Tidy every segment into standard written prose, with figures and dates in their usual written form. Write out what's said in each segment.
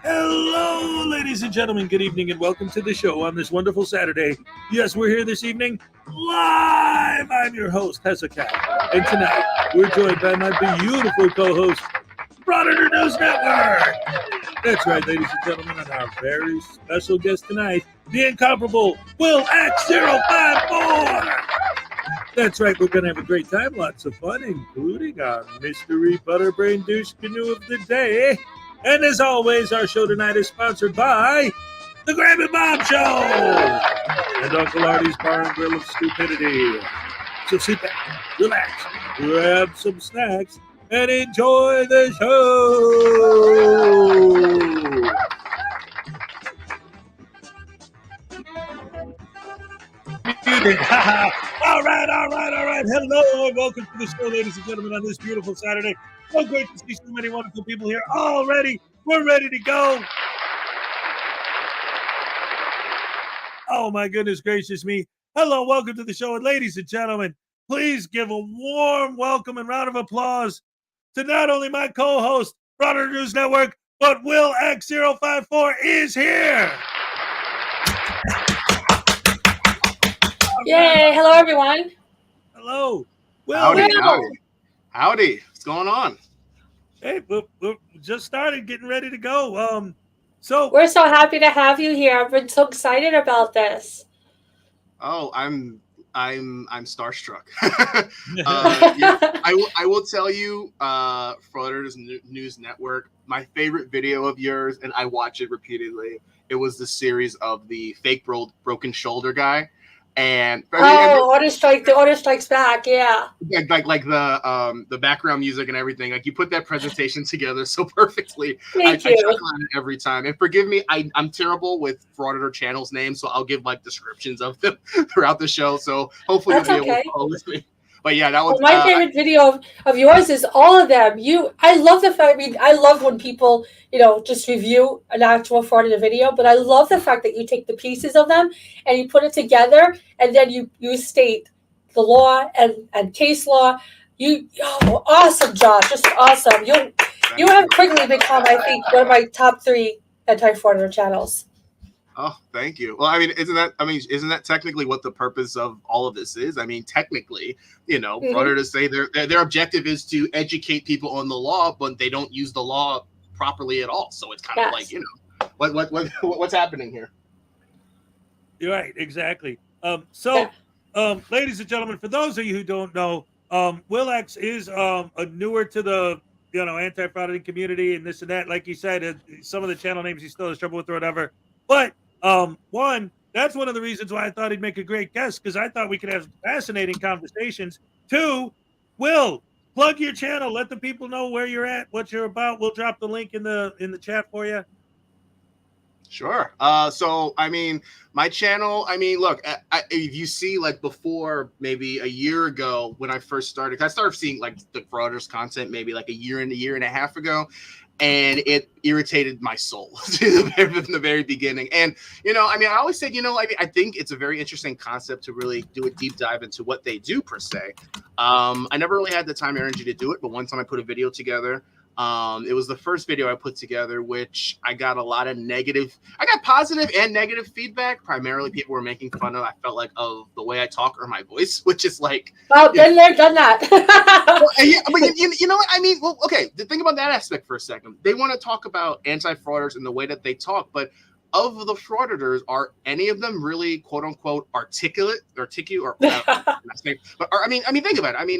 Hello, ladies and gentlemen. Good evening and welcome to the show on this wonderful Saturday. Yes, we're here this evening live. I'm your host, Hezekiah. And tonight, we're joined by my beautiful co-host, Frauditor News Network. That's right, ladies and gentlemen, and our very special guest tonight, the incomparable Willx054. That's right, we're going to have a great time, lots of fun, including our mystery butterbrain douche canoe of the day. And as always, our show tonight is sponsored by the Grab and Bob Show and Uncle Arty's Bar and Grill of Stupidity. So sit back, relax, grab some snacks, and enjoy the show. All right. Hello and welcome to the show, ladies and gentlemen, on this beautiful Saturday. So great to see so many wonderful people here already. We're ready to go. Oh, my goodness gracious me. Hello, welcome to the show. And ladies and gentlemen, please give a warm welcome and round of applause to not only my co-host, Frauditors News Network, but Willx054 is here. Yay! Hello, everyone. Hello. Howdy. What's going on? Hey, we're just started getting ready to go. So we're so happy to have you here. I've been so excited about this. Oh, I'm starstruck. I will tell you, Frauditors News Network, my favorite video of yours, and I watch it repeatedly. It was the series of the fake broken shoulder guy. And Order Strikes Back, yeah. Like the background music and everything. Like you put that presentation together so perfectly. I chuckle at it every time. And forgive me, I'm terrible with Frauditor channels names, so I'll give like descriptions of them throughout the show. So hopefully that's you'll be okay. able to follow with me. But yeah, that was my favorite video of yours is all of them. I love the fact. I love when people just review an actual Frauditor video, but I love the fact that you take the pieces of them and you put it together, and then you state the law and case law. Awesome job, just awesome. You have quickly become, I think, one of my top 3 anti-Frauditor channels. Oh, thank you. Well, isn't that technically what the purpose of all of this is? I mean, technically, Frauditors say their objective is to educate people on the law, but they don't use the law properly at all. So it's kind of like, what's happening here? You're right, exactly. Ladies and gentlemen, for those of you who don't know, Willx is newer to the anti-frauditing community and this and that. Like you said, some of the channel names he still has trouble with or whatever. But one, that's one of the reasons why I thought he'd make a great guest, because I thought we could have fascinating conversations. 2, Will, plug your channel. Let the people know where you're at, what you're about. We'll drop the link in the chat for you. Sure. So, my channel, look, if you see, like, before maybe a year ago when I first started, I started seeing, like, the Frauditors content maybe like a year and a half ago. And it irritated my soul from the very beginning. And, I always said, I think it's a very interesting concept to really do a deep dive into what they do, per se. I never really had the time or energy to do it, but one time I put a video together. It was the first video I put together, which I got a lot of positive and negative feedback. Primarily, people were making fun of, I felt like, of the way I talk or my voice, which is like, well, been there, done that. But you know what I mean? Well, okay, think about that aspect for a second. They want to talk about anti-frauditors in the way that they talk, but of the Frauditors, are any of them really quote unquote articulate or think about it.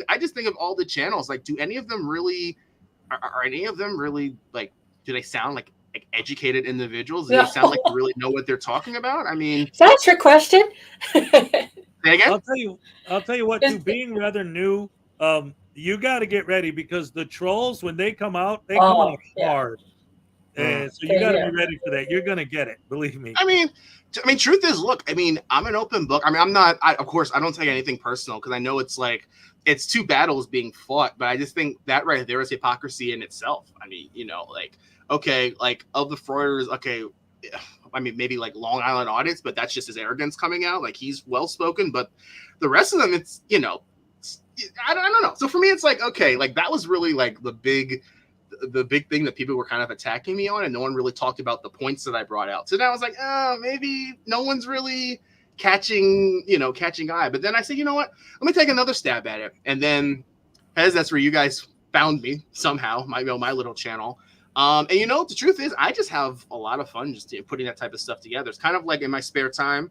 I just think of all the channels. Like, do any of them really? Are any of them really, like, do they sound like educated individuals? Do they sound like they really know what they're talking about? Is that a trick question? Say again? I'll tell you what, being rather new, you got to get ready, because the trolls, when they come out, they come out hard. So you got to be ready for that. You're going to get it. Believe me. Truth is, look, I'm an open book. Of course, I don't take anything personal, because I know it's like, it's 2 battles being fought, but I just think that right there is hypocrisy in itself. Okay, like, of the Frauditors, okay, maybe like Long Island Audits, but that's just his arrogance coming out. Like, he's well-spoken, but the rest of them, it's, I don't know. So for me, it's like, okay, like, that was really like the big the big thing that people were kind of attacking me on, and no one really talked about the points that I brought out. So then I was like, oh, maybe no one's really catching eye. But then I said, you know what? Let me take another stab at it. And then, as that's where you guys found me somehow, my little channel. And the truth is, I just have a lot of fun just putting that type of stuff together. It's kind of like in my spare time,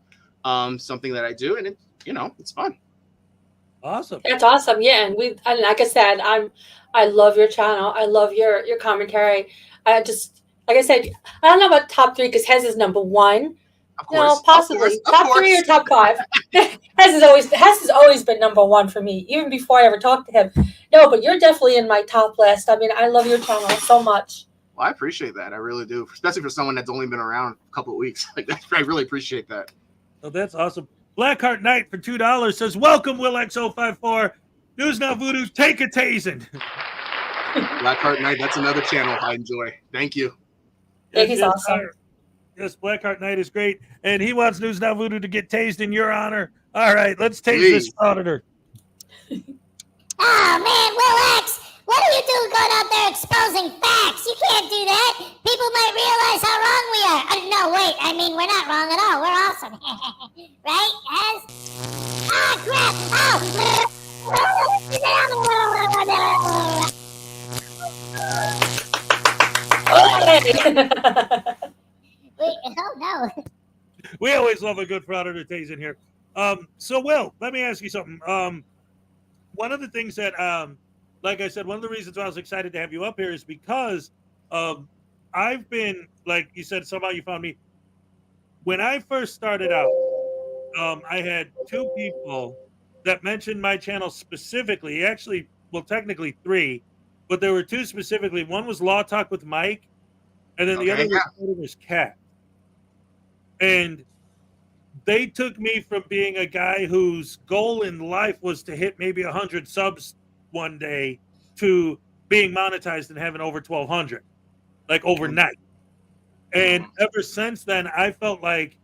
something that I do, and it's fun. Awesome. That's awesome. Yeah, and like I said, I love your channel. I love your commentary. I just, like I said, I don't know about top 3 because Hez is number 1. Of course, no, possibly top 3 or top 5. Hez has always been number 1 for me, even before I ever talked to him. No, but you're definitely in my top list. I mean, I love your channel so much. Well, I appreciate that. I really do, especially for someone that's only been around a couple of weeks. I really appreciate that. Oh, that's awesome. Blackheart Knight for $2 says, welcome, Willx054. News Now Voodoo, take a tasing. Blackheart Knight, that's another channel I enjoy. Thank you. Yeah, he's awesome. Yes, Blackheart Knight is great. And he wants News Now Voodoo to get tased in your honor. All right, let's tase this auditor. Oh, man, Willx, what are you doing going out there exposing facts? You can't do that. People might realize how wrong we are. No, wait, I mean, we're not wrong at all. We're awesome. Right, Ez? Ah, crap. Wait, oh, no. We always love a good Frauditor tasing here. So, Will, let me ask you something. One of the things that, like I said, one of the reasons why I was excited to have you up here is because I've been, like you said, somehow you found me. When I first started out, I had 2 people that mentioned my channel specifically. Actually, well, technically 3, but there were 2 specifically. One was Law Talk with Mike, and then the other was Cat. And they took me from being a guy whose goal in life was to hit maybe 100 subs one day to being monetized and having over 1,200, like overnight. And ever since then, I felt like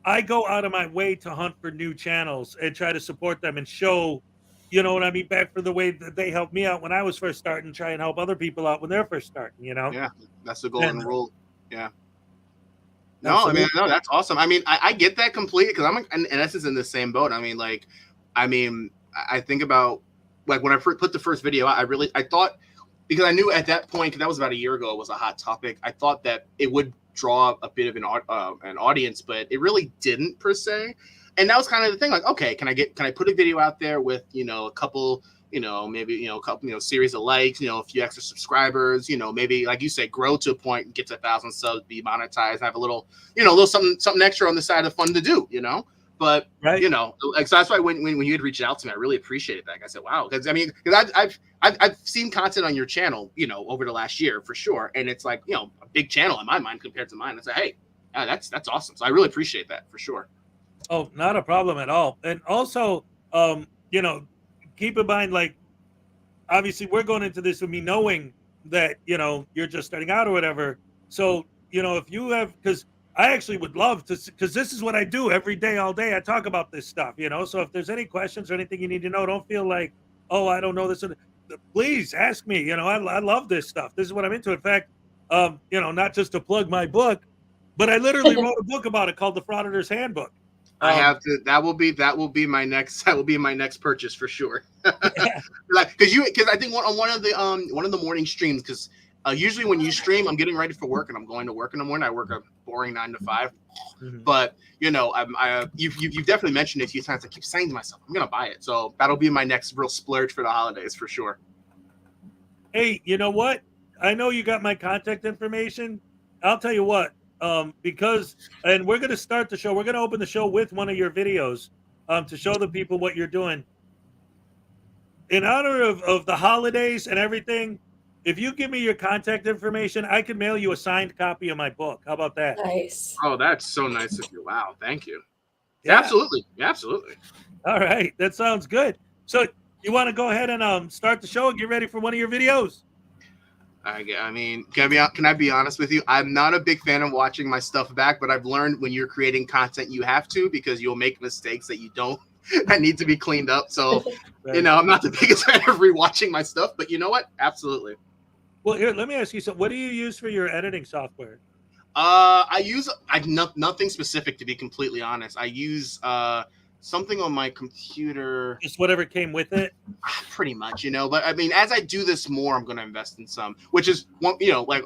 I go out of my way to hunt for new channels and try to support them and show, you know what I mean, back for the way that they helped me out when I was first starting, try and help other people out when they're first starting, Yeah, that's the golden rule. Yeah. No, absolutely. I mean, no, that's awesome. I mean, I get that completely because I'm in essence in the same boat. I think about like when I put the first video out, I thought, because I knew at that point, because that was about a year ago, it was a hot topic. I thought that it would draw a bit of an audience, but it really didn't per se. And that was kind of the thing. Like, okay, can I put a video out there with a couple, maybe a couple, series of likes, a few extra subscribers, maybe like you say, grow to a point and get to 1,000 subs, be monetized, have a little, little something extra on the side of fun to do, But right. So that's why when you had reached out to me, I really appreciated that. I said, wow, because I've seen content on your channel, over the last year for sure, and it's like a big channel in my mind compared to mine. I say, hey, that's awesome. So I really appreciate that for sure. Oh, not a problem at all. And also, keep in mind, like, obviously, we're going into this with me knowing that you're just starting out or whatever. So if you have, because I actually would love to, because this is what I do every day, all day. I talk about this stuff, So if there's any questions or anything you need to know, don't feel like, oh, I don't know this. Please ask me. I love this stuff. This is what I'm into. In fact, not just to plug my book, but I literally wrote a book about it called The Frauditors Handbook. I have to. That will be my next. That will be my next purchase for sure. Because I think one of the morning streams, because usually when you stream, I'm getting ready for work and I'm going to work in the morning. I work a boring 9 to 5, but you've definitely mentioned it a few times. I keep saying to myself, I'm gonna buy it. So that'll be my next real splurge for the holidays for sure. Hey, you know what? I know you got my contact information. I'll tell you what. Because we're going to start the show. We're going to open the show with one of your videos to show the people what you're doing. In honor of the holidays and everything, if you give me your contact information, I can mail you a signed copy of my book. How about that? Nice. Oh, that's so nice of you. Wow. Thank you. Yeah. Absolutely. Absolutely. All right. That sounds good. So you want to go ahead and start the show and get ready for one of your videos? I mean, can I be honest with you? I'm not a big fan of watching my stuff back, but I've learned when you're creating content, you have to, because you'll make mistakes that that need to be cleaned up. So, right. I'm not the biggest fan of rewatching my stuff, but you know what? Absolutely. Well, here, let me ask you something. What do you use for your editing software? Nothing specific, to be completely honest. I use something on my computer. Just whatever came with it. Pretty much, But I mean, as I do this more, I'm going to invest in some, which is one, like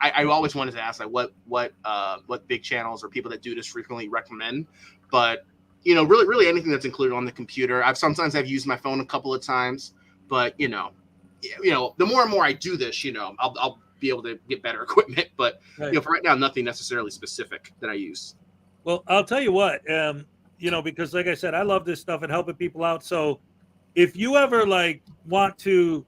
I always wanted to ask, like, what big channels or people that do this frequently recommend, but really anything that's included on the computer. I've used my phone a couple of times, but the more and more I do this, I'll be able to get better equipment. But right. For right now, nothing necessarily specific that I use. Well, I'll tell you what, because like I said, I love this stuff and helping people out. So if you ever like want to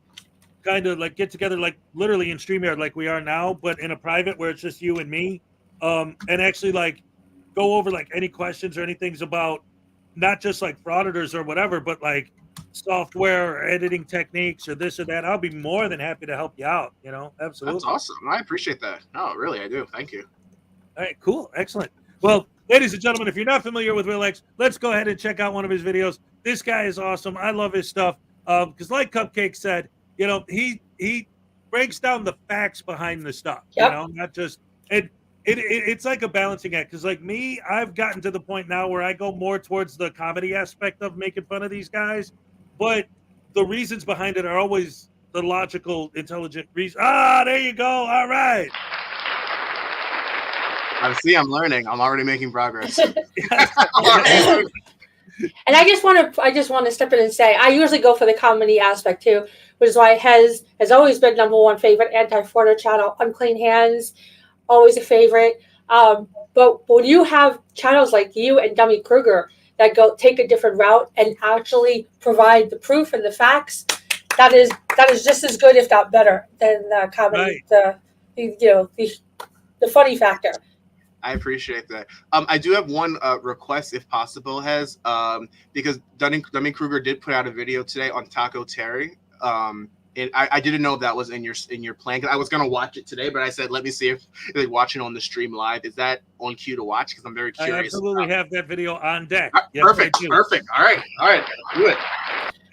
kind of like get together, like literally in StreamYard, like we are now, but in a private where it's just you and me, and actually like go over like any questions or anything about not just like Frauditors or whatever, but like software or editing techniques or this or that, I'll be more than happy to help you out. Absolutely. That's awesome. I appreciate that. No, really, I do. Thank you. All right, cool. Excellent. Well, ladies and gentlemen, if you're not familiar with Willx, let's go ahead and check out one of his videos. This guy is awesome. I love his stuff. Because like Cupcake said, he breaks down the facts behind the stuff. Yep. Not just it's like a balancing act. Because like me, I've gotten to the point now where I go more towards the comedy aspect of making fun of these guys, but the reasons behind it are always the logical, intelligent reason. There you go. All right. I see. I'm learning. I'm already making progress. And I just want to step in and say I usually go for the comedy aspect too, which is why has always been #1 favorite anti-Frauditor channel. Unclean Hands, always a favorite. But when you have channels like you and Dummy Kruger that take a different route and actually provide the proof and the facts, that is just as good, if not better, than the comedy. Right. The funny factor. I appreciate that. I do have one request, if possible, because Dummy Kruger did put out a video today on Taco Terry. And I didn't know if that was in your plan. I was gonna watch it today, but I said, let me see if like watching on the stream live, is that on cue to watch? Because I'm very curious. I absolutely have that video on deck. Yes, perfect. All right, do it.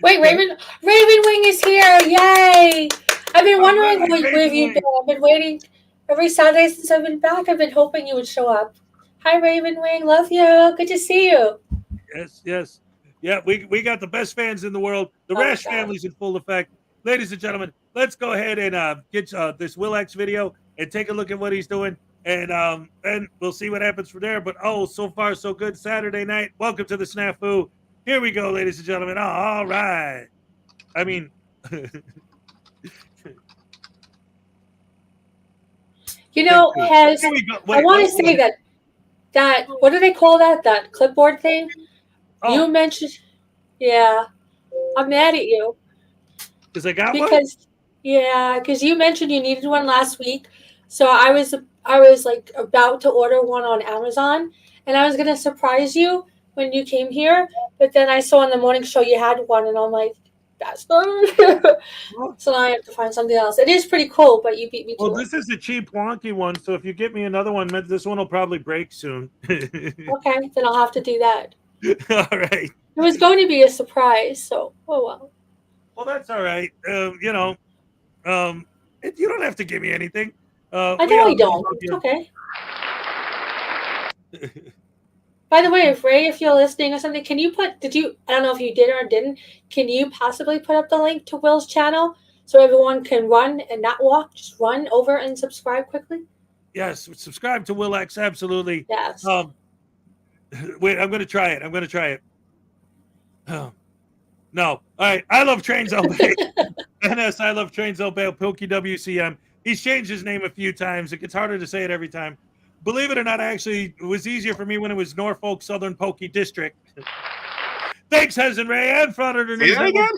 Wait, Raven Wing is here! Yay! I've been wondering where you've been. I've been waiting every Saturday since I've been back. I've been hoping you would show up. Hi, Raven Wing. Love you. Good to see you. Yes. Yeah, we got the best fans in the world. The Rash family's in full effect. Ladies and gentlemen, let's go ahead and get this Willx video and take a look at what he's doing. And we'll see what happens from there. But, so far, so good. Saturday night. Welcome to the SNAFU. Here we go, ladies and gentlemen. All right. I mean... I want to say that what do they call that clipboard thing? You mentioned, I'm mad at you. Because I got one? Because you mentioned you needed one last week. So I was like about to order one on Amazon, and I was going to surprise you when you came here. But then I saw on the morning show you had one, and I'm like, that's good. So now I have to find something else. It is pretty cool, but you beat me to it. Well, this is a cheap, wonky one, so if you get me another one, this one will probably break soon. Okay, then I'll have to do that. All right. It was going to be a surprise, so, well. Well, that's all right. You don't have to give me anything. I know you don't. It's okay. By the way, Ray, if you're listening or something, I don't know if you did or didn't, can you possibly put up the link to Will's channel so everyone can run and not walk, just run over and subscribe quickly? Yes, subscribe to Willx, absolutely. Yes. Wait, I'm going to try it. Oh, no. All right. I love Trains Obey. NS, I love Trains Obey, Pokey WCM. He's changed his name a few times. It gets harder to say it every time. Believe it or not, actually, it was easier for me when it was Norfolk Southern Pokey District. Thanks, Hez and Ray, and Frauditor. Say that again?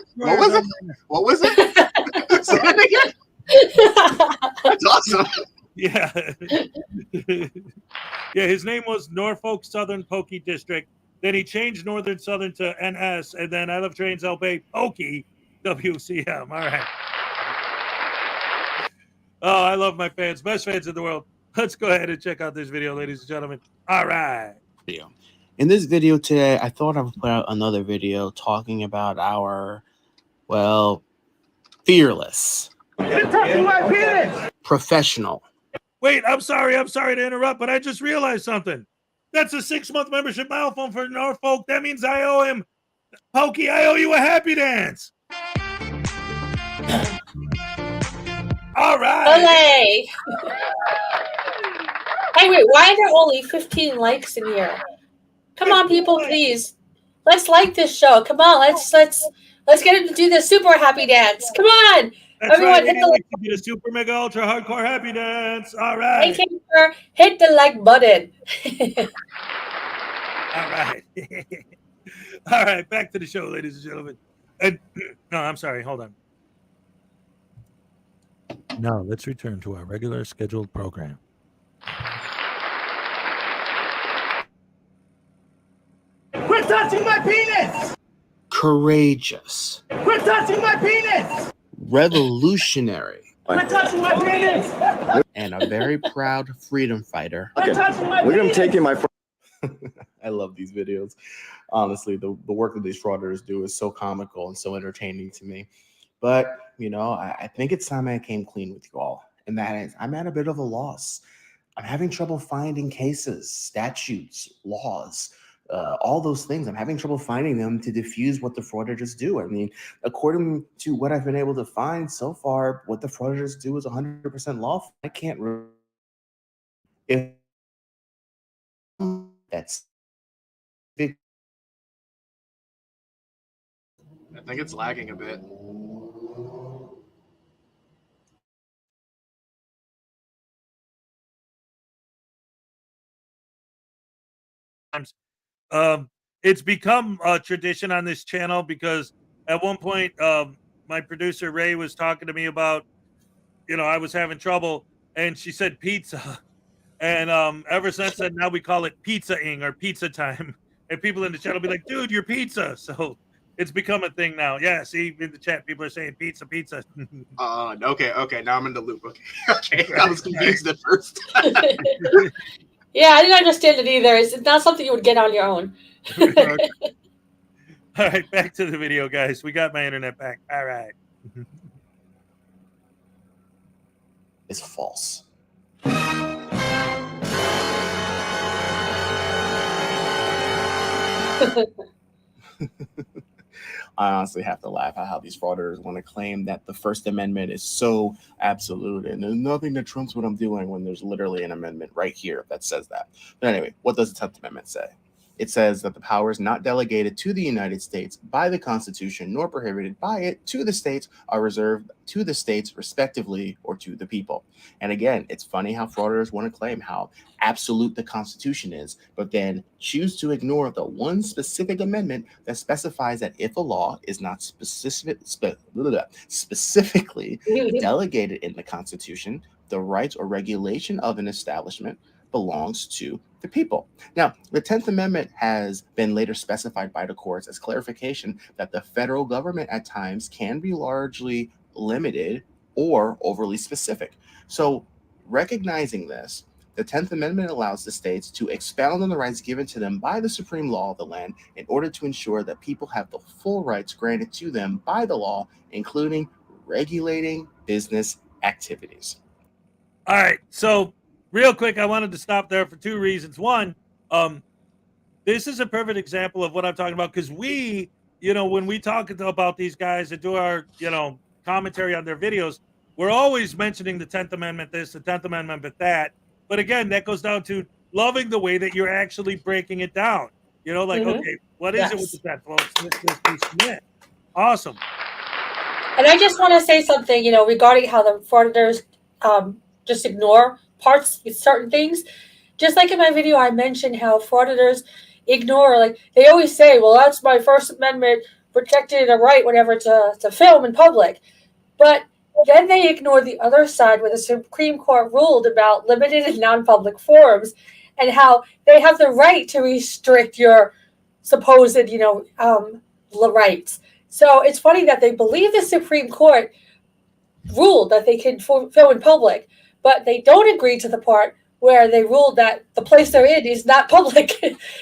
What was it? Say that again? That's awesome. Yeah. Yeah, his name was Norfolk Southern Pokey District. Then he changed Northern Southern to NS, and then I Love Trains Obey Pokey WCM. All right. Oh, I love my fans. Best fans in the world. Let's go ahead and check out this video, ladies and gentlemen. All right. In this video today, I thought I would put out another video talking about our, fearless You're touching my penis! Professional. Wait, I'm sorry to interrupt, but I just realized something. That's a 6-month membership milestone for Norfolk. That means I owe him, Pokey, I owe you a happy dance. All right. Olay! Hey, wait, why are there only 15 likes in here? Come on, people, please. Let's like this show. Come on, let's get him to do the super happy dance. Come on. That's Everyone, right. hit We the like to get a super mega ultra hardcore happy dance. All right. Hey, Kimber, hit the like button. All right. All right. Back to the show, ladies and gentlemen. No, I'm sorry. Hold on. Now let's return to our regular scheduled program. Quit touching my penis! Courageous. Quit touching my penis! Revolutionary. Quit touching my penis! And a very proud freedom fighter. Quit touching my Look at him penis! taking my. I love these videos. Honestly, the work that these frauditors do is so comical and so entertaining to me. But, you know, I think it's time I came clean with you all. And that is, I'm at a bit of a loss. I'm having trouble finding cases, statutes, laws, all those things. I'm having trouble finding them to diffuse what the frauditors do. I mean, according to what I've been able to find so far, what the frauditors do is 100% lawful. I can't if that's big. I think it's lagging a bit. It's become a tradition on this channel because at one point my producer Ray was talking to me about, you know, I was having trouble and she said pizza, and ever since then now we call it pizza-ing or pizza time, and people in the chat will be like, dude, your pizza. So it's become a thing now. Yeah, see in the chat people are saying pizza. Okay, now I'm in the loop. Okay, I was confused at first. Yeah, I didn't understand it either. It's not something you would get on your own. All right, back to the video, guys. We got my internet back. All right. Is false. I honestly have to laugh at how these frauditors want to claim that the First Amendment is so absolute and there's nothing that trumps what I'm doing when there's literally an amendment right here that says that. But anyway, what does the 10th Amendment say? It says that the powers not delegated to the United States by the Constitution nor prohibited by it to the states are reserved to the states respectively or to the people. And again, it's funny how frauditors want to claim how absolute the Constitution is, but then choose to ignore the one specific amendment that specifies that if a law is not specifically delegated in the Constitution, the rights or regulation of an establishment belongs to the people. Now, the 10th Amendment has been later specified by the courts as clarification that the federal government at times can be largely limited or overly specific. So, recognizing this, the 10th Amendment allows the states to expound on the rights given to them by the supreme law of the land in order to ensure that people have the full rights granted to them by the law, including regulating business activities. All right, so real quick, I wanted to stop there for two reasons. One, this is a perfect example of what I'm talking about because we, you know, when we talk about these guys and do our, you know, commentary on their videos, we're always mentioning the 10th Amendment this, the 10th Amendment that. But again, that goes down to loving the way that you're actually breaking it down. You know, like, okay, what is it with the 10th? Well, it's this. Awesome. And I just want to say something, you know, regarding how the frauditors just ignore parts with certain things. Just like in my video, I mentioned how frauditors ignore, like they always say, well, that's my First Amendment protected a right, whatever, to film in public. But then they ignore the other side where the Supreme Court ruled about limited and non-public forums and how they have the right to restrict your supposed, you know, rights. So it's funny that they believe the Supreme Court ruled that they can film in public, but they don't agree to the part where they ruled that the place they're in is not public.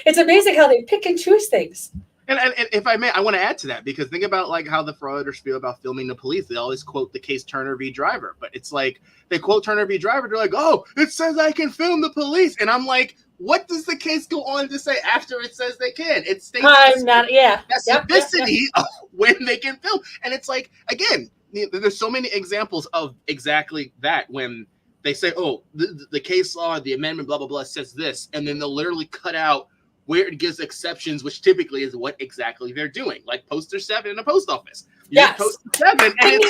It's amazing how they pick and choose things. And if I may, I want to add to that because think about like how the frauditors feel about filming the police. They always quote the case Turner v. Driver, but it's like they quote Turner v. Driver. They're like, "Oh, it says I can film the police," and I'm like, "What does the case go on to say after it says they can?" It states specificity of when they can film, and it's like again, there's so many examples of exactly that when they say, "Oh, the case law, the amendment, blah blah blah, says this," and then they'll literally cut out where it gives exceptions, which typically is what exactly they're doing, like poster 7 in a post office. You get poster 7, and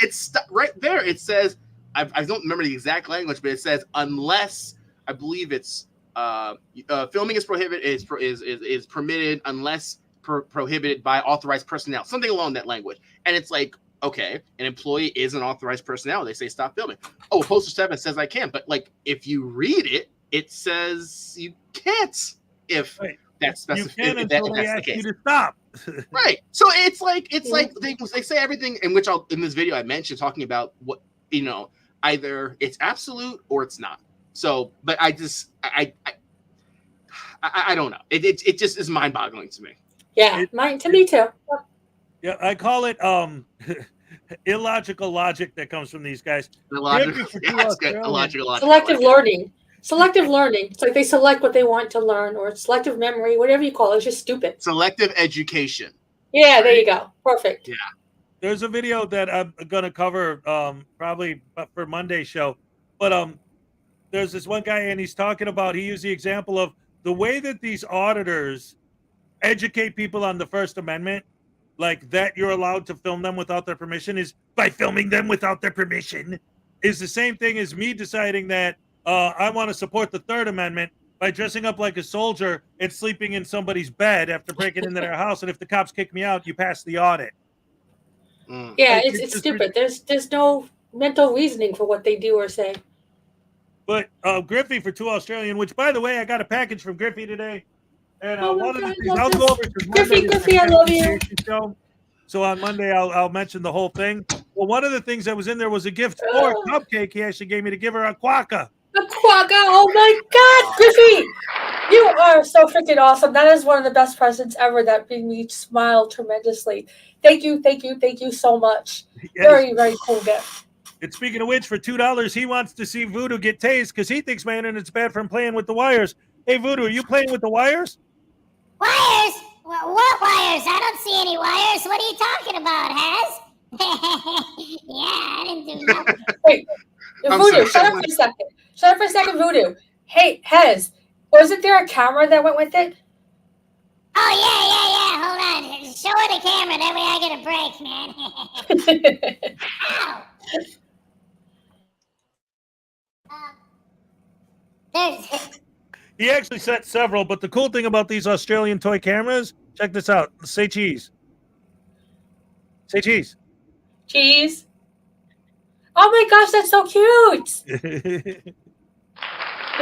it's right there. It says, I don't remember the exact language, but it says unless I believe it's filming is prohibited is permitted unless prohibited by authorized personnel, something along that language. And it's like, okay, an employee is an authorized personnel. They say stop filming. Oh, poster 7 says I can, but like if you read it, it says you can't if that's specific. If that's the case. You to stop. Right. So it's like they say everything in which in this video I mentioned talking about what either it's absolute or it's not. So, but I don't know. It just is mind boggling to me. Yeah, mine to me too. Yeah, I call it illogical logic that comes from these guys. Illogical, that's good. Illogical logic. Selective learning. Selective learning. It's like they select what they want to learn, or selective memory, whatever you call it. It's just stupid. Selective education. Yeah, there you go. Perfect. Yeah. There's a video that I'm gonna cover probably for Monday's show, but there's this one guy and he's talking about, he used the example of the way that these auditors educate people on the First Amendment, like that you're allowed to film them without their permission, is by filming them without their permission, is the same thing as me deciding that I want to support the Third Amendment by dressing up like a soldier and sleeping in somebody's bed after breaking into their house. And if the cops kick me out, you pass the audit. Yeah, it's stupid. There's no mental reasoning for what they do or say. But Griffey for 2 Australian, which by the way, I got a package from Griffey today. And one of the things I'll go over to Griffey, I love you. Show. So on Monday, I'll mention the whole thing. Well, one of the things that was in there was a gift for a cupcake. He actually gave me to give her a quokka. A quokka! Oh my God, Griffey, you are so freaking awesome. That is one of the best presents ever. That made me smile tremendously. Thank you so much. Yes. Very, very cool gift. And speaking of which, for $2, he wants to see Voodoo get tased because he thinks my internet's bad from playing with the wires. Hey, Voodoo, are you playing with the wires? Wires? What wires? I don't see any wires. What are you talking about, Has? Yeah, I didn't do nothing. Wait, Voodoo, shut up for a second. Shut up for a second, Voodoo. Hey, Hez, wasn't there a camera that went with it? Oh, yeah. Hold on. Show her the camera. That way I get a break, man. Ow. He actually sent several, but the cool thing about these Australian toy cameras, check this out. Say cheese. Say cheese. Cheese. Oh my gosh, that's so cute.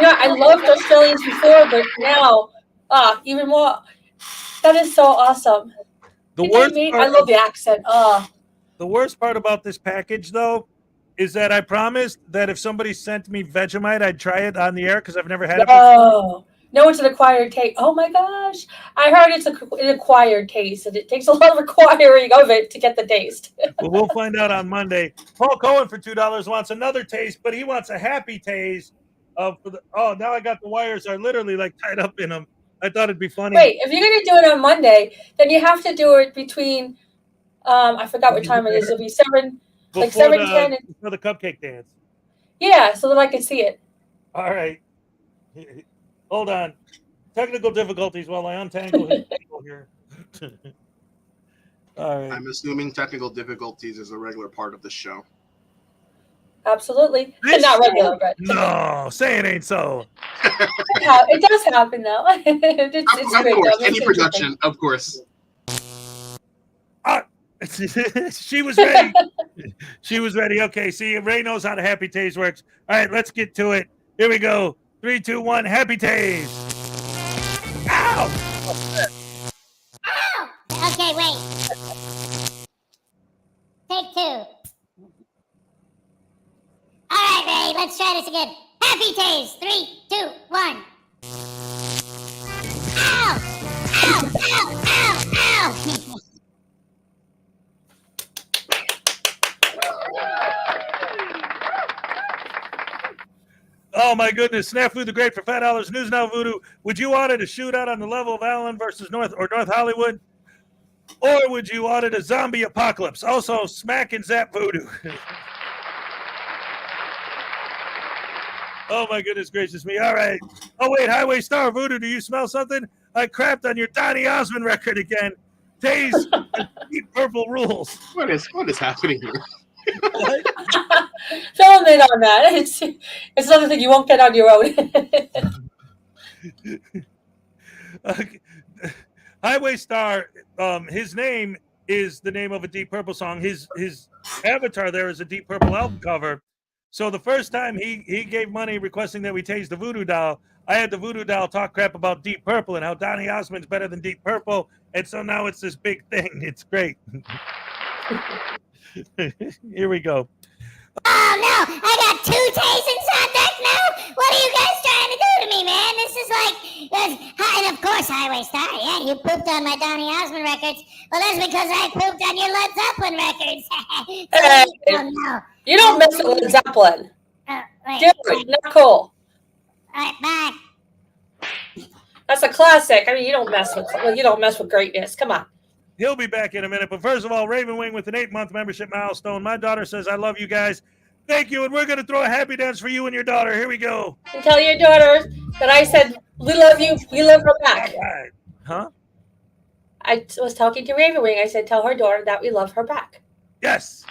Yeah, I loved Australians before, but now, even more. That is so awesome. I love the accent. The worst part about this package, though, is that I promised that if somebody sent me Vegemite, I'd try it on the air because I've never had it before. Oh, no, it's an acquired taste. Oh my gosh. I heard it's an acquired taste, and it takes a lot of acquiring of it to get the taste. Well, we'll find out on Monday. Paul Cohen for $2 wants another taste, but he wants a happy taste. Now I got the wires are literally like tied up in them. I thought it'd be funny. Wait, if you're going to do it on Monday, then you have to do it between, I forgot what time it is. It'll be 7, before 7:10. Before the cupcake dance. Yeah, so that I can see it. All right. Hold on. Technical difficulties while I untangle his cable here. All right. I'm assuming technical difficulties is a regular part of the show. Absolutely. It's not regular, but no, say it ain't so. It does happen though. It's of great, course, though. any production, of course. She was ready. She was ready. Okay, see, Ray knows how the happy taste works. All right, let's get to it. Here we go. 3, 2, 1, happy taste. Ow! Ow! Okay, wait. Take 2. All right, Ray, let's try this again. Happy taste. 3, 2, 1. Ow! go. Oh my goodness, SNAFU the Great for $5 News Now Voodoo. Would you audit a shootout on the level of Allen versus North Hollywood? Or would you audit a zombie apocalypse? Also, smack and zap voodoo. Oh my goodness gracious me. All right. Oh wait, Highway Star Voodoo, do you smell something? I crapped on your Donny Osmond record again. Taze Deep Purple rules. What is happening here? Fill him in on that. It's another thing you won't get on your own. Okay. Highway Star, his name is the name of a Deep Purple song. His avatar there is a Deep Purple album cover. So the first time he gave money requesting that we tase the Voodoo Doll, I had the Voodoo Doll talk crap about Deep Purple and how Donny Osmond's better than Deep Purple. And so now it's this big thing. It's great. Here we go. Oh no, I got 2 tasings on deck now? What are you guys trying to do to me, man? This is like, and of course, Highway Star, yeah, you pooped on my Donny Osmond records. Well, that's because I pooped on your Led Zeppelin records. Hey, oh no. you don't mess with Led Zeppelin. Wait. Dude, not cool. Alright, bye. That's a classic. I mean, you don't mess with greatness. Come on. He'll be back in a minute. But first of all, Raven Wing with an 8-month membership milestone. My daughter says, I love you guys. Thank you. And we're going to throw a happy dance for you and your daughter. Here we go. And tell your daughter that I said, we love you. We love her back. All right. Huh? I was talking to Raven Wing. I said, tell her daughter that we love her back. Yes.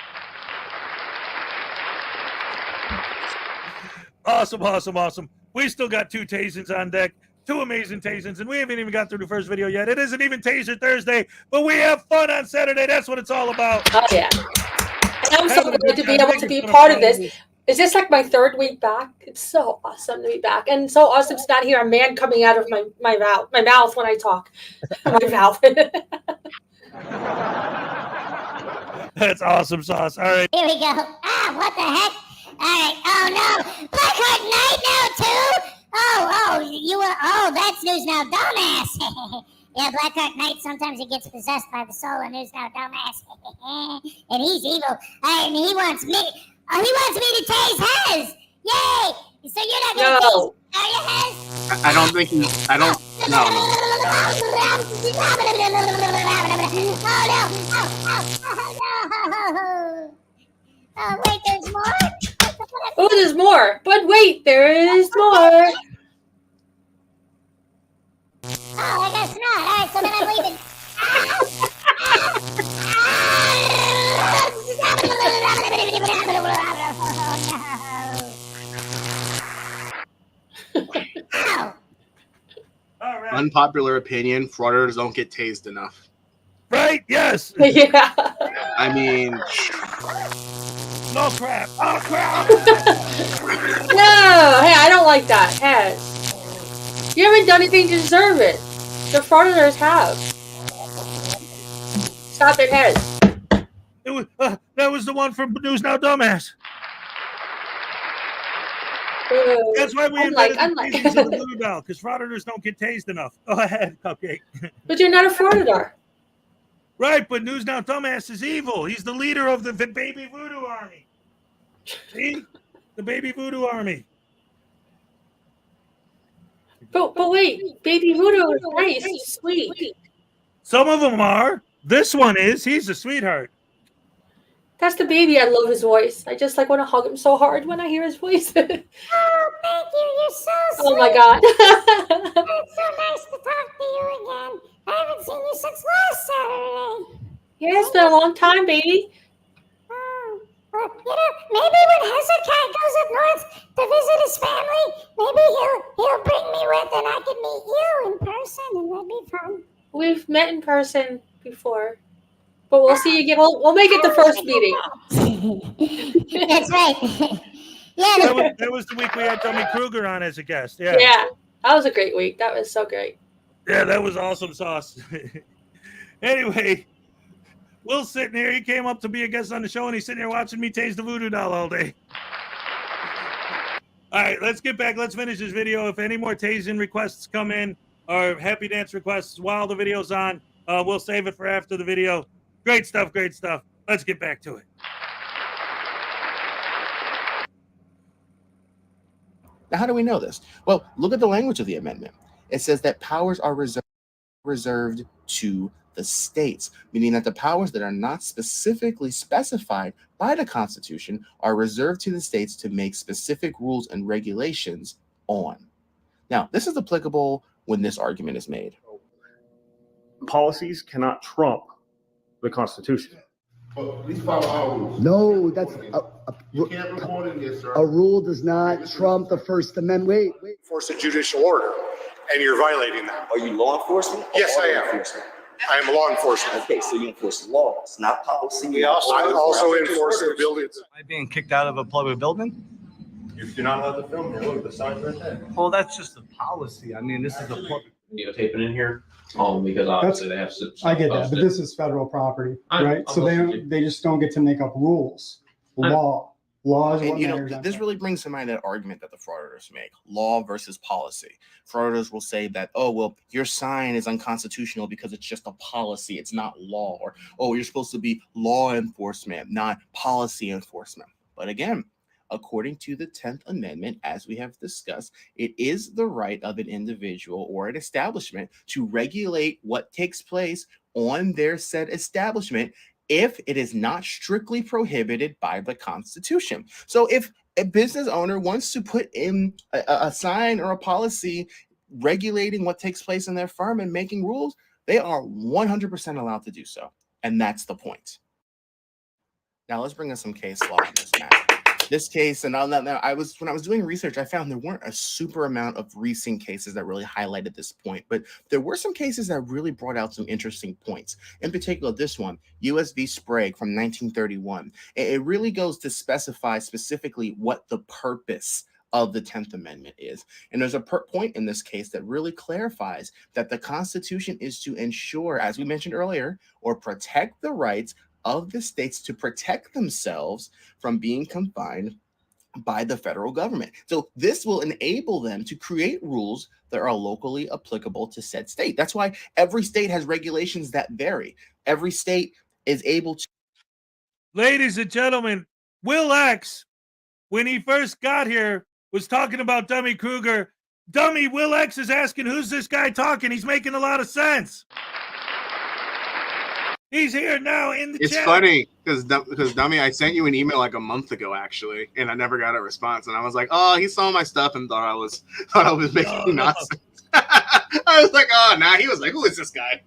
Awesome, awesome, awesome. We still got 2 tasings on deck. 2 amazing tasings, and we haven't even got through the first video yet. It isn't even Taser Thursday, but we have fun on Saturday. That's what it's all about. Oh, yeah. And I'm so glad to be able to be a part of this. Is this like my 3rd week back? It's so awesome to be back. And so awesome to not hear a man coming out of my mouth when I talk. My mouth. That's awesome sauce. All right. Here we go. Ah, what the heck? Alright, oh no! Blackheart Knight now too? Oh, that's News Now Dumbass. Yeah, Blackheart Knight, sometimes he gets possessed by the soul of News Now Dumbass. And he's evil. And he wants me to tase Hez! Yay! So you're not gonna tase, are you, Hez? I don't think he. I don't. No. Oh, wait, there's more? Oh, there's more. But wait, there is more. Oh, I guess not. All right, so then I'm leaving. All right. Unpopular opinion: frauditors don't get tased enough. Right? Yes. Yeah. I mean, No crap. Oh crap. No, hey, I don't like that. Hey, you haven't done anything to deserve it. The frauditors have. Stop it, Hez. It was that was the one from News Now Dumbass. That's why we invited the tasings of the Voodoo Doll, because frauditors don't get tased enough. Go ahead, Cupcake. But you're not a frauditor. Right, but News Now Dumbass is evil. He's the leader of the Baby Voodoo Army. See? The Baby Voodoo Army. But wait, Baby Voodoo is nice. He's sweet. Some of them are. This one is. He's a sweetheart. That's the baby. I love his voice. I just want to hug him so hard when I hear his voice. Oh, thank you. You're so sweet. Oh my God. It's so nice to talk to you again. I haven't seen you since last Saturday. Yeah, it's been a long time, baby. Well, maybe when Hezekiah goes up north to visit his family, maybe he'll bring me with and I can meet you in person and that'd be fun. We've met in person before. But we'll see you again. We'll make it the first meeting. That's right. Yeah. That was the week we had Tommy Kruger on as a guest. Yeah. Yeah. That was a great week. That was so great. Yeah, that was awesome sauce. Anyway, Will's sitting here. He came up to be a guest on the show, and he's sitting here watching me tase the Voodoo Doll all day. All right, let's get back. Let's finish this video. If any more tasing requests come in or happy dance requests while the video's on, We'll save it for after the video. Great stuff, great stuff. Let's get back to it. Now, how do we know this? Well, look at the language of the amendment. It says that powers are reserved to the states, meaning that the powers that are not specifically specified by the Constitution are reserved to the states to make specific rules and regulations on. Now, this is applicable when this argument is made. Policies cannot trump the Constitution. Well, please follow our rules. No, that's You can't report in this, sir. a rule does not trump the First Amendment. Wait. Enforce a judicial order, and you're violating that. Are you law enforcement? Yes, I am. Enforcement? I am law enforcement. Okay, so you enforce laws, not policy. I also enforce the buildings. Am I being kicked out of a public building? You're not allowed to film here. Look, the sign's right there. Well, that's just a policy. I mean, this is a public. Videotaping in here, because obviously they have. I get that, but this is federal property, right? So they just don't get to make up rules. Laws And what matters. this really brings to mind that argument that the frauditors make: law versus policy. Frauditors will say that, oh, well, your sign is unconstitutional because it's just a policy, it's not law, or oh, you're supposed to be law enforcement, not policy enforcement. But again, according to the 10th Amendment, as we have discussed, it is the right of an individual or an establishment to regulate what takes place on their said establishment if it is not strictly prohibited by the Constitution. So if a business owner wants to put in a sign or a policy regulating what takes place in their firm and making rules, they are 100% allowed to do so. And that's the point. Now let's bring in some case law on this matter. This case, and when I was doing research, I found there weren't a super amount of recent cases that really highlighted this point, but there were some cases that really brought out some interesting points. In particular, this one, US v. Sprague from 1931. It really goes to specify specifically what the purpose of the 10th Amendment is. And there's a point in this case that really clarifies that the Constitution is to ensure, as we mentioned earlier, or protect the rights of the states to protect themselves from being confined by the federal government. So this will enable them to create rules that are locally applicable to said state. That's why every state has regulations that vary. Every state is able to. Ladies and gentlemen, Willx, when he first got here, was talking about Dummy Kruger. Dummy Willx is asking, who's this guy talking? He's making a lot of sense. He's here now in the chat. It's funny because Dummy, I sent you an email like a month ago actually, and I never got a response. And I was like, oh, he saw my stuff and thought I was making nonsense. I was like, oh, nah. He was like, who is this guy?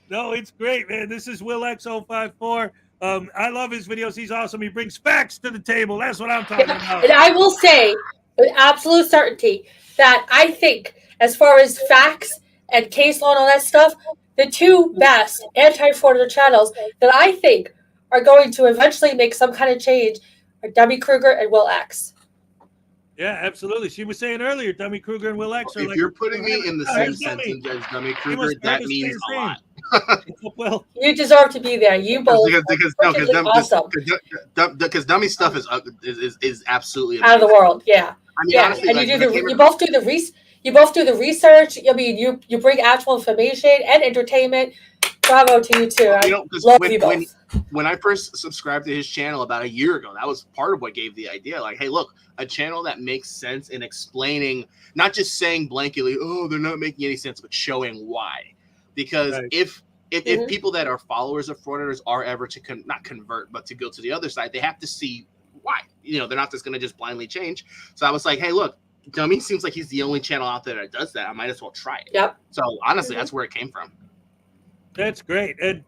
No, it's great, man. This is Willx054. I love his videos. He's awesome. He brings facts to the table. That's what I'm talking about. And I will say with absolute certainty that I think, as far as facts and case law and all that stuff, the two best anti-frauditor channels that I think are going to eventually make some kind of change are Dummy Kruger and Willx. Yeah, absolutely. She was saying earlier, Dummy Kruger and Willx are if like, you're putting me in the same sentence as Dummy Kruger, that means a lot. Well, you deserve to be there. You both because Dummy stuff is absolutely out of the world. Yeah, I mean, yeah. honestly, And like, you both do the research. You both do the research. I mean, you bring actual information and entertainment. Bravo to you too. I love you both. When I first subscribed to his channel about a year ago, that was part of what gave the idea. Like, hey, look, a channel that makes sense in explaining, not just saying blankly, oh, they're not making any sense, but showing why. Because right. if people that are followers of frauditors are ever to not convert, but to go to the other side, they have to see why. You know, they're not just going to just blindly change. So I was like, hey, look, Dummy seems like he's the only channel out there that does that. I might as well try it. Yep. So honestly, that's where it came from. That's great. And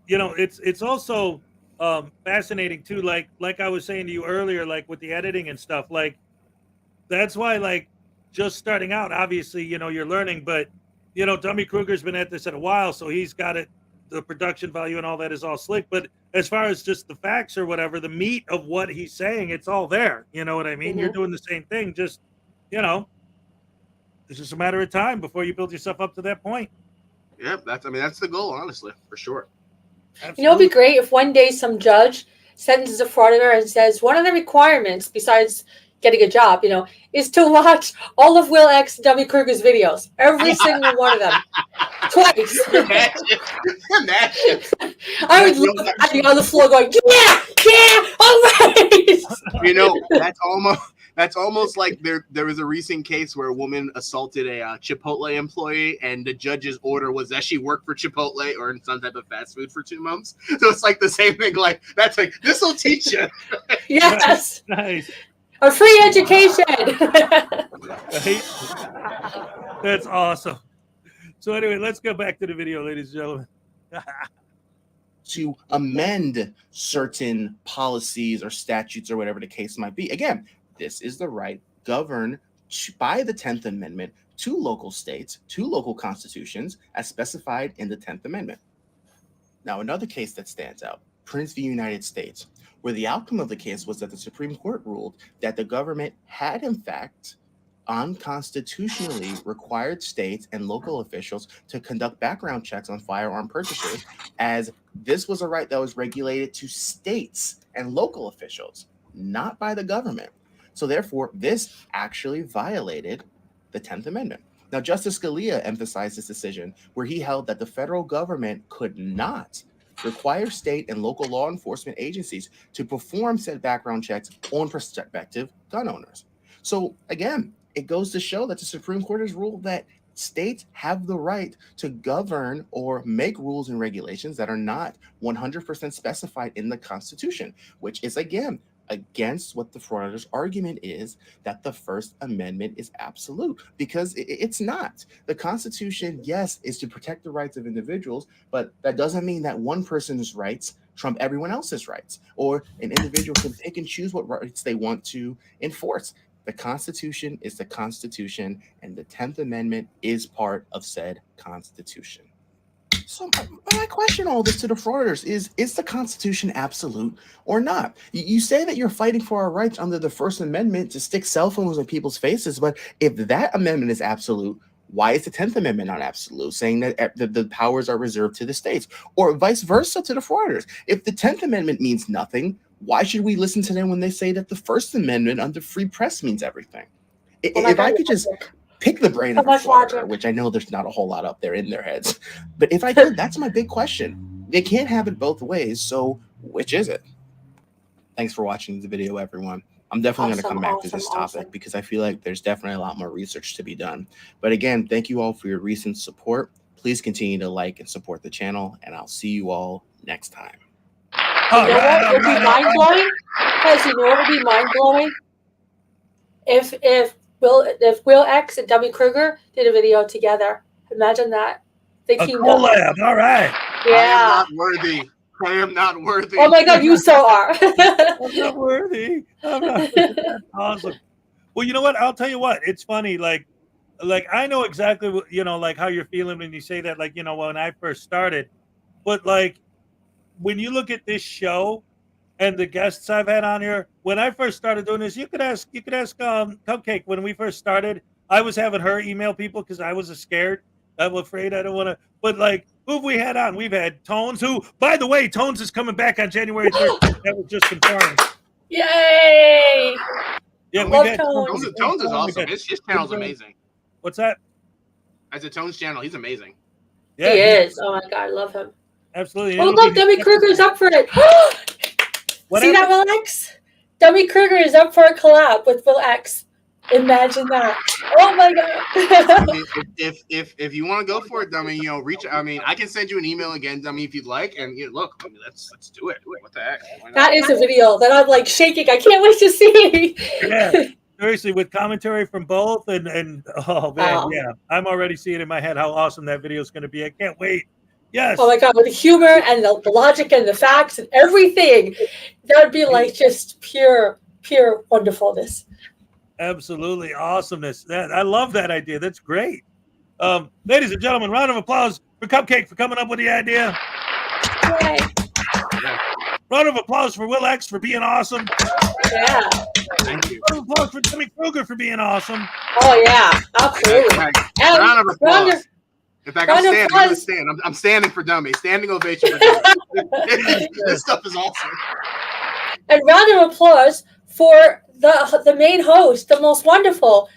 you know, it's also fascinating too, like I was saying to you earlier, like with the editing and stuff, like that's why, like, just starting out, obviously, you know, you're learning, but you know, Dummy Kruger's been at this a while, so he's got it, the production value and all that is all slick. But as far as just the facts or whatever, the meat of what he's saying, it's all there. You know what I mean? You're doing the same thing, just, you know, it's just a matter of time before you build yourself up to that point. Yeah, that's the goal, honestly, for sure. Absolutely. You know, it'd be great if one day some judge sentences a frauditor and says one of the requirements, besides, getting a job, you know, is to watch all of Willx Dummy Kruger's videos, every single one of them, twice. Imagine. I would love I'd be on the floor going, yeah, all right. You know, that's almost like there was a recent case where a woman assaulted a Chipotle employee, and the judge's order was that she worked for Chipotle or in some type of fast food for 2 months. So it's like the same thing. Like, that's like, this will teach you. Yes. Nice. A free education. That's awesome. So anyway, let's go back to the video, ladies and gentlemen. To amend certain policies or statutes or whatever the case might be. Again, this is the right governed by the 10th Amendment to local states, to local constitutions, as specified in the 10th Amendment. Now, another case that stands out, Prince v. United States, where the outcome of the case was that the Supreme Court ruled that the government had, in fact, unconstitutionally required states and local officials to conduct background checks on firearm purchasers, as this was a right that was regulated to states and local officials, not by the government. So therefore, this actually violated the 10th Amendment. Now, Justice Scalia emphasized this decision where he held that the federal government could not require state and local law enforcement agencies to perform said background checks on prospective gun owners. So again, it goes to show that the Supreme Court has ruled that states have the right to govern or make rules and regulations that are not 100% specified in the Constitution, which is, again, against what the Frauditors' argument is, that the First Amendment is absolute, because it's not. The Constitution, yes, is to protect the rights of individuals, but that doesn't mean that one person's rights trump everyone else's rights, or an individual can pick and choose what rights they want to enforce. The Constitution is the Constitution, and the 10th Amendment is part of said Constitution. So my question all this to the Frauditors is the Constitution absolute or not? You say that you're fighting for our rights under the First Amendment to stick cell phones in people's faces, but if that amendment is absolute, why is the 10th Amendment not absolute, saying that the powers are reserved to the states, or vice versa to the Frauditors? If the 10th Amendment means nothing, why should we listen to them when they say that the First Amendment under free press means everything? If I could just pick the brain of a Frauditor, which I know there's not a whole lot up there in their heads, but if I could, that's my big question. They can't have it both ways, so which is it? Thanks for watching the video, everyone. I'm definitely going to come back to this topic because I feel like there's definitely a lot more research to be done. But again, thank you all for your recent support. Please continue to like and support the channel, and I'll see you all next time. You know what would be mind-blowing? Because you know what would be mind-blowing? If Willx and Dummy Kruger did a video together. Imagine that. They teamed up. Collab, all right. Yeah. I am not worthy. I am not worthy. Oh my God, you so are. I'm not worthy. I'm not. That's awesome. Well, you know what? I'll tell you what. It's funny. Like I know exactly what, you know, like how you're feeling when you say that. Like, you know, when I first started, but like when you look at this show and the guests I've had on here, when I first started doing this, you could ask Cupcake. When we first started, I was having her email people because I was scared. I'm afraid I don't want to. But like, who have we had on? We've had Tones, who, by the way, Tones is coming back on January 3rd. That was just confirmed. Yay! Yeah, Love we've had Tones. Tones is awesome. His channel's amazing. What's that? As a Tones channel, he's amazing. Yeah, he is. Oh my God, I love him. Absolutely. Oh look, Dummy Kruger's up for it. See that, Willx? Dummy Kruger is up for a collab with Willx. Imagine that. Oh my God. I mean, if you want to go for it, Dummy, you know, I can send you an email again, Dummy, if you'd like. And you know, look, I mean, let's do it. What the heck? That is a video that I'm like shaking. I can't wait to see. Yeah. Seriously, with commentary from both and oh man, yeah. I'm already seeing in my head how awesome that video is going to be. I can't wait. Yes. Oh my God, with the humor and the logic and the facts and everything. That would be like just pure wonderfulness. Absolutely awesomeness. I love that idea. That's great. Ladies and gentlemen, round of applause for Cupcake for coming up with the idea. Yay. Round of applause for Willx for being awesome. Yeah. Thank you. Round of applause for Dummy Kruger for being awesome. Oh yeah, absolutely. Round of applause. In fact, I'm standing for Dummy. Standing ovation for Dummy. This stuff is awesome. And round of applause for the main host, the most wonderful,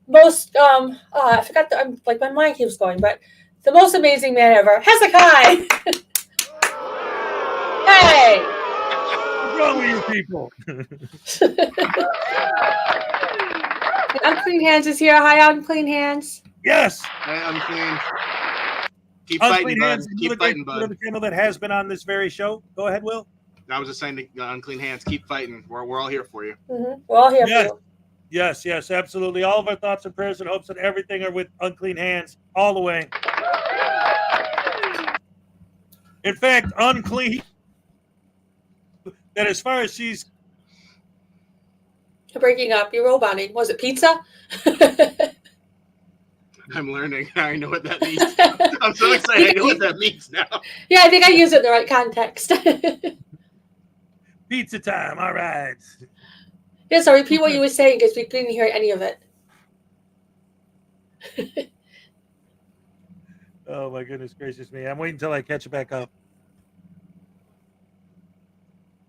most I forgot I'm like my mind keeps going, but the most amazing man ever, Hezekiah. Hey, What's wrong with you people? Unclean Hands is here. Hi, Unclean Hands. Yes. Hey, Unclean. Keep Unclean fighting, bud. Hands, Keep fighting, bud. The channel that has been on this very show. Go ahead, Will. I was just saying to Unclean Hands, keep fighting. We're all here for you. Mm-hmm. We're all here for you. Yes, absolutely. All of our thoughts and prayers and hopes and everything are with Unclean Hands all the way. In fact, Unclean, that as far as she's You're breaking up. You're roboting. Was it pizza? I'm learning. I know what that means. I'm so excited. I know what that means now. Yeah, I think I use it in the right context. Pizza time. All right. Yeah, so repeat what you were saying because we couldn't hear any of it. Oh my goodness gracious me. I'm waiting until I catch it back up.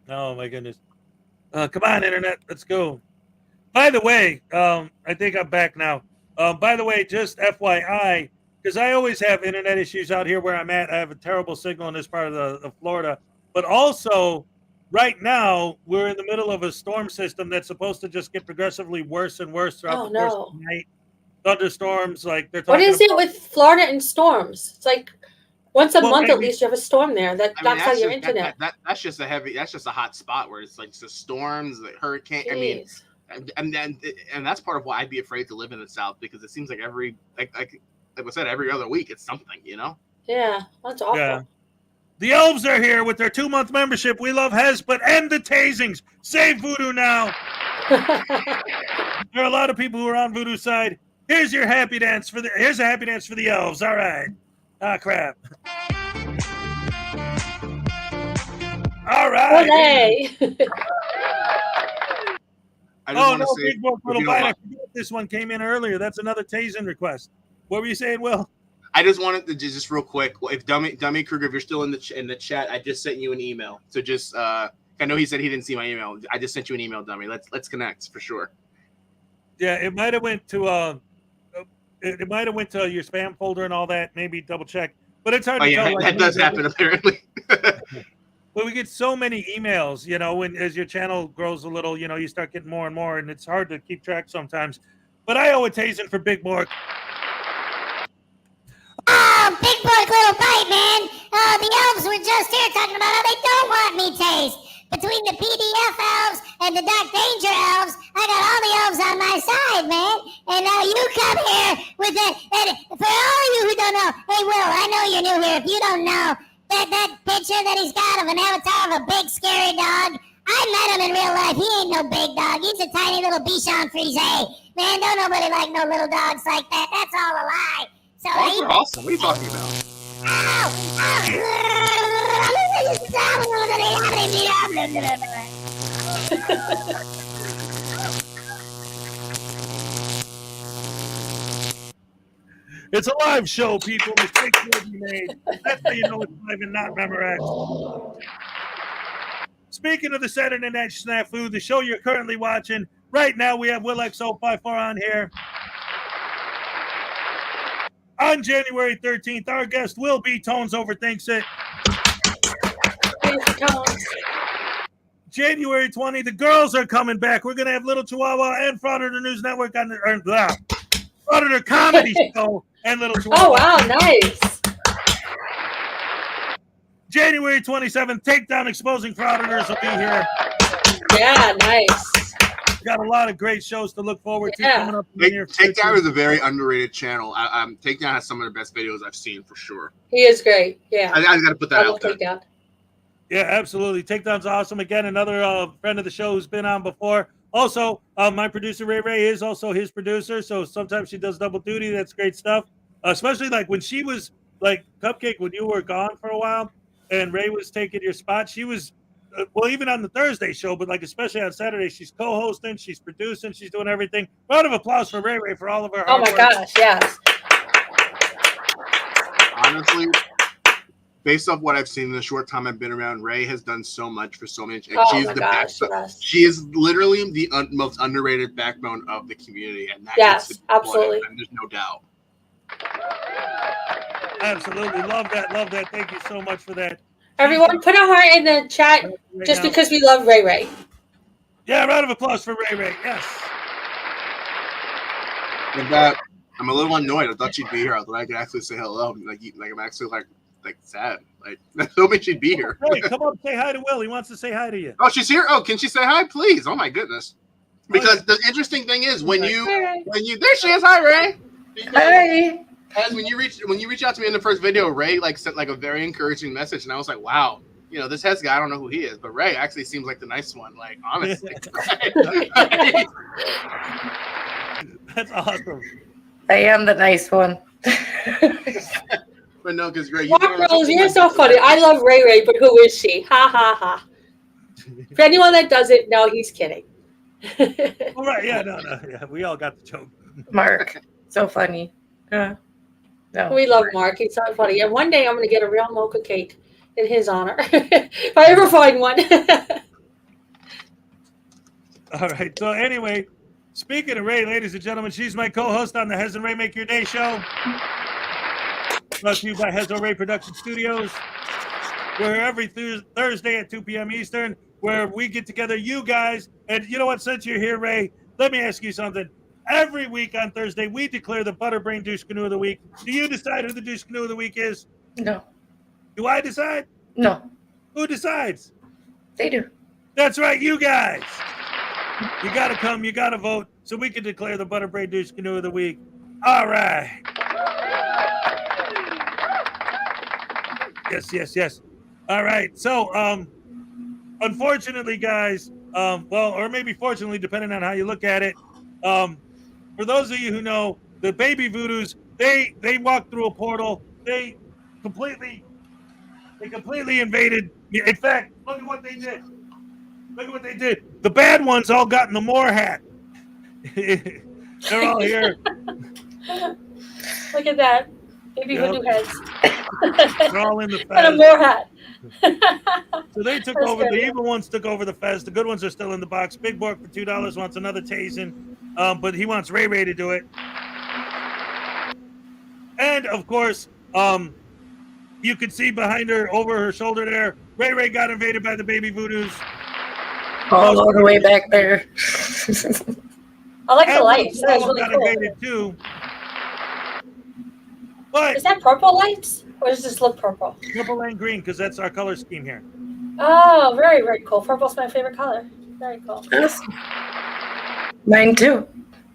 Oh my goodness. Come on, internet. Let's go. By the way, I think I'm back now. By the way, just FYI, because I always have internet issues out here where I'm at. I have a terrible signal in this part of Florida. But also, right now, we're in the middle of a storm system that's supposed to just get progressively worse and worse throughout the course of the night. Thunderstorms, like they're talking. What is it with Florida and storms? It's like once a month at least you have a storm there that knocks out your internet. That's just a hot spot where it's like the storms, the hurricane. Jeez. I mean, and that's part of why I'd be afraid to live in the South, because it seems like like I said, every other week it's something, you know? Yeah, that's awful. Yeah. The elves are here with their 2-month membership. We love Hez, but end the tasings. Save Voodoo now. There are a lot of people who are on Voodoo's side. Here's your happy dance here's a happy dance for the elves. All right. Ah, crap. All right. Oh, no, Big Book Little Bite. I forgot this one came in earlier. That's another tasing request. What were you saying, Will? I just wanted to just real quick. If Dummy Kruger, if you're still in the chat, I just sent you an email. So just I know he said he didn't see my email. I just sent you an email, Dummy. Let's connect for sure. Yeah, it might have went to it might have went to your spam folder and all that. Maybe double check. But it's hard to tell. That does happen apparently. But we get so many emails, you know, when as your channel grows a little, you know, you start getting more and more, and it's hard to keep track sometimes. But I owe a tasing for Big Bork. Oh, Big Bork Little Bite, man. Oh, the elves were just here talking about how they don't want me tased. Between the PDF elves and the Dark Danger elves, I got all the elves on my side, man. And now you come here with it. And for all of you who don't know, hey, Will, I know you're new here. If you don't know, that picture that he's got of an avatar of a big scary dog, I met him in real life. He ain't no big dog. He's a tiny little Bichon Frise. Man, don't nobody like no little dogs like that. That's all a lie. So dogs are awesome. What are you talking about? It's a live show, people. Mistakes will be made. That's how you know it's live and not Memorex. Speaking of the Saturday Night SNAFU, the show you're currently watching, right now we have Willx054 on here. On January 13th, our guest will be Tones Overthinks It. January 20, the girls are coming back. We're going to have Little Chihuahua and Frauditor News Network on the Frauditor Comedy Show and Little Chihuahua. Oh, wow, nice. January 27th, Takedown Exposing Frauditors will be here. Yeah, nice. Got a lot of great shows to look forward to coming up in the near future. Takedown is a very underrated channel. Takedown has some of the best videos I've seen for sure. He is great. Yeah. I got to put that out there. Takedown. Yeah, absolutely. Takedown's awesome. Again, another friend of the show who's been on before. Also, my producer, Ray is also his producer. So sometimes she does double duty. That's great stuff. Especially like when she was like Cupcake, when you were gone for a while and Ray was taking your spot, she was, well, even on the Thursday show, but like especially on Saturday, she's co-hosting, she's producing, she's doing everything. Round of applause for Ray for all of her hard work. Oh my gosh, yes. Honestly, based off what I've seen in the short time I've been around, Ray has done so much for so many. Oh She's my the gosh, backbone. yes. She is literally the most underrated backbone of the community, and that Yes, gets to be absolutely. applauded, and there's no doubt. Absolutely. Love that. Love that. Thank you so much for that. Everyone, put a heart in the chat Right just now. because we love Ray Ray. Yeah, round of applause for Ray Ray. Yes. With that, I'm a little annoyed. I thought she'd be here. I thought I could actually say hello. Like I'm actually like sad. Like I told me she'd be here. Hey, come up, say hi to Will. He wants to say hi to you. Oh, she's here. Oh, can she say hi, please? Oh my goodness. Because the interesting thing is when you there she is. Hi, Ray. Hey. As when you reach out to me in the first video, Ray like sent like a very encouraging message, and I was like, wow, you know, this Hez guy, I don't know who he is, but Ray actually seems like the nice one. Like honestly. That's awesome. I am the nice one. But no, because Ray, You're so funny. I love Ray Ray, but who is she? Ha ha ha. For anyone that doesn't know, he's kidding. All right, yeah, no, yeah, we all got the joke. Mark, so funny. No. We love Mark. He's so funny. And one day I'm going to get a real mocha cake in his honor. If I ever find one. All right. So anyway, speaking of Ray, ladies and gentlemen, she's my co-host on the Hez and Ray Make Your Day show. Brought to you by Hez and Ray Production Studios. We're every Thursday at 2 p.m. Eastern, where we get together, you guys. And you know what? Since you're here, Ray, let me ask you something. Every week on Thursday, we declare the Butterbrain Douche Canoe of the Week. Do you decide who the Douche Canoe of the Week is? No. Do I decide? No. Who decides? They do. That's right, you guys. You got to come, you got to vote, so we can declare the Butterbrain Douche Canoe of the Week. All right. Yes. All right. So, unfortunately, guys, well, or maybe fortunately, depending on how you look at it, for those of you who know, the baby voodoos, they walked through a portal. They completely invaded. In fact, look at what they did. The bad ones all got in the Moore hat. They're all here. Look at that. Baby voodoo heads. They're all in the fez. And a Moore hat. So they took over. The evil ones took over the fez. The good ones are still in the box. Big Bork for $2 wants another tasing, but he wants Ray Ray to do it. And of course, you can see behind her, over her shoulder there, Ray Ray got invaded by the baby voodoos. All the way back there. I like the lights. That's really got cool. invaded too. But is that purple lights? Or does this look purple? Purple and green, because that's our color scheme here. Oh, very, very cool. Purple's my favorite color. Very cool. Yes. Mine too.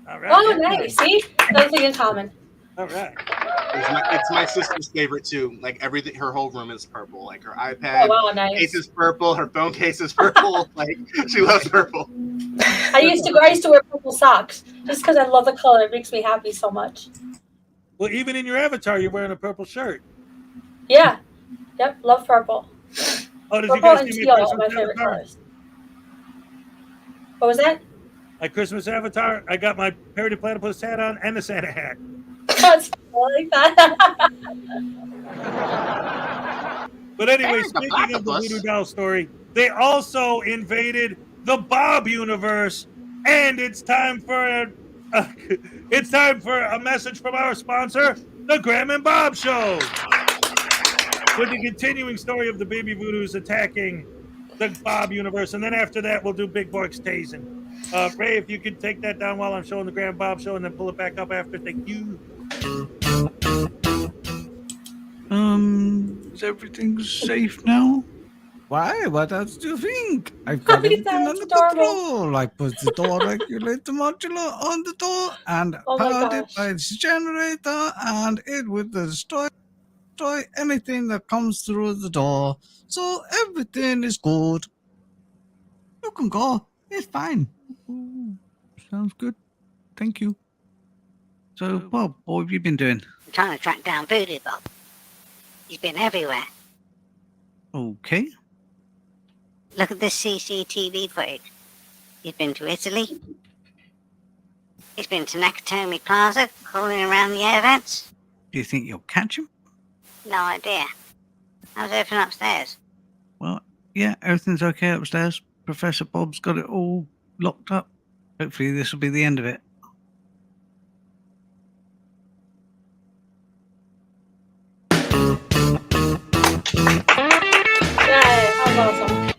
All right. Oh, nice. See? Another thing in common. All right. It's my sister's favorite too. Like everything, her whole room is purple. Like her iPad case is purple, her phone case is purple. Like she loves purple. I used to wear purple socks just because I love the color. It makes me happy so much. Well, even in your avatar, you're wearing a purple shirt. Yeah. Yep. Love purple. Oh, did purple you guys and see teal my are my Christmas favorite avatar? colors. What was that? My Christmas avatar. I got my Parody Platypus hat on and the Santa hat. That's I like that. But anyway, speaking of the Voodoo Doll story, they also invaded the Bob universe, and it's time for a message from our sponsor, the Graham and Bob Show, with the continuing story of the baby voodoos attacking the Bob universe, and then after that, we'll do Big Bork's tasing. Ray, if you could take that down while I'm showing the Graham and Bob Show, and then pull it back up after. Thank you. Is everything safe now? Why? What else do you think? I've got everything under control. I put the door regulator module on the door and powered it by its generator, and it will destroy anything that comes through the door. So everything is good. You can go. It's fine. Ooh, sounds good. Thank you. So, Bob, what have you been doing? I'm trying to track down Voodoo Bob. He's been everywhere. Okay. Look at this CCTV footage. He's been to Italy. He's been to Nakatomi Plaza, crawling around the air vents. Do you think you'll catch him? No idea. How's everything upstairs? Well, yeah, everything's okay upstairs. Professor Bob's got it all locked up. Hopefully this will be the end of it. Yeah, how awesome.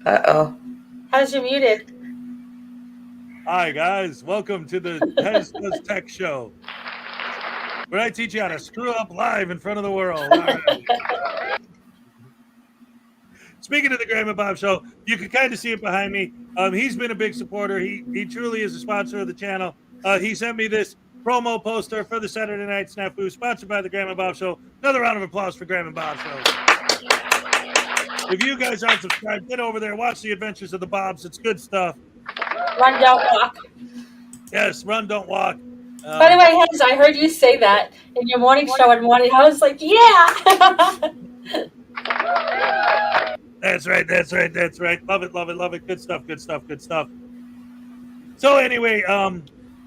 Uh-oh. How's you muted? Hi, guys. Welcome to the Hez Does Tech Show, where I teach you how to screw up live in front of the world. All right. Speaking of the Graham and Bob Show, you can kind of see it behind me. He's been a big supporter. He truly is a sponsor of the channel. He sent me this promo poster for the Saturday Night SNAFU, sponsored by the Graham and Bob Show. Another round of applause for Graham and Bob Show. If you guys aren't subscribed, get over there, watch the Adventures of the Bobs. It's good stuff. Run, don't walk. Yes, run, don't walk. By the way, Hez, I heard you say that in your morning show and morning. I was like, yeah. That's right. That's right. That's right. Love it. Love it. Love it. Good stuff. Good stuff. Good stuff. So anyway,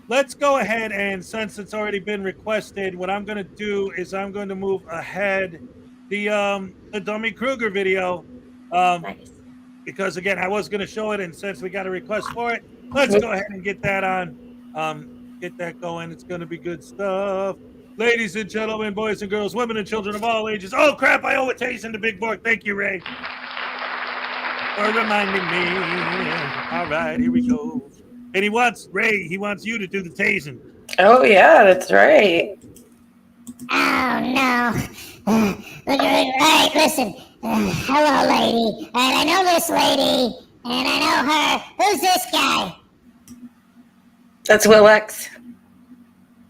let's go ahead, and since it's already been requested, what I'm going to do is I'm going to move ahead the Dummy Kruger video. Nice. Because again, I was going to show it, and since we got a request for it, let's go ahead and get that on. Get that going. It's going to be good stuff. Ladies and gentlemen, boys and girls, women and children of all ages. Oh crap! I owe a tasing to Big Bork. Thank you, Ray, for reminding me. All right, here we go. And he wants you to do the tasing. Oh, yeah, that's right. Oh, no. All right, listen. Hello, lady. And I know this lady. And I know her. Who's this guy? That's Willx.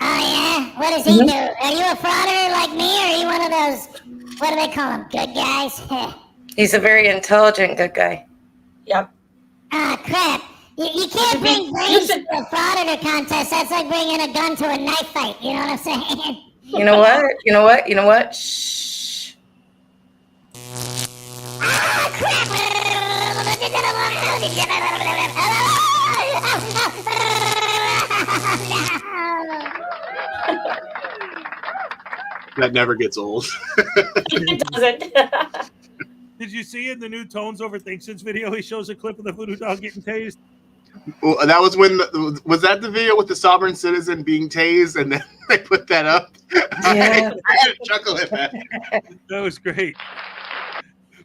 Oh, yeah? What does he do? Are you a frauditor like me, or are you one of those, what do they call them, good guys? He's a very intelligent good guy. Yep. Ah, crap. You can't bring brains to a frauditor contest. That's like bringing a gun to a knife fight. You know what I'm saying? You know what? You know what? You know what? Shh. Ah, crap! That never gets old. It doesn't. Did you see in the new Tones Over Thingsons video? He shows a clip of the voodoo dog getting tased. Well, that was when was that the video with the sovereign citizen being tased, and then they put that up. Yeah. I had a chuckle at that. That was great.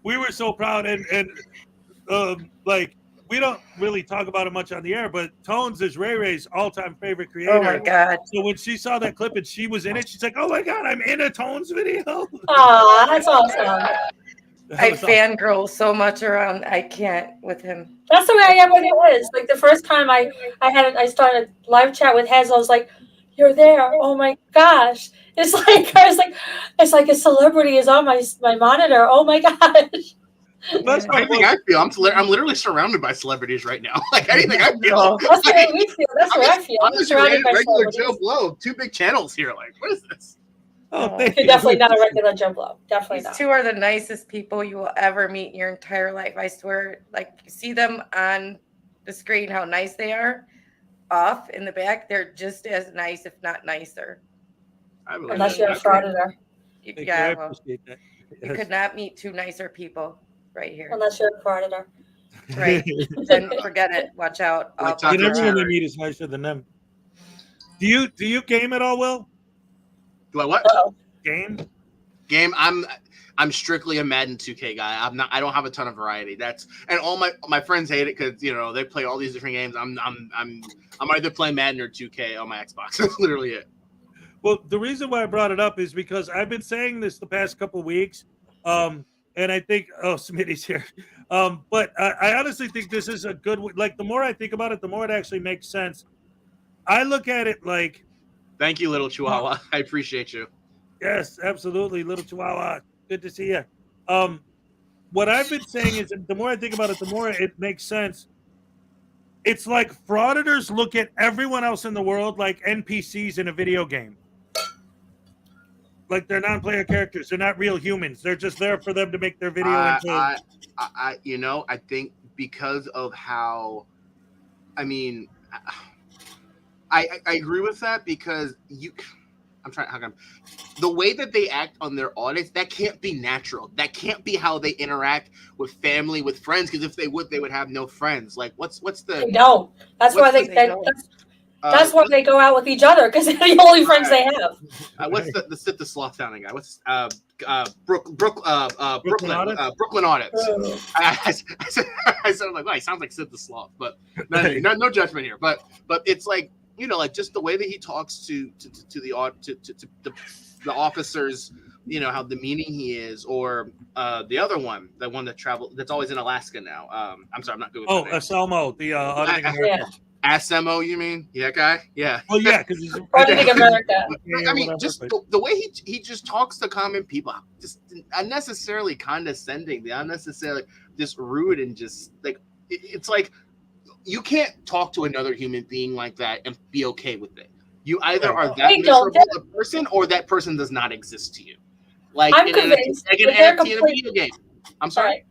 We were so proud, and like we don't really talk about it much on the air, but Tones is Ray Ray's all-time favorite creator. Oh my God. So when she saw that clip and she was in it, she's like, "Oh my God, I'm in a Tones video." Aw, that's awesome. I fangirl so much around. I can't with him. That's the way I am with Hez. Like the first time I started a live chat with Hez, I was like, "You're there! Oh my gosh!" It's like it's like a celebrity is on my monitor. Oh my gosh! That's the thing I feel. I'm literally surrounded by celebrities right now. Like anything I feel. That's the way we feel. That's what I feel. I'm I'm just surrounded by regular celebrities. Joe Blow. 2 big channels here. Like, what is this? Oh, You're definitely not a regular Joe Blow. Definitely These not. two are the nicest people you will ever meet in your entire life. I swear. Like, you see them on the screen, how nice they are. Off in the back, they're just as nice, if not nicer. Unless you're a frauditor. Yeah, well, you could not meet two nicer people right here. Unless you're a frauditor. Right. Then forget it. Watch out. You never really meet is nicer than them. Do you game at all, Will? Do I what? Game? I'm strictly a Madden 2K guy. I don't have a ton of variety. And all my friends hate it because they play all these different games. I'm either playing Madden or 2K on my Xbox. That's literally it. Well, the reason why I brought it up is because I've been saying this the past couple of weeks, and I think Smitty's here, but I honestly think this is a good. Like the more I think about it, the more it actually makes sense. I look at it like. Thank you, little Chihuahua. I appreciate you. Yes, absolutely, little Chihuahua. Good to see you. What I've been saying is, the more I think about it, the more it makes sense. It's like frauditors look at everyone else in the world like NPCs in a video game. Like they're non-player characters. They're not real humans. They're just there for them to make their video. I think because of how, I agree with that because the way that they act on their audits, that can't be natural. That can't be how they interact with family, with friends. Because if they would have no friends. Like, what's the? They don't. That's why that's why they go out with each other because they're the only friends they have. What's the sit the sloth sounding guy? What's Brooklyn Audit. I said I'm like, well, he sounds like Sid the Sloth, but no judgment here. But it's like, you know, like just the way that he talks to the officers, you know, how demeaning he is, or the other one, the one that traveled, that's always in Alaska now. I'm sorry, I'm not good with Aselmo, the Auditing America. Asmo, you mean? Yeah, guy? Yeah. Well, yeah, because he's Auditing America. I mean, just the way he just talks to common people, just unnecessarily condescending, the unnecessarily just rude, and just like it's like you can't talk to another human being like that and be okay with it. You either are that miserable a person, or that person does not exist to you. Like I'm convinced in a video game. I'm sorry.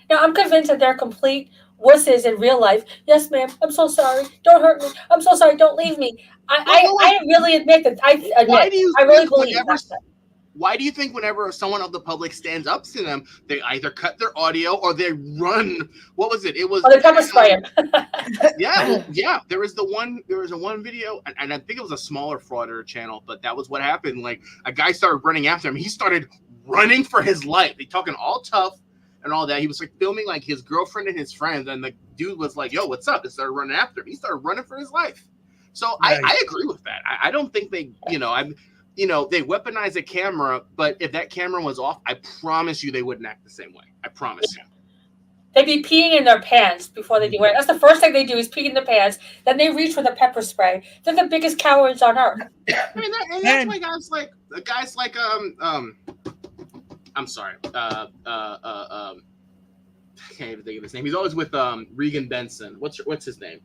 No, I'm convinced that they're complete wusses in real life. Yes, ma'am. I'm so sorry. Don't hurt me. I'm so sorry. Don't leave me. I really admit that. I really believe that. Why do you think whenever someone of the public stands up to them, they either cut their audio or they run? What was it? It was. Oh, they pepper spray him. yeah. There was a one video, and I think it was a smaller Frauditor channel, but that was what happened. Like a guy started running after him. He started running for his life. He talking all tough and all that. He was like filming like his girlfriend and his friends, and the dude was like, "Yo, what's up?" And started running after him. He started running for his life. So I agree with that. I don't think they, they weaponize a camera, but if that camera was off, I promise you they wouldn't act the same way. I promise you. They'd be peeing in their pants before they do it. That's the first thing they do is pee in their pants. Then they reach for the pepper spray. They're the biggest cowards on earth. I mean, that's why guys like I'm sorry. I can't even think of his name. He's always with Regan Benson. What's his name?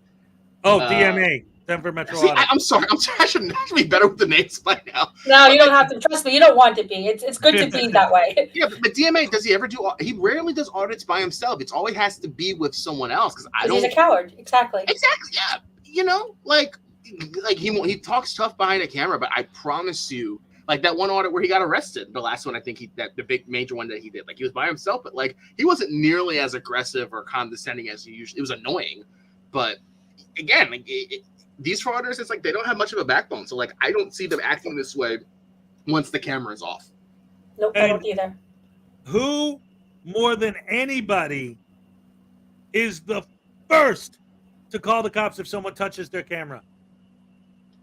Oh, DMA. Denver Metro Audit. I'm sorry. I should be better with the names by now. No, you don't have to. Trust me, you don't want to be. It's good to be that way. Yeah, but DMA, does he ever do? He rarely does audits by himself. It's always has to be with someone else because He's a coward. Exactly. Yeah. You know, like he talks tough behind a camera, but I promise you, like that one audit where he got arrested, the last one I think the big major one that he did, like he was by himself, but like he wasn't nearly as aggressive or condescending as he usually. It was annoying, but again, like these frauditors, it's like they don't have much of a backbone. So like I don't see them acting this way once the camera is off. Nope, I don't either. Who more than anybody is the first to call the cops if someone touches their camera?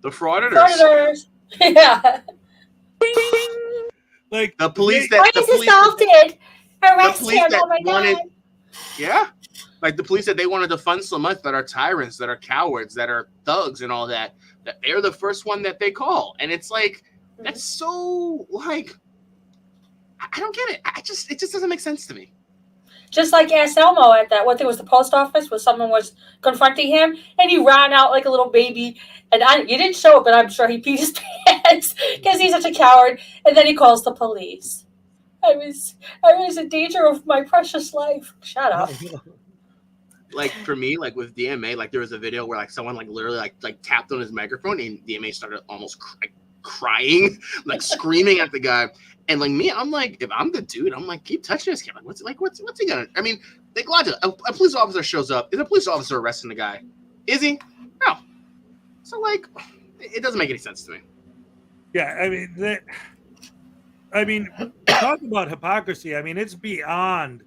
The frauditors. Frauditors. Yeah. Like the police assaulted. Arrest him. Oh my God. Yeah. Like the police that they wanted to fund so much, that are tyrants, that are cowards, that are thugs and all that they're the first one that they call. And it's like, that's so like, I don't get it. It just doesn't make sense to me. Just like Anselmo at that, it was the post office where someone was confronting him and he ran out like a little baby. And you didn't show it, but I'm sure he peed his pants because he's such a coward. And then he calls the police. I was in danger of my precious life. Shut up. Like for me, like with DMA, like there was a video where like someone like literally like tapped on his microphone and DMA started almost crying, like screaming at the guy. And like me, I'm like, if I'm the dude, I'm like, keep touching this camera. What's he gonna? I mean, like a police officer shows up. Is a police officer arresting the guy? Is he? No. So like, it doesn't make any sense to me. Yeah, I mean, talk about hypocrisy. I mean, it's beyond.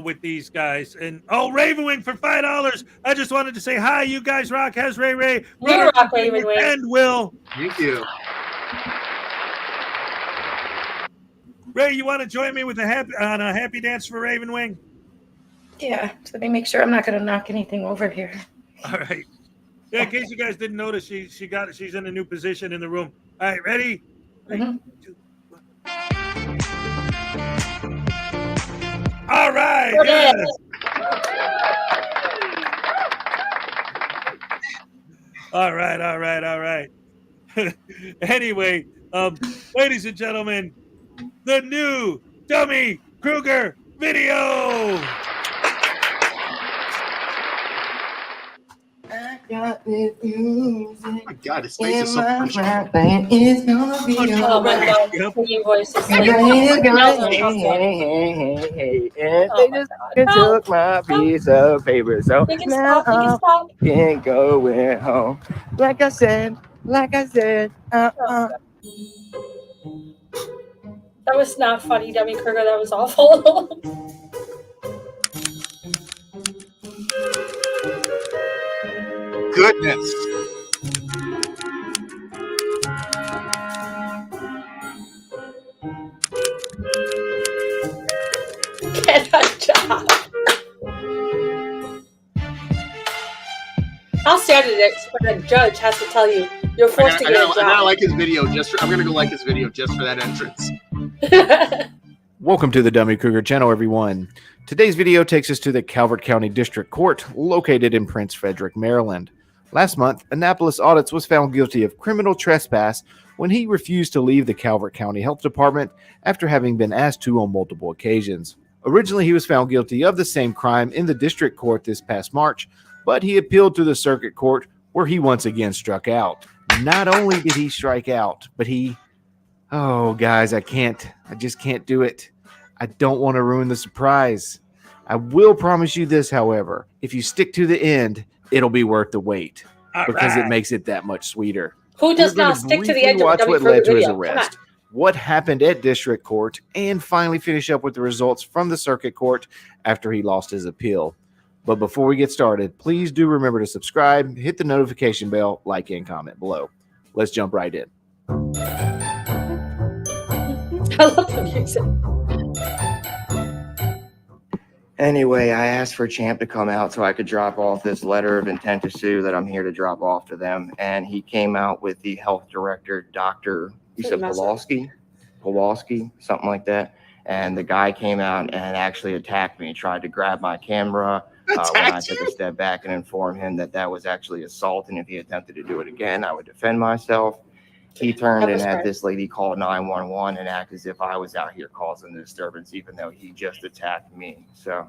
With these guys. And Ravenwing for $5. I just wanted to say hi. You guys rock. Has Ray. We rock, Ravenwing. And Will. Thank you. Ray, you want to join me with a happy dance for Ravenwing? Yeah. So let me make sure I'm not going to knock anything over here. All right. Yeah, in case you guys didn't notice, she's in a new position in the room. All right, ready? Mm-hmm. All right. Yes. All right. Anyway, ladies and gentlemen, the new Dummy Kruger video. Oh my God, his face is so punchy. Oh my God, singing voice is like. They just took my piece of paper, so now I can't go home. Like I said. That was not funny, Demi Kruger. That was awful. Goodness. Get a job. I'll stand at it when a judge has to tell you you're forced to get a job. I gotta like his video I'm gonna go like his video just for that entrance. Welcome to the Dummy Kruger channel, everyone. Today's video takes us to the Calvert County District Court, located in Prince Frederick, Maryland. Last month, Annapolis Audits was found guilty of criminal trespass when he refused to leave the Calvert County Health Department after having been asked to on multiple occasions. Originally, he was found guilty of the same crime in the district court this past March, but he appealed to the circuit court where he once again struck out. Not only did he strike out, but oh guys, I just can't do it. I don't want to ruin the surprise. I will promise you this, however, if you stick to the end, it'll be worth the wait because it makes it that much sweeter. Who does not stick to the end of watch the what led to his video? arrest, what happened at district court, and finally finish up with the results from the circuit court after he lost his appeal. But before we get started, please do remember to subscribe, hit the notification bell, like, and comment below. Let's jump right in. I love the music. Anyway, I asked for Champ to come out so I could drop off this letter of intent to sue that I'm here to drop off to them. And he came out with the health director, Dr. You said Pawlowski, something like that. And the guy came out and actually attacked me, tried to grab my camera. When I took a step back and informed him that that was actually assault, and if he attempted to do it again, I would defend myself. He turned and had this lady call 911 and act as if I was out here causing the disturbance, even though he just attacked me. So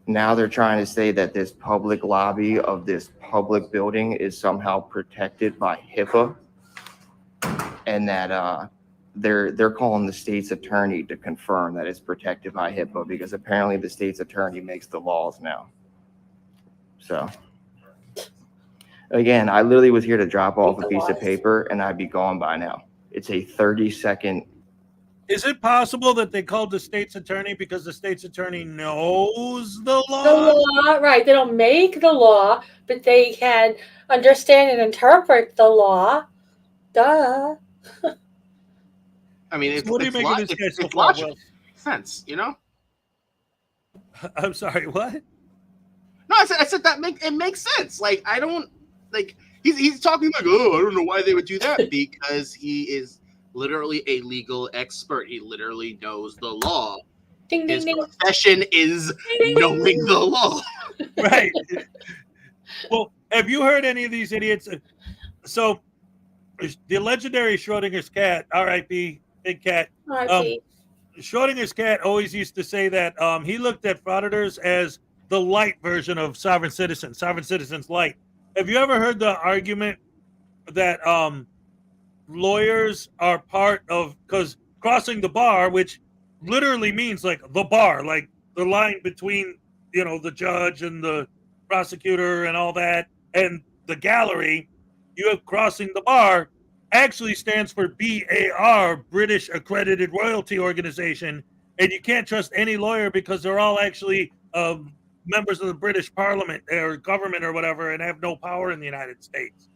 now they're trying to say that this public lobby of this public building is somehow protected by HIPAA, and that they're calling the state's attorney to confirm that it's protected by HIPAA, because apparently the state's attorney makes the laws now. So again, I literally was here to drop off a piece of paper and I'd be gone by now. It's a 30-second. Is it possible that they called the state's attorney because the state's attorney knows the law? The law, right. They don't make the law, but they can understand and interpret the law. Duh. I mean, So what are you making this guy so it's far, logical. Will? Sense, you know? I'm sorry, what? No, I said that it makes sense. Like, I don't like he's talking like, oh, I don't know why they would do that, because he is literally a legal expert. He literally knows the law. Ding, His ding, ding. profession is knowing the law. Right. Well, have you heard any of these idiots? So, the legendary Schrodinger's cat, R.I.P. Big Cat. R.I.P. Schrodinger's cat always used to say that he looked at Frauditors as the light version of Sovereign Citizens light. Have you ever heard the argument that lawyers are part of, because crossing the bar, which literally means like the bar, like the line between, the judge and the prosecutor and all that, and the gallery, you have crossing the bar, actually stands for BAR, British Accredited Royalty Organization, and you can't trust any lawyer because they're all actually members of the British Parliament or government or whatever, and have no power in the United States.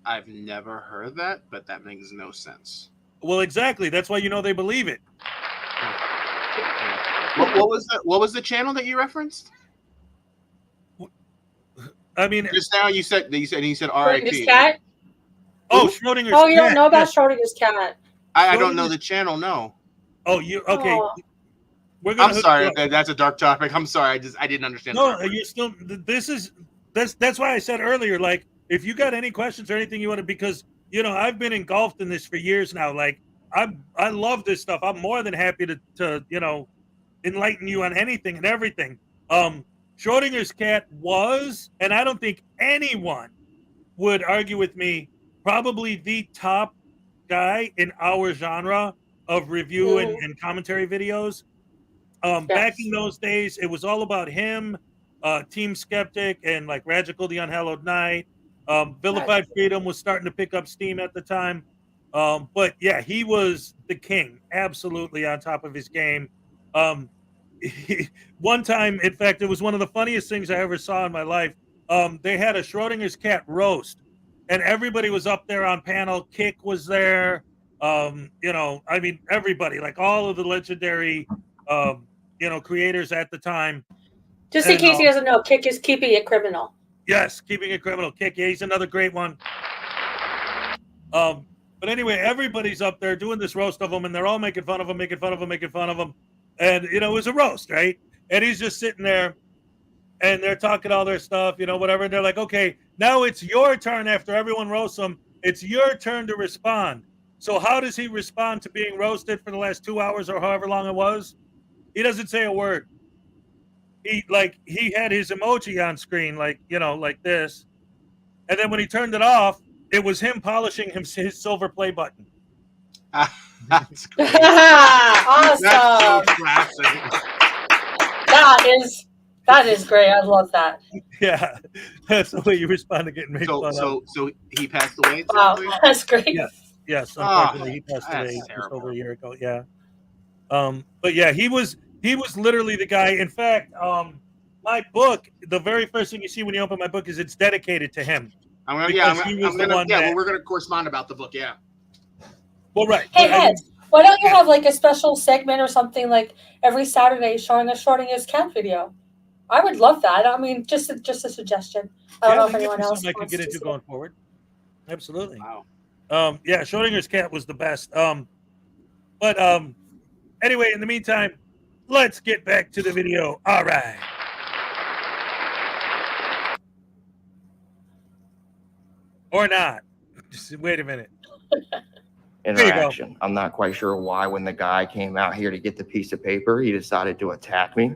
I've never heard that, but that makes no sense. Well, exactly. That's why they believe it. What was the channel that you referenced? I mean, just now you said RIP. Schrodinger's cat? Oh, Schrodinger's cat. Oh, you don't know about Schrodinger's cat? I don't know the channel. No. Oh, you okay? Oh. I'm sorry. That's a dark topic. I'm sorry. I didn't understand. No, you're still. That's why I said earlier. Like, if you got any questions or anything you want to, because I've been engulfed in this for years now. Like, I love this stuff. I'm more than happy to enlighten you on anything and everything. Schrodinger's cat was, and I don't think anyone would argue with me, probably the top guy in our genre of review and commentary videos. Back in those days, it was all about him, Team Skeptic, and like Radical the Unhallowed Knight. Vilified Freedom was starting to pick up steam at the time. But yeah, he was the king, absolutely on top of his game. One time, in fact, it was one of the funniest things I ever saw in my life. They had a Schrodinger's cat roast, and everybody was up there on panel. Kick was there. You know, I mean, everybody, like all of the legendary, you know, creators at the time. Just in case he doesn't know, Kick is keeping it criminal. Yes, keeping it criminal. Kick, yeah, he's another great one. But anyway, everybody's up there doing this roast of him, and they're all making fun of him. And, you know, it was a roast, right? And he's just sitting there, and they're talking all their stuff, you know, whatever. And they're like, okay, now it's your turn after everyone roasts him. It's your turn to respond. So how does he respond to being roasted for the last 2 hours or however long it was? He doesn't say a word. He had his emoji on screen, like, you know, like this. And then when he turned it off, it was him polishing his silver play button. That's great. Awesome. That's so classic. That is great. I love that. Yeah, that's the way you respond to getting made fun of. So he passed away. Wow, that's great. Yes. Unfortunately, he passed away just over a year ago. Yeah. But yeah, he was literally the guy. In fact, my book, the very first thing you see when you open my book is it's dedicated to him. We're gonna correspond about the book. Yeah. Well, right. Hey, Ed, why don't you have like a special segment or something like every Saturday showing a Schrodinger's cat video? I would love that. I mean, just a suggestion. I don't know if anyone else I could get into going forward. Absolutely. Wow. Yeah, Schrodinger's cat was the best. But anyway, in the meantime, let's get back to the video. All right. Or not. Just wait a minute. Interaction. I'm not quite sure why when the guy came out here to get the piece of paper, he decided to attack me.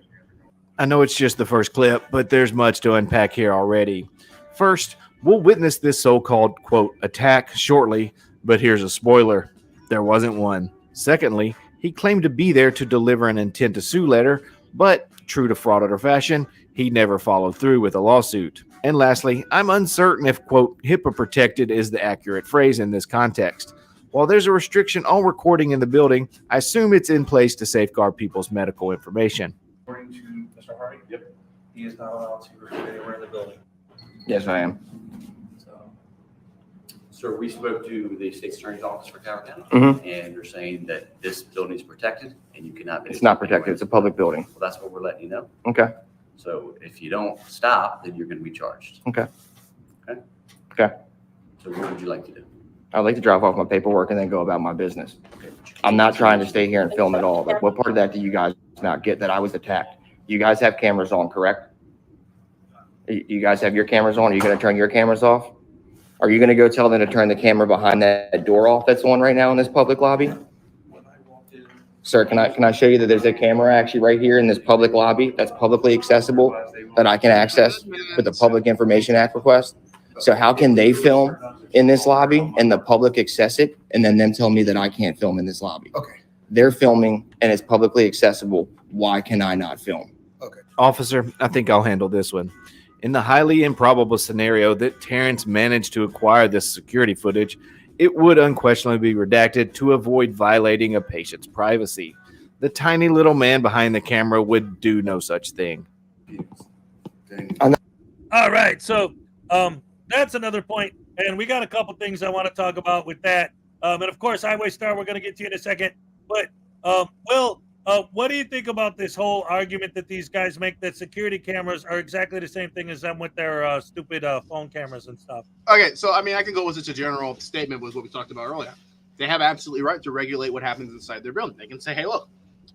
I know it's just the first clip, but there's much to unpack here already. First, we'll witness this so-called, quote, attack shortly, but here's a spoiler. There wasn't one. Secondly, he claimed to be there to deliver an intent to sue letter, but true to Frauditor fashion, he never followed through with a lawsuit. And lastly, I'm uncertain if, quote, HIPAA protected is the accurate phrase in this context. While there's a restriction on recording in the building, I assume it's in place to safeguard people's medical information. According to Mr. Hardy, yep, he is not allowed to record anywhere in the building. Yes, I am. So, sir, we spoke to the state's attorney's office for Coward County, and you're saying that this building is protected and you cannot. It's not protected. It's a public building. Well, that's what we're letting you know. Okay. So if you don't stop, then you're going to be charged. Okay. Okay. Okay. So what would you like to do? I'd like to drop off my paperwork and then go about my business. I'm not trying to stay here and film at all. Like, what part of that do you guys not get that I was attacked? You guys have cameras on, correct? You guys have your cameras on. Are you going to turn your cameras off? Are you going to go tell them to turn the camera behind that door off that's on right now in this public lobby? Sir, can I show you that there's a camera actually right here in this public lobby that's publicly accessible that I can access with the Public Information Act request? So how can they film in this lobby and the public access it and then them tell me that I can't film in this lobby? Okay. They're filming and it's publicly accessible. Why can I not film? Okay. Officer, I think I'll handle this one. In the highly improbable scenario that Terrence managed to acquire this security footage, it would unquestionably be redacted to avoid violating a patient's privacy. The tiny little man behind the camera would do no such thing. All right, so that's another point, and we got a couple things I want to talk about with that. And of course, Highway Star, we're going to get to you in a second. But Will, what do you think about this whole argument that these guys make that security cameras are exactly the same thing as them with their stupid phone cameras and stuff? Okay, so I mean, I can go with just a general statement with what we talked about earlier. They have absolutely right to regulate what happens inside their building. They can say, hey, look,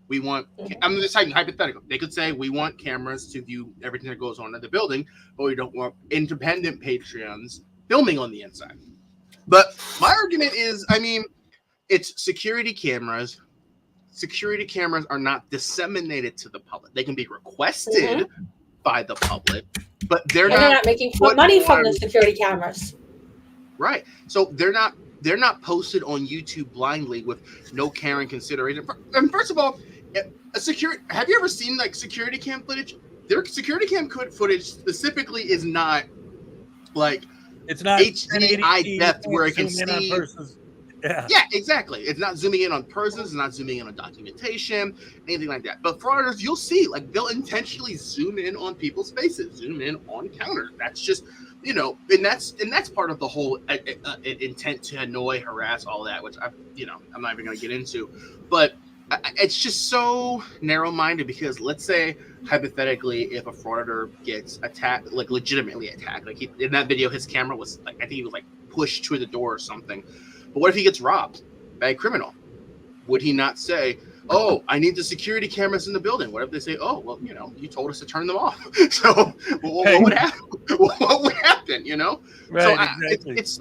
we want, I'm just saying hypothetical. They could say, we want cameras to view everything that goes on in the building, but we don't want independent patrons filming on the inside. But my argument is, I mean, it's security cameras. Security cameras are not disseminated to the public. They can be requested by the public, but They're not making money from the security cameras. Right. So they're not posted on YouTube blindly with no care and consideration. And first of all, have you ever seen like security cam footage? Their security cam footage specifically is not like it's not HD high depth where it can see. Yeah, exactly. It's not zooming in on persons, it's not zooming in on documentation, anything like that. But frauditors, you'll see, like they'll intentionally zoom in on people's faces, zoom in on counters. That's just, and that's part of the whole intent to annoy, harass, all that, which I'm not even going to get into. But it's just so narrow-minded because let's say hypothetically, if a frauditor gets attacked, like legitimately attacked, like in that video, his camera was like, I think he was like pushed to the door or something. But what if he gets robbed by a criminal? Would he not say, "Oh, I need the security cameras in the building"? What if they say, "Oh, well, you told us to turn them off"? So what would happen? What would happen? Right, So exactly. it's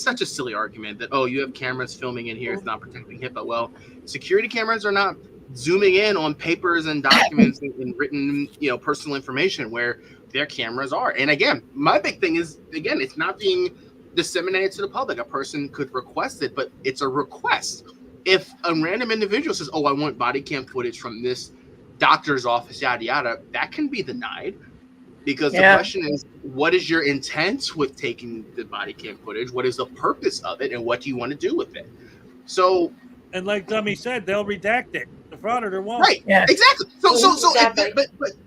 such a silly argument that you have cameras filming in here, it's not protecting HIPAA. Well, security cameras are not zooming in on papers and documents and written personal information where their cameras are. And again, my big thing is it's not being disseminated to the public. A person could request it, but it's a request. If a random individual says, "Oh, I want body cam footage from this doctor's office," yada yada, that can be denied because the question is, what is your intent with taking the body cam footage? What is the purpose of it, and what do you want to do with it? So, and like Dummy said, they'll redact it. The frauditor won't. Right. Yeah. Exactly. So Exactly.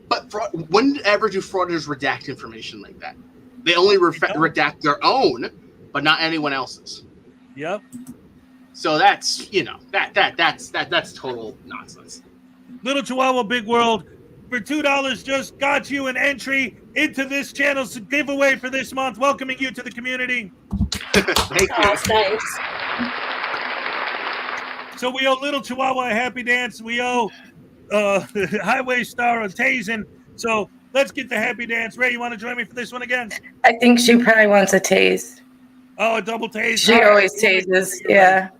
But whenever do frauditors redact information like that? They only redact their own, but not anyone else's. Yep. So that's that's total nonsense. Little Chihuahua Big World, for $2 just got you an entry into this channel's giveaway for this month, welcoming you to the community. Thank you. That's nice. So we owe Little Chihuahua a happy dance. We owe Highway Star a tasing. So let's get the happy dance. Ray, you want to join me for this one again? I think she probably wants a tase. Oh, a double tase. She always tases, yeah.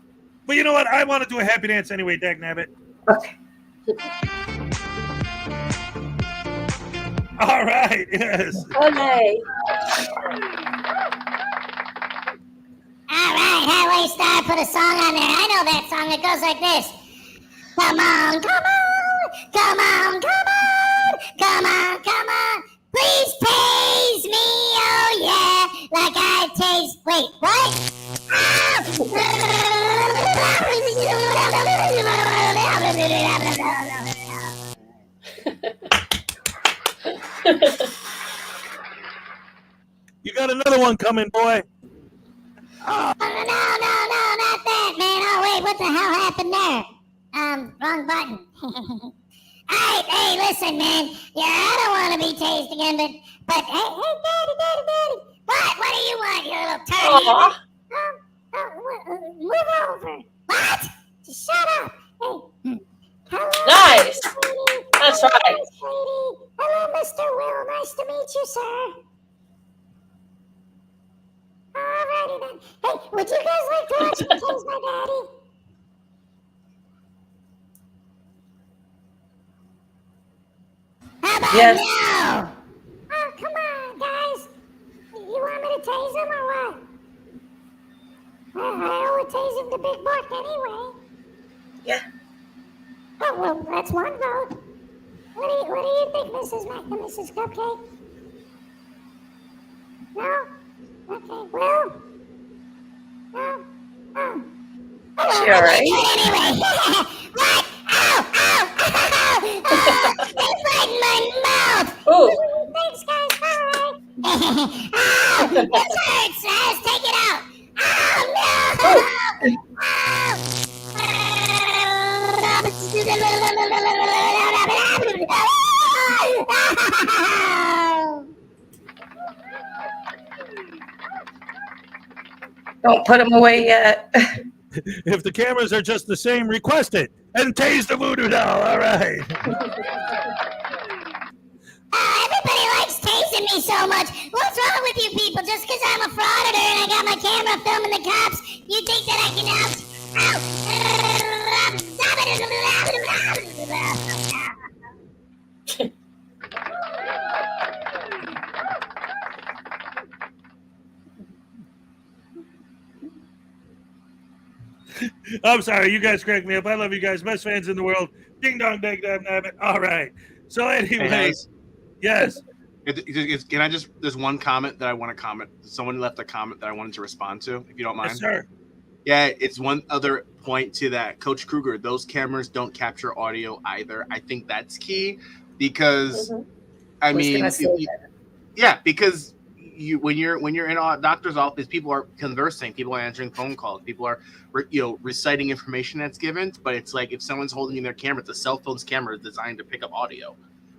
But you know what? I want to do a happy dance anyway, Dagnabbit. Okay. All right, yes. Okay. All right, Highway Star put a song on there. I know that song. It goes like this. Come on, come on, come on, come on, come on, come on. Please tase me, oh yeah, like I taste. Wait, what? You got another one coming, boy. Oh, no, not that, man. Oh, wait, what the hell happened there? Wrong button. Hey, listen, man. Yeah, I don't want to be tased again, but hey, daddy. What do you want, you little turd? Move over. What? Just shut up. Hey. Hello, Nice. sweetie. That's Hello, right. sweetie. Hello, Mr. Will. Nice to meet you, sir. Alrighty then. Hey, would you guys like to watch me tase my daddy? How about Yes. no? Oh, come on, guys. You want me to tase him or what? Well, I always tase him the big buck anyway. Yeah. Oh, well, that's one vote. What do you think, Mrs. Cupcake? No? Okay, well. No? Oh. She all right? Anyway. What? Ow! They frightened my mouth! Ooh. Thanks, guys. Bye. Ow! This hurts, Raz. Take it out. Oh, no! Don't put him away yet. If the cameras are just the same, request it and tase the voodoo doll. All right. Everybody likes tasing me so much. What's wrong with you people? Just because I'm a frauditor and I got my camera filming the cops, you think that I can out? I'm sorry. You guys crack me up. I love you guys. Best fans in the world. Ding dong, dang, dang, nabbit. All right. So anyway, yes. Can I just? There's one comment that I want to comment. Someone left a comment that I wanted to respond to, if you don't mind. Yes, sir. Yeah, it's one other point to that, Coach Kruger. Those cameras don't capture audio either. I think that's key because, I mean, yeah, because when you're in a doctor's office, people are conversing, people are answering phone calls, people are reciting information that's given. But it's like if someone's holding in their camera, it's a cell phone's camera is designed to pick up audio.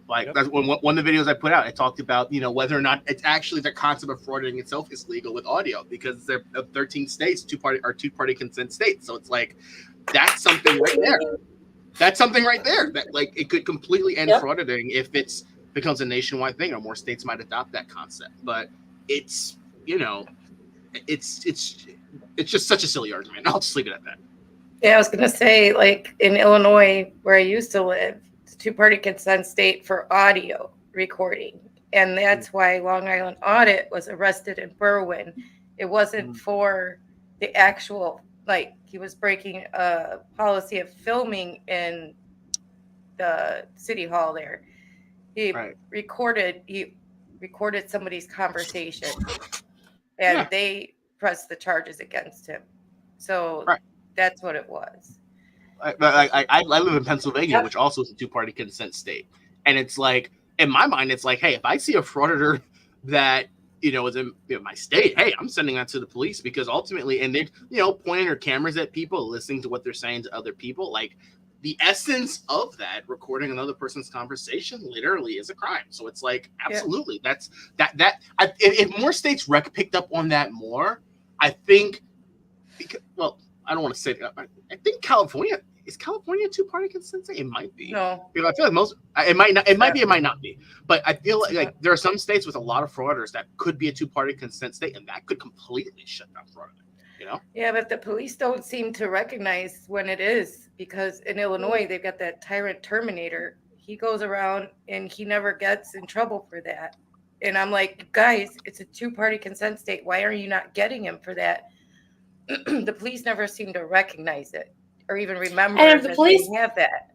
Like that's one of the videos I put out. I talked about whether or not it's actually the concept of frauding itself is legal with audio because there are 13 states, two-party consent states. So it's like that's something right there. That's something right there that like it could completely end frauding if it's becomes a nationwide thing, or more states might adopt that concept. But it's it's just such a silly argument. I'll just leave it at that. Yeah, I was gonna say, like in Illinois, where I used to live, it's a two-party consent state for audio recording, and that's why Long Island Audit was arrested in Berwyn. It wasn't for the actual, like he was breaking a policy of filming in the city hall there. He recorded somebody's conversation, and they pressed the charges against him. So that's what it was. I live in Pennsylvania, which also is a two-party consent state, and it's like in my mind, it's like, hey, if I see a frauditor that is in my state, hey, I'm sending that to the police because ultimately, and they're pointing their cameras at people, listening to what they're saying to other people, like. The essence of that, recording another person's conversation, literally is a crime. So it's like, absolutely, that's that. If more states picked up on that more, I think. Well, I don't want to say that. I think California is California a two-party consent state. It might be. No, because I feel like most. It might not. It might be. It might not be. But I feel like there are some states with a lot of frauditors that could be a two-party consent state, and that could completely shut down fraud. Yeah, but the police don't seem to recognize when it is, because in Illinois, they've got that tyrant terminator. He goes around and he never gets in trouble for that. And I'm like, guys, it's a two-party consent state. Why are you not getting him for that? The police never seem to recognize it or even remember that they have that.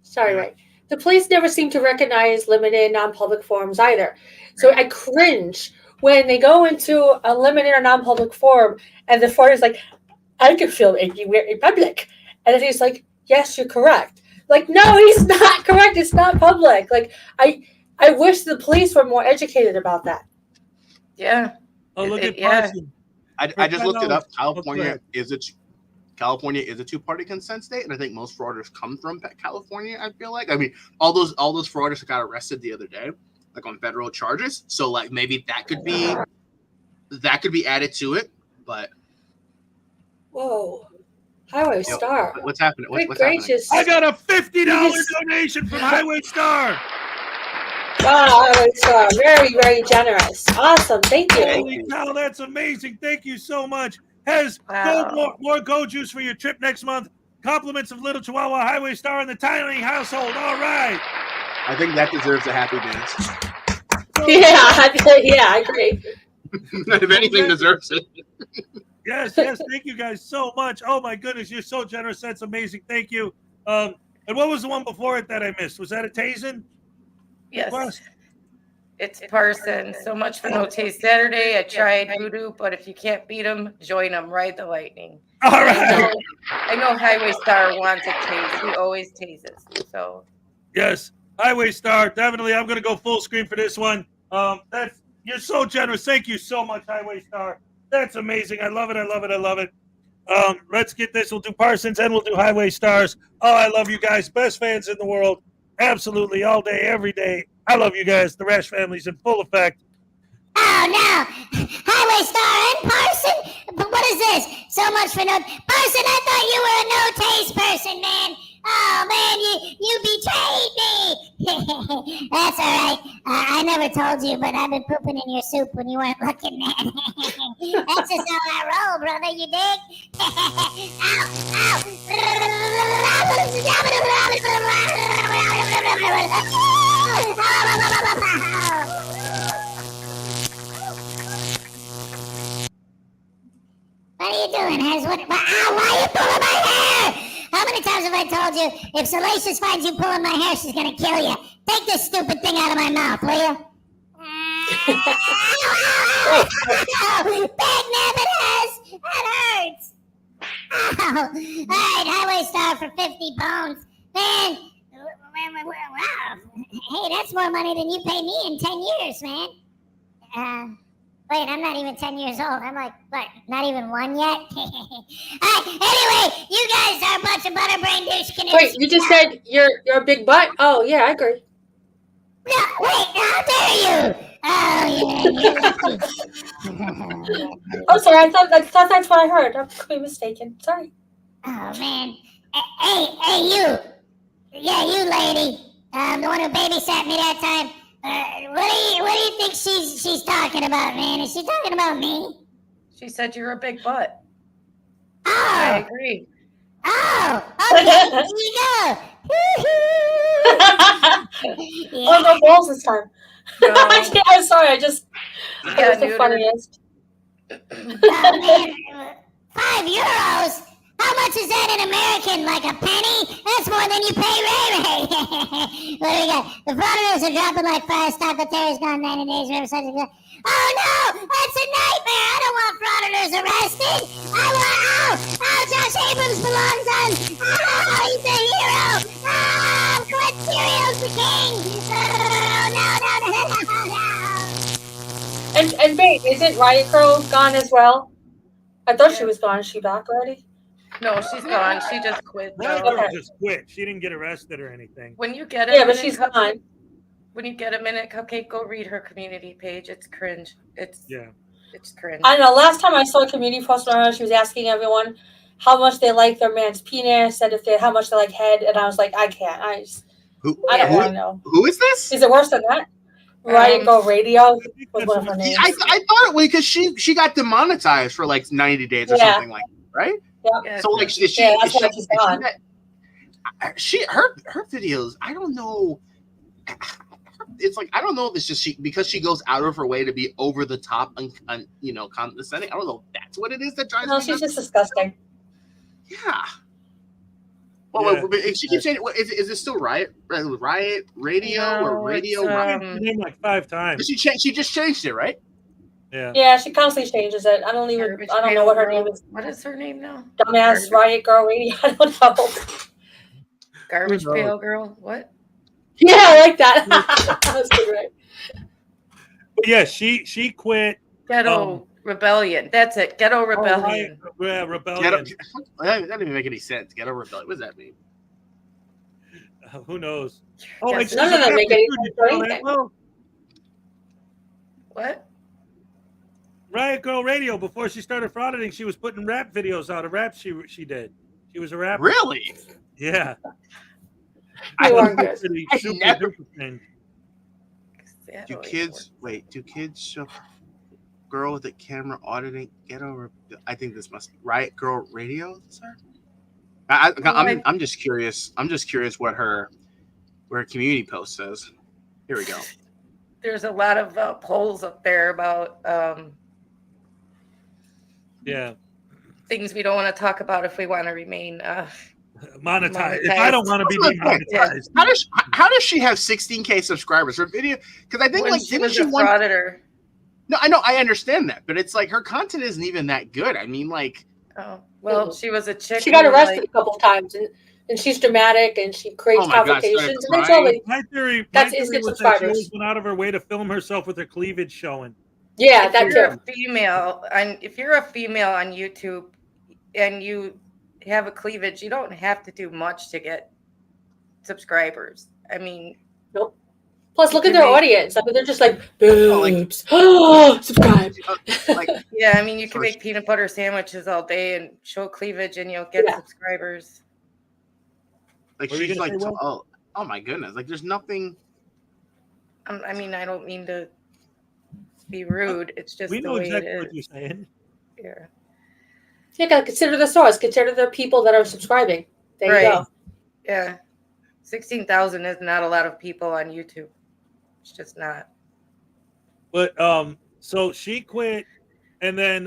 Sorry, right. The police never seem to recognize limited non-public forums either. So I cringe when they go into a limited or non-public forum and the frauditor's like, I can film anywhere in public. And then he's like, yes, you're correct. Like, no, he's not correct. It's not public. Like, I wish the police were more educated about that. Yeah. Oh, look at Parson. I just looked it up. California is a two-party consent state, and I think most frauditors come from California. I feel like. I mean, all those frauditors got arrested the other day, like on federal charges. So like maybe that could be added to it. But whoa, Highway Star. What's happening? What's gracious. I got a $50 donation from Highway Star. Wow, Highway Star, very, very generous. Awesome, thank you. Holy cow, that's amazing. Thank you so much. Has more Go Juice for your trip next month. Compliments of Little Chihuahua Highway Star and the Tiny Household. All right. I think that deserves a happy dance. Yeah, I agree. If anything deserves it. Yes, thank you guys so much. Oh my goodness, you're so generous. That's amazing. Thank you. And what was the one before it that I missed? Was that a Tazen? Yes. It's Parson. So much for No Taste Saturday. I tried Voodoo, but if you can't beat them, join them. Ride the lightning. All right. I know Highway Star wants a taste. He always tases. So. Yes, Highway Star. Definitely, I'm going to go full screen for this one. You're so generous. Thank you so much, Highway Star. That's amazing. I love it. I love it. I love it. Let's get this. We'll do Parsons and we'll do Highway Stars. Oh, I love you guys. Best fans in the world. Absolutely. All day, every day. I love you guys. The Rash family's in full effect. Oh, no. Highway Star and Parson? But what is this? So much for no... Parson, I thought you were a no-taste person, man. Oh, man, you betrayed me. That's all right. I never told you, but I've been pooping in your soup when you weren't looking, man. That's just how I roll, brother, you dig? What are you doing, Hez? Why are you pulling my hair? if Salacious finds you pulling my hair, she's gonna kill you. Take this stupid thing out of my mouth, will you? Big nabbit that hurts. Ow. All right, Highway Star for 50 bones. Man, wow. Hey, that's more money than you pay me in 10 years, man. Wait, I'm not even 10 years old. I'm like, what, not even one yet? Anyway, you guys are a bunch of butterbrain douche canoes. Wait, you just said you're a big butt? Oh, yeah, I agree. No, wait, how dare you? Oh, you're lucky. Oh, sorry, I thought that's what I heard. I could be mistaken. Sorry. Oh, man. Hey, you. Yeah, you lady. The one who babysat me that time. What do you think she's talking about, man? Is she talking about me? She said you're a big butt. Oh. I agree. Oh, okay, here you go. Yeah. Oh, no balls this time. No. I'm sorry, I just that was the neutered. funniest. Oh, man. €5? How much is that in American? Like a penny? That's more than you pay Ray Ray. What do we got? The Frauditors are dropping like flies. Taco Terry's gone 90 days. Oh no! That's a nightmare! I don't want Frauditors arrested! Josh Abrams belongs on! Oh, he's a hero! Oh, Clint Serio's the king! Oh, no. And wait, isn't Riot Girl gone as well? I thought she was gone. Is she back already? No, she's gone. She just quit. That though. girl just quit. She didn't get arrested or anything. When you get Yeah, but she's gone. When you get a minute, Cupcake, go read her community page. It's cringe. It's cringe. I don't know. Last time I saw a community post on her, she was asking everyone how much they like their man's penis and how much they like head, and I was like, I can't. I don't want to know. Who is this? Is it worse than that? Riot Girl Radio was one of her names. I thought it was because she got demonetized for like 90 days or something like that, right? Yeah. So like, is she? Yeah, that's is why she's gone. Her videos. I don't know. It's like I don't know if it's just because she goes out of her way to be over the top and condescending. I don't know if that's what it is that drives. No, she's just disgusting. Yeah. Well, she keeps saying, is it still Riot Radio or Radio Riot? Name like 5 times. She just changed it, right? Yeah. Yeah, she constantly changes it. I don't know what her name is. What is her name now? Dumbass Riot Girl Radio. I don't know. Garbage Pail Girl. What? Yeah, I like that. That was good, right? But yeah, she quit. Ghetto Rebellion. That's it. Ghetto Rebellion. Yeah, Rebellion. That doesn't even make any sense. Ghetto Rebellion. What does that mean? Who knows? Oh, None of them make any sense or anything. Well, what? Riot Girl Radio, before she started frauditing, she was putting rap videos out of rap she did. She was a rapper. Really? Yeah. You are good. Do kids show girl with the camera auditing ghetto? I think this must be Riot Girl Radio, sir. I'm just curious. I'm just curious what her community post says. Here we go. There's a lot of polls up there about things we don't want to talk about if we want to remain monetized. If I don't want to be monetized. How does she have 16K subscribers? Her video, because I think when she was a frauditor. No, I know, I understand that, but it's like her content isn't even that good. I mean, like, oh well, she was a chick. She got arrested a couple of times, and she's dramatic, and she creates complications. And they told me my theory that's was instant that subscribers. she went out of her way to film herself with her cleavage showing. Yeah, that if you're too. a female, and if you're a female on YouTube and you have a cleavage, you don't have to do much to get subscribers. I mean, nope. Plus, look at their audience. I mean, they're just like boobs. Oh, subscribe. Yeah, I mean, you can make peanut butter sandwiches all day and show cleavage, and you'll get subscribers. Like she's like, oh my goodness! Like, there's nothing. I mean, I don't mean to be rude. It's just we the know way exactly it is. what you're saying. Yeah. You gotta consider the stars. Consider the people that are subscribing. There you go. Yeah. 16,000 is not a lot of people on YouTube. It's just not. But so she quit, and then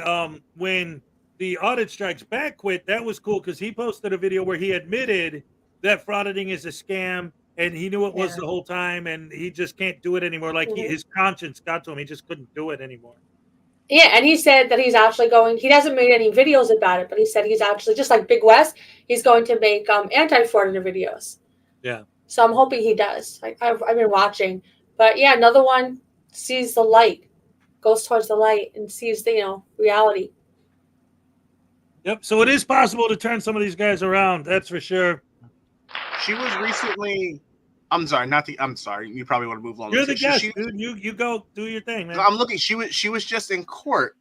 when the Audit Strikes Back quit, that was cool because he posted a video where he admitted that frauditing is a scam, and he knew it was the whole time, and he just can't do it anymore. Like his conscience got to him; he just couldn't do it anymore. Yeah, and he said that he's actually going. He hasn't made any videos about it, but he said he's actually just like Big West. He's going to make anti-frauditor videos. Yeah. So I'm hoping he does. I've been watching, but yeah, another one sees the light, goes towards the light, and sees the reality. Yep. So it is possible to turn some of these guys around. That's for sure. She was recently. I'm sorry. I'm sorry. You probably want to move on. You're the guest, dude. You go do your thing, man. I'm looking. She was just in court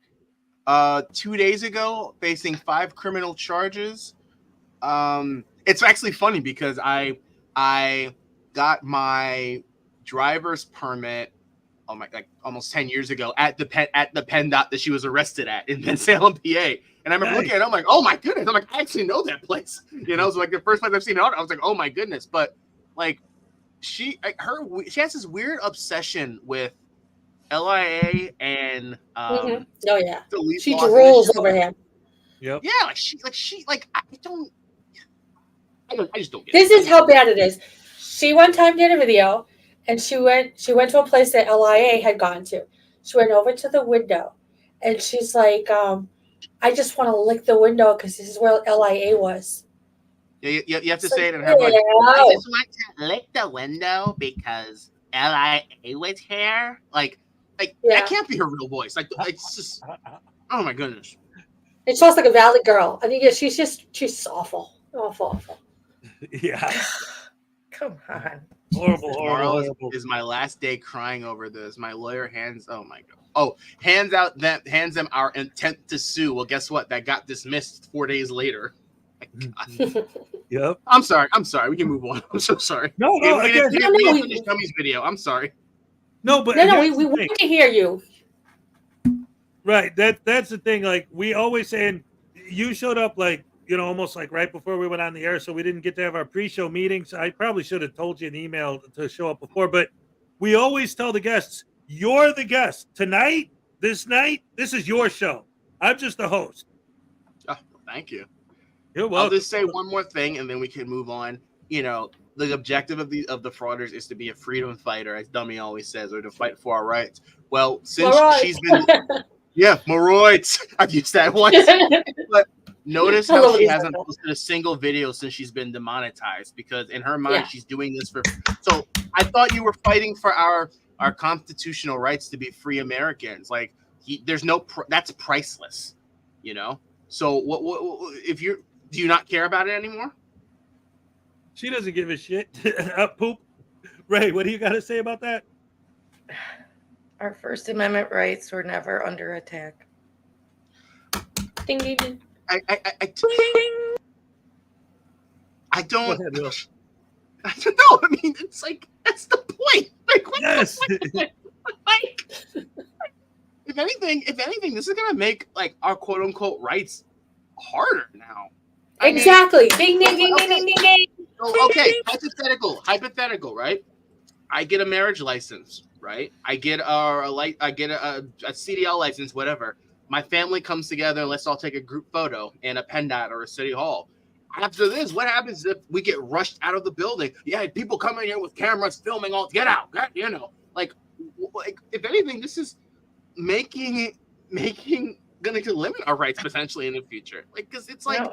2 days ago, facing 5 criminal charges. It's actually funny because I got my driver's permit almost 10 years ago at the PennDOT that she was arrested at in Penn Salem, PA. And I remember looking at it, I'm like, oh my goodness. I'm like, I actually know that place. So like the first place I've seen it, I was like, oh my goodness. But like she has this weird obsession with LIA and oh yeah, she laws. drools over him. Yep. Yeah, I just don't get This is how bad it is. She one time did a video, and she went to a place that LIA had gone to. She went over to the window, and she's like, I just want to lick the window because this is where LIA was. Yeah, you have to say it and have like, I just want to lick the window because LIA was here. Like that can't be her real voice. Like it's just, oh my goodness. It sounds like a Valley girl. I think she's awful. Yeah. Come on. Horrible. Is my last day crying over this. My lawyer hands them our intent to sue. Well, guess what? That got dismissed 4 days later. Yep. I'm sorry. We can move on. I'm so sorry. No. We didn't finish Dummy's video. I'm sorry. No, we want to hear you. Right. That's the thing. Like we always saying, you showed up like almost like right before we went on the air, so we didn't get to have our pre-show meetings. I probably should have told you an email to show up before, but we always tell the guests, you're the guest tonight. This night, this is your show. I'm just the host. Oh, thank you. You're welcome. I'll just say one more thing, and then we can move on. The objective of the Frauditors is to be a freedom fighter, as Dummy always says, or to fight for our rights. Well, since she's been, my rights. I've used that once. But notice how she hasn't posted a single video since she's been demonetized, because in her mind, she's doing this for. So I thought you were fighting for our constitutional rights to be free Americans. Like there's no, that's priceless, So what if do you not care about it anymore? She doesn't give a shit. Poop. Ray, what do you got to say about that? Our First Amendment rights were never under attack. Ding, ding, ding. I don't know. I mean, it's like that's the point. Like, yes. If anything, this is gonna make like our quote unquote rights harder now. Exactly. Ding, ding, ding, ding, ding, ding. Okay, hypothetical, right? I get a marriage license, right? I get a CDL license, whatever. My family comes together and let's all take a group photo in a PennDOT or a city hall. After this, what happens if we get rushed out of the building? Yeah, people come in here with cameras filming all. Get out, like if anything, this is making going to limit our rights potentially in the future. Like, because it's like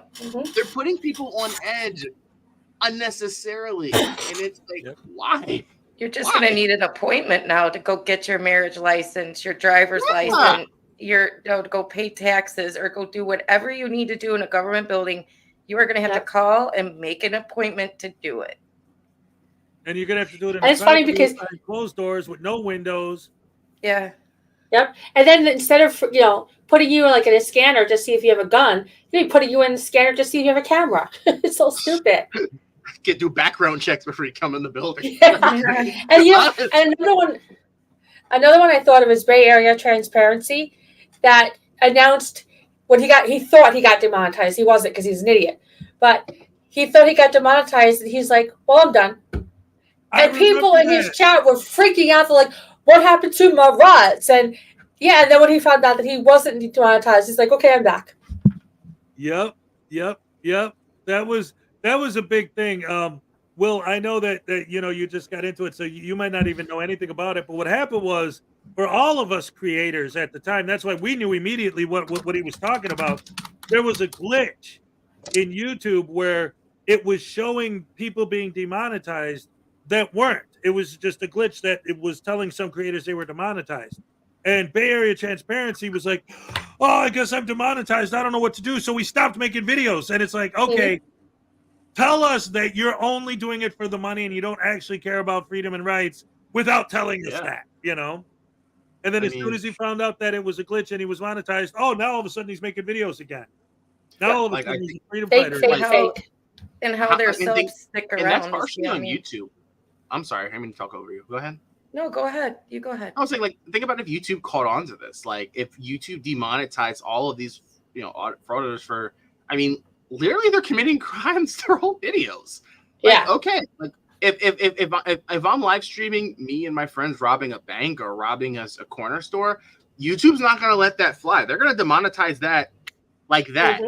they're putting people on edge unnecessarily, and it's like, why? You're just going to need an appointment now to go get your marriage license, your driver's license, to go pay taxes, or go do whatever you need to do in a government building. You are going to have to call and make an appointment to do it. And you're going to have to do it in it's funny because closed doors with no windows. Yeah. Yep. And then instead of putting you like in a scanner to see if you have a gun, they're putting you in the scanner to see if you have a camera. It's so stupid. Do background checks before you come in the building. Yeah. And another one I thought of is Bay Area Transparency, that announced when he thought he got demonetized. He wasn't, because he's an idiot. But he thought he got demonetized, and he's like, well, I'm done. And people in his chat were freaking out. They're like, what happened to my rights? And then when he found out that he wasn't demonetized, he's like, okay, I'm back. Yep. That was that was a big thing. Will, I know that you just got into it, so you might not even know anything about it. But what happened was, for all of us creators at the time, that's why we knew immediately what he was talking about. There was a glitch in YouTube where it was showing people being demonetized that weren't. It was just a glitch that it was telling some creators they were demonetized. And Bay Area Transparency was like, oh, I guess I'm demonetized. I don't know what to do. So we stopped making videos. And it's like, okay, tell us that you're only doing it for the money and you don't actually care about freedom and rights without telling us that, And then as soon as he found out that it was a glitch and he was monetized, now all of a sudden he's making videos again. Now all of a sudden he's a freedom fighter. Fake. And how their subs stick around. And that's partially on YouTube. I'm sorry, I mean to talk over you. Go ahead. No, go ahead. You go ahead. I was saying, like, think about if YouTube caught on to this. Like, if YouTube demonetized all of these, frauditors for, I mean, literally they're committing crimes to their whole videos. Like, okay. Like, if I'm live streaming me and my friends robbing a bank or robbing a corner store, YouTube's not going to let that fly. They're going to demonetize that like that.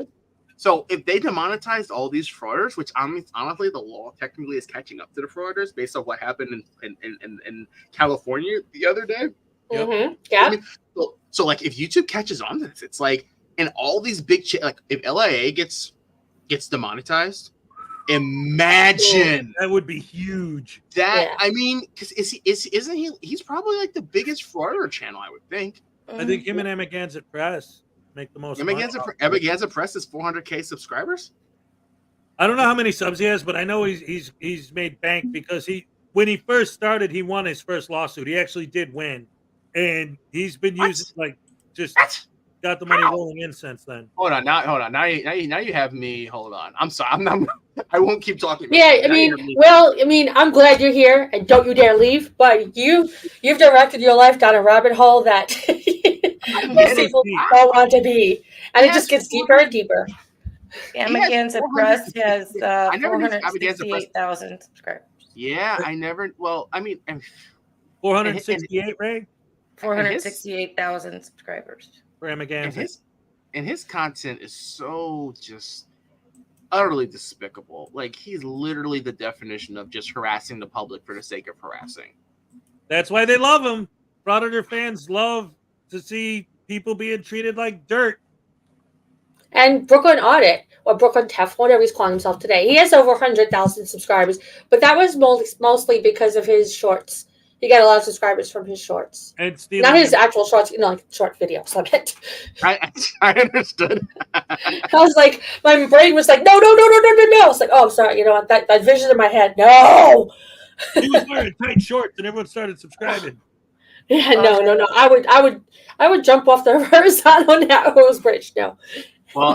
So if they demonetized all these frauditors, which honestly the law technically is catching up to the frauditors based on what happened in California the other day. Yeah. I mean, so like if YouTube catches on to this, it's like in all these big like if LIA gets demonetized, imagine that would be huge. I mean, because isn't he's probably like the biggest frauditor channel, I would think. I think him and Amendment Press make the most. Amendment Press is 400K subscribers. I don't know how many subs he has, but I know he's made bank because when he first started, he won his first lawsuit. He actually did win, and he's been using got the money rolling in since then. Hold on. Now you have me. Hold on. I'm sorry. I won't keep talking. I'm glad you're here, and don't you dare leave. But you've directed your life down a rabbit hole that most people don't want to be, and it just gets deeper and deeper. Amendment Press has 468,000 subscribers. Yeah, I never. Well, I mean, 468, Ray. 468,000 subscribers. For Amendment. And his content is so just utterly despicable. Like, he's literally the definition of just harassing the public for the sake of harassing. That's why they love him. Frauditor fans love to see people being treated like dirt. And Brooklyn Audit, or Brooklyn Tef, whatever he's calling himself today, he has over 100,000 subscribers, but that was mostly because of his shorts. He got a lot of subscribers from his shorts. And not his actual shorts, like short videos. I understood. I was like, my brain was like, no. I was like, oh, I'm sorry. You know what? That vision in my head. No. He was wearing tight shorts, and everyone started subscribing. Yeah, no. I would jump off the horizontal Narrows Bridge. No. Well,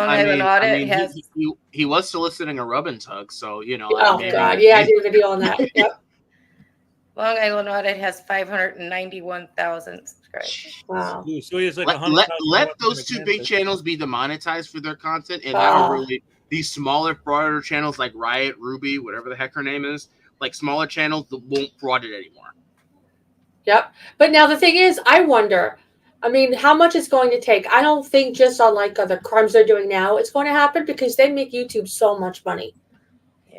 he was soliciting a rub and tug, so Oh God, yeah, I did a video on that. Yep. Long Island Audit has 591,000 subscribers. Wow. So he has like let those two big channels be demonetized for their content, and now really these smaller frauditor channels like Riot, Ruby, whatever the heck her name is, like smaller channels that won't fraud it anymore. Yep. But now the thing is, I wonder, how much it's going to take. I don't think just on the crimes they're doing now, it's going to happen because they make YouTube so much money.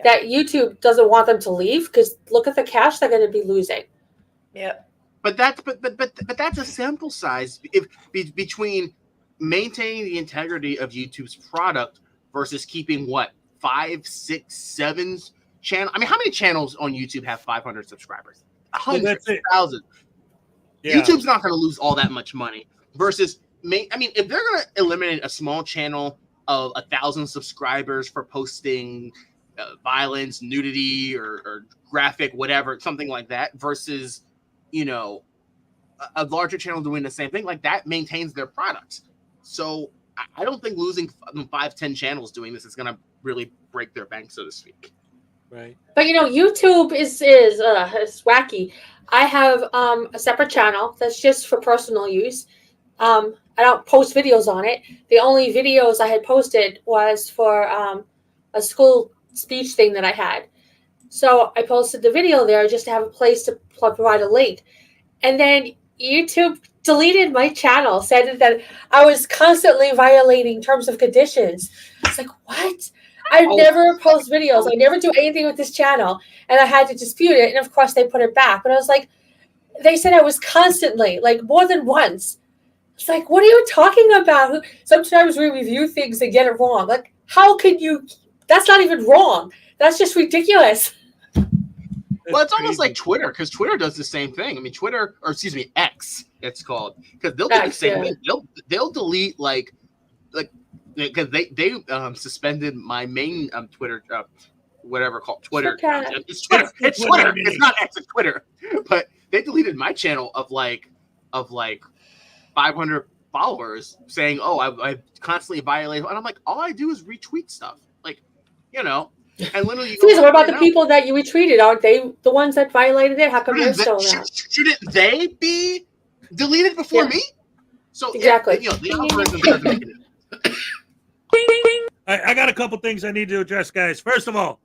That YouTube doesn't want them to leave because look at the cash they're going to be losing. Yeah, but that's a sample size between maintaining the integrity of YouTube's product versus keeping 5, 6, 7 channel. How many channels on YouTube have 500 subscribers? Hundreds, thousands. Yeah. YouTube's not going to lose all that much money versus if they're going to eliminate a small channel of 1,000 subscribers for posting violence, nudity, or graphic, whatever, something like that, versus a larger channel doing the same thing, like that maintains their products. So I don't think losing 5-10 channels doing this is going to really break their bank, so to speak. Right. But YouTube is wacky. I have a separate channel that's just for personal use. I don't post videos on it. The only videos I had posted was for a school speech thing that I had. So I posted the video there just to have a place to provide a link. And then YouTube deleted my channel, said that I was constantly violating terms and conditions. I was like, what? I never post videos. I never do anything with this channel. And I had to dispute it. And of course they put it back. But I was like, they said I was constantly, like more than once. It's like, what are you talking about? Sometimes we review things and get it wrong. Like, how can you? That's not even wrong. That's just ridiculous. Well, it's almost like Twitter, because Twitter does the same thing. I mean, Twitter, or excuse me, X, it's called, because they'll do the same thing. They'll delete because they suspended my main Twitter whatever called Twitter. It's Twitter. It's Twitter. It's not X. It's Twitter. But they deleted my channel of 500 followers, saying, "Oh, I constantly violate," and I'm like, all I do is retweet stuff, and literally. What about the people that you retweeted? Aren't they the ones that violated it? How come they're still there? Shouldn't they be deleted before me? So exactly. The algorithm doesn't make it. I got a couple things I need to address, guys. First of all,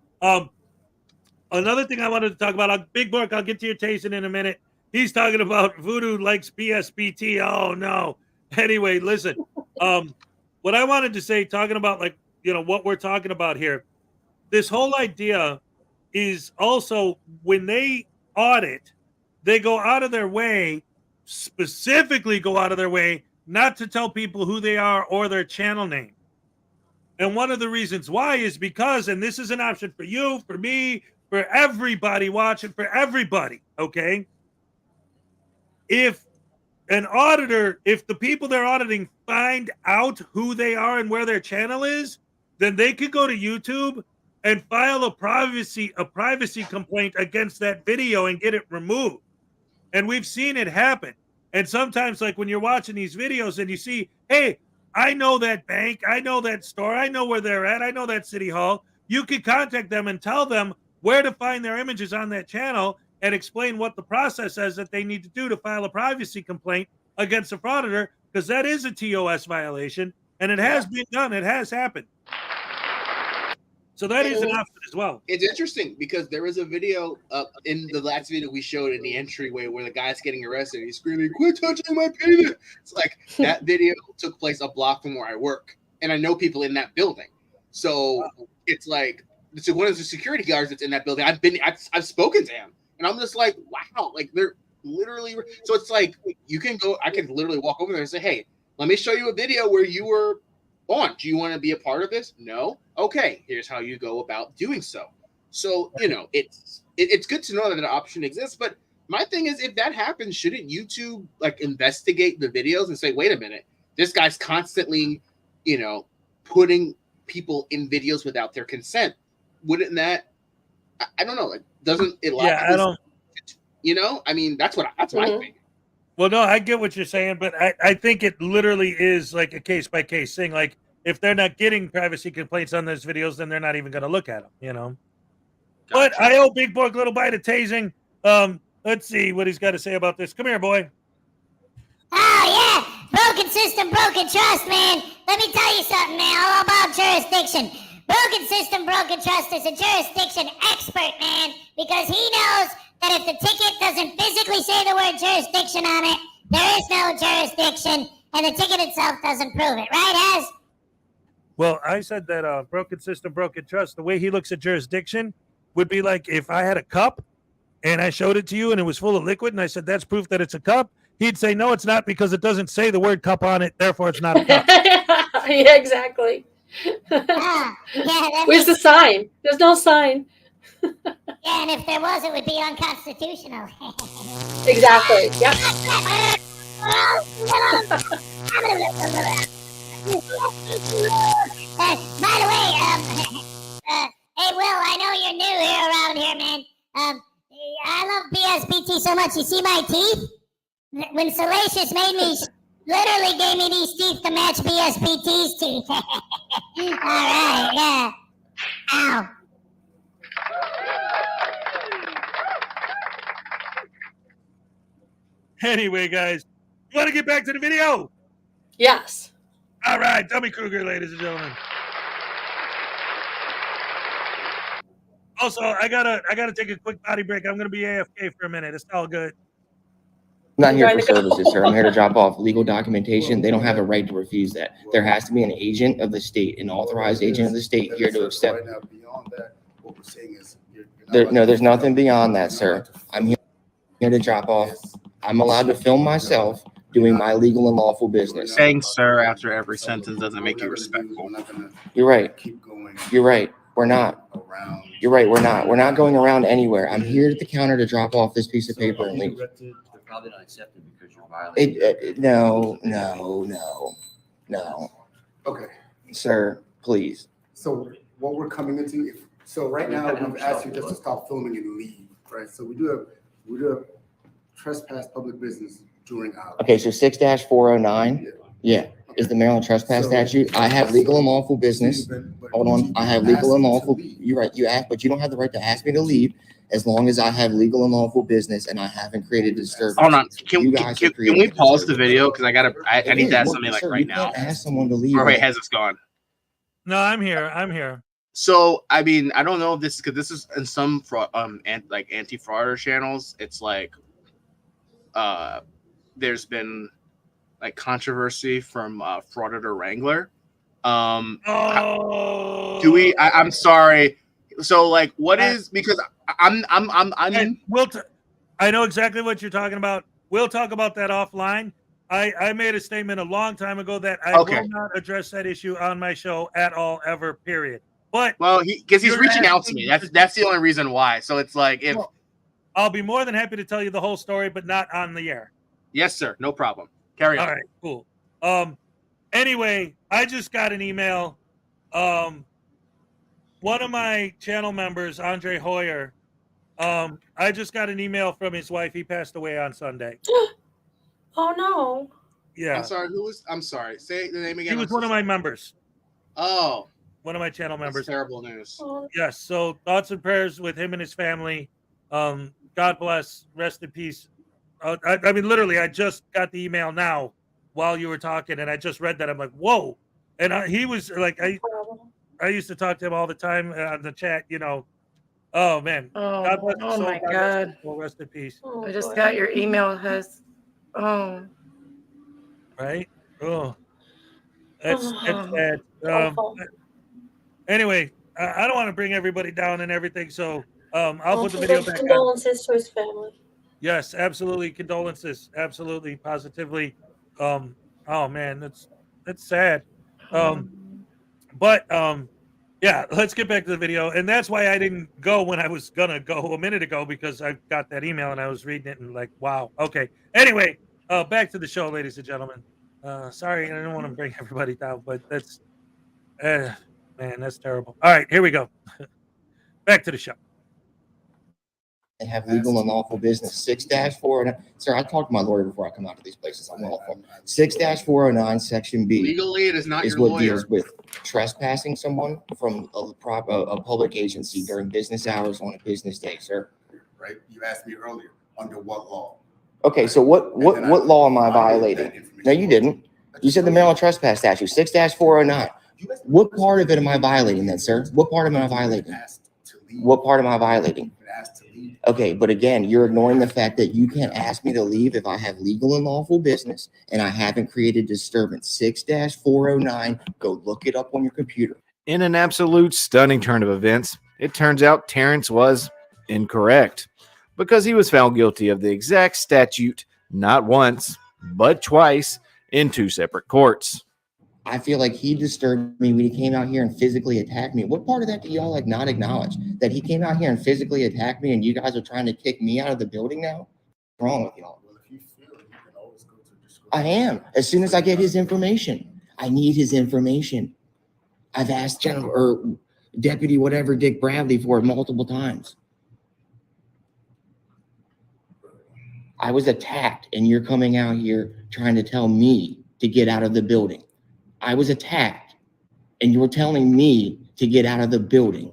another thing I wanted to talk about, Big Bork, I'll get to your taste in a minute. He's talking about Voodoo likes BSBT. Oh, no. Anyway, listen. What I wanted to say, talking about, what we're talking about here, this whole idea is also when they audit, they go out of their way, specifically go out of their way, not to tell people who they are or their channel name. And one of the reasons why is because, and this is an option for you, for me, for everybody watching, for everybody, okay? If an auditor, if the people they're auditing find out who they are and where their channel is, then they could go to YouTube and file a privacy complaint against that video and get it removed. And we've seen it happen. And sometimes, like when you're watching these videos and you see, hey, I know that bank, I know that store, I know where they're at, I know that city hall. You could contact them and tell them where to find their images on that channel and explain what the process is that they need to do to file a privacy complaint against a frauditor, because that is a TOS violation, and it has been done. It has happened. So that is an option as well. It's interesting because there was a video in the last video we showed in the entryway where the guy's getting arrested. He's screaming, "Quit touching my payment!" It's like that video took place a block from where I work, and I know people in that building. So it's like, so one of the security guards that's in that building, I've spoken to him, and I'm just like, wow, like they're literally. So it's like I can literally walk over there and say, "Hey, let me show you a video where you were on. Do you want to be a part of this?" No. Okay, here's how you go about doing so. So, it's good to know that an option exists. But my thing is, if that happens, shouldn't YouTube investigate the videos and say, wait a minute, this guy's constantly, putting people in videos without their consent? Wouldn't that, I don't know, doesn't it? Yeah, I don't. I mean, that's what I think. Well, no, I get what you're saying, but I think it literally is like a case-by-case thing. Like, if they're not getting privacy complaints on those videos, then they're not even going to look at them, Gotcha. But I owe Big Boy a little bite of tasing. Let's see what he's got to say about this. Come here, boy. Oh, yeah. Broken system, broken trust, man. Let me tell you something, man, all about jurisdiction. Broken system, broken trust is a jurisdiction expert, man, because he knows that if the ticket doesn't physically say the word jurisdiction on it, there is no jurisdiction, and the ticket itself doesn't prove it. Right, Az? Well, I said that broken system, broken trust, the way he looks at jurisdiction would be like if I had a cup and I showed it to you and it was full of liquid and I said, that's proof that it's a cup. He'd say, no, it's not, because it doesn't say the word cup on it. Therefore, it's not a cup. Yeah, exactly. Where's the sign? There's no sign. Yeah, and if there was, it would be unconstitutional. Exactly. Yep. By the way, hey Will, I know you're new here around here, man. I love BSBT so much. You see my teeth? When Salacious literally gave me these teeth to match BSBT's teeth. All right, yeah. Ow. Anyway, guys, you want to get back to the video? Yes. All right, Dummy Kruger, ladies and gentlemen. Also, I gotta take a quick potty break. I'm gonna be AFK for a minute. It's all good. I'm not here Trying for to go. services, sir. I'm here to drop off legal documentation. They don't have a right to refuse that. There has to be an agent of the state, an authorized agent of the state here to accept. Right now, beyond that, what we're saying is. There's nothing beyond that, sir. I'm here to drop off. I'm allowed to film myself doing my legal and lawful business. Saying "sir" after every sentence doesn't make you respectful. You're right. You're right. We're not. You're right. We're not. We're not going around anywhere. I'm here at the counter to drop off this piece of paper and leave. They're probably not accepted because you're violating. No. Okay, Sir, please. so what we're coming into, so right now, we've asked you just to stop filming and leave, right? So we do have trespass public business during hours. Okay, so 6-409, yeah, is the Maryland trespass statute. I have legal and lawful business. Hold on, I have legal and lawful, you're right, you asked, but you don't have the right to ask me to leave as long as I have legal and lawful business and I haven't created disturbance. Hold on, can You guys have we created pause the disturbance. video because I need to ask something like Sir, right you now. can't ask someone to leave. Or wait, has this gone? No, I'm here. I'm here. So I mean, I don't know if this because this is in some like anti-frauder channels. It's like there's been like controversy from Frauditor Wrangler. Do we? I'm sorry. So like, what is because I'm I know exactly what you're talking about. We'll talk about that offline. I made a statement a long time ago that I will not address that issue on my show at all, ever, period. But well, because he's reaching out to me. That's the only reason why. So it's like if I'll be more than happy to tell you the whole story, but not on the air. Yes, sir. No problem. Carry on. All right, cool. Anyway, I just got an email. One of my channel members, Andre Hoyer, I just got an email from his wife. He passed away on Sunday. Oh no. Yeah. I'm sorry. I'm sorry. Say the name again. He was one of my members. Oh. One of my channel members. That's terrible news. Yes. So thoughts and prayers with him and his family. God bless. Rest in peace. I mean, literally, I just got the email now while you were talking, and I just read that. I'm like, whoa. And he was like, I used to talk to him all the time on the chat, you know. Oh, man. God bless his soul. My God. Rest in peace. I just got your email, Right? Oh. That's sad. Anyway, I don't want to bring everybody down and everything, so I'll put the video back on. Condolences to his family. Yes, absolutely. Condolences. Absolutely. Positively. Oh man, that's sad. Yeah, let's get back to the video. And that's why I didn't go when I was gonna go a minute ago, because I got that email and I was reading it and like, wow. Okay. Anyway, back to the show, ladies and gentlemen. Sorry, I don't want to bring everybody down, but that's man, that's terrible. All right, here we go. Back to the show. They have legal and lawful business. 6-409. Sir, I talked to my lawyer before I come out to these places. I'm lawful. 6-409, Section B. Legally, it is not your what lawyer. deals with trespassing someone from a public agency during business hours on a business day, sir. Right? You asked me earlier, under what law? Okay, so what law am I violating? No, you didn't. You said the Maryland trespass statute, 6-409. What part of it am I violating then, sir? What part am I violating? What part am I violating? Okay, but again, you're ignoring the fact that you can't ask me to leave if I have legal and lawful business and I haven't created disturbance. 6-409, go look it up on your computer. In an absolute stunning turn of events, it turns out Terrence was incorrect because he was found guilty of the exact statute not once, but twice in two separate courts. I feel like he disturbed me when he came out here and physically attacked me. What part of that do y'all like not acknowledge? That he came out here and physically attacked me and you guys are trying to kick me out of the building now? What's wrong with y'all? I am. As soon as I get his information. I need his information. I've asked General or Deputy whatever Dick Bradley for it multiple times. I was attacked and you're coming out here trying to tell me to get out of the building. I was attacked and you're telling me to get out of the building.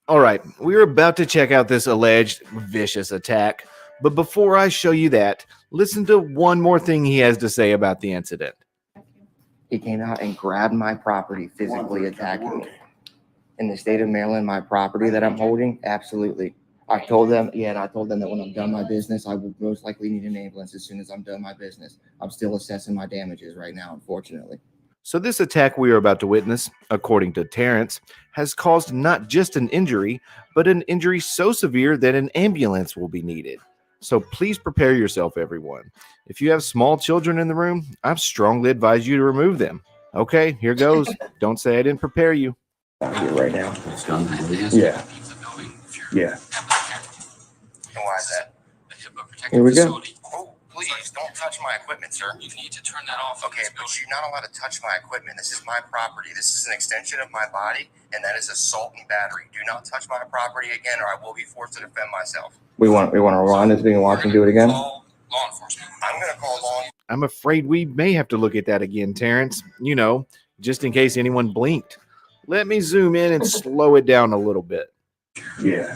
All right, we're about to check out this alleged vicious attack. But before I show you that, listen to one more thing he has to say about the incident. He came out and grabbed my property, physically attacking me. In the state of Maryland, my property that I'm holding, absolutely. I told them, yeah, and I told them that when I'm done my business, I will most likely need an ambulance as soon as I'm done my business. I'm still assessing my damages right now, unfortunately. So this attack we are about to witness, according to Terrence, has caused not just an injury, but an injury so severe that an ambulance will be needed. So please prepare yourself, everyone. If you have small children in the room, I strongly advise you to remove them. Okay, here goes. Don't say I didn't prepare you. Out here right now. Yeah. Yeah. And why is that? Here we go. Oh, please don't touch my equipment, sir. You need to turn that off. Okay, but you're not allowed to touch my equipment. This is my property. This is an extension of my body, and that is assault and battery. Do not touch my property again, or I will be forced to defend myself. We want to rewind this thing and watch him do it again. Law enforcement. I'm going to call law. I'm afraid we may have to look at that again, Terrence. You know, just in case anyone blinked. Let me zoom in and slow it down a little bit. Yeah.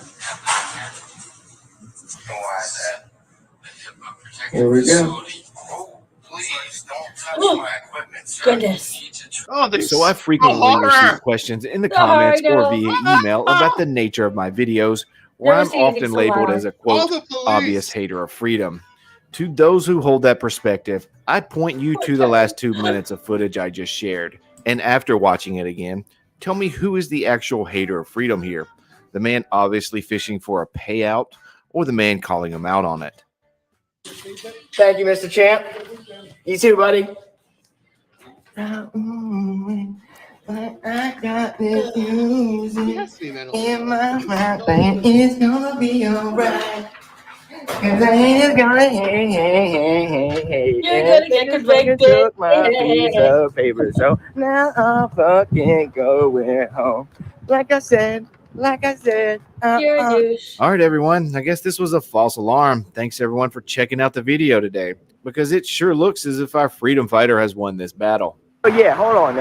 Why is that? Here we go. Oh, please don't touch my equipment, sir. Goodness. Oh, So I frequently receive questions in the comments or via email about the nature of my videos, where Never I'm seen anything often so labeled loud. as a quote obvious hater of freedom. To those who hold that perspective, I point you to the last 2 minutes of footage I just shared. And after watching it again, tell me who is the actual hater of freedom here? The man obviously fishing for a payout, or the man calling him out on it? Thank you, Mr. Champ. You too, buddy. I got this music in my mouth, and it's gonna be alright. Cause I ain't gonna hey. You're gonna get convicted. Took my piece of paper, so now I'm fucking going home. Like I said. You're a douche. All right, everyone. I guess this was a false alarm. Thanks, everyone, for checking out the video today, because it sure looks as if our freedom fighter has won this battle. Oh, yeah, hold on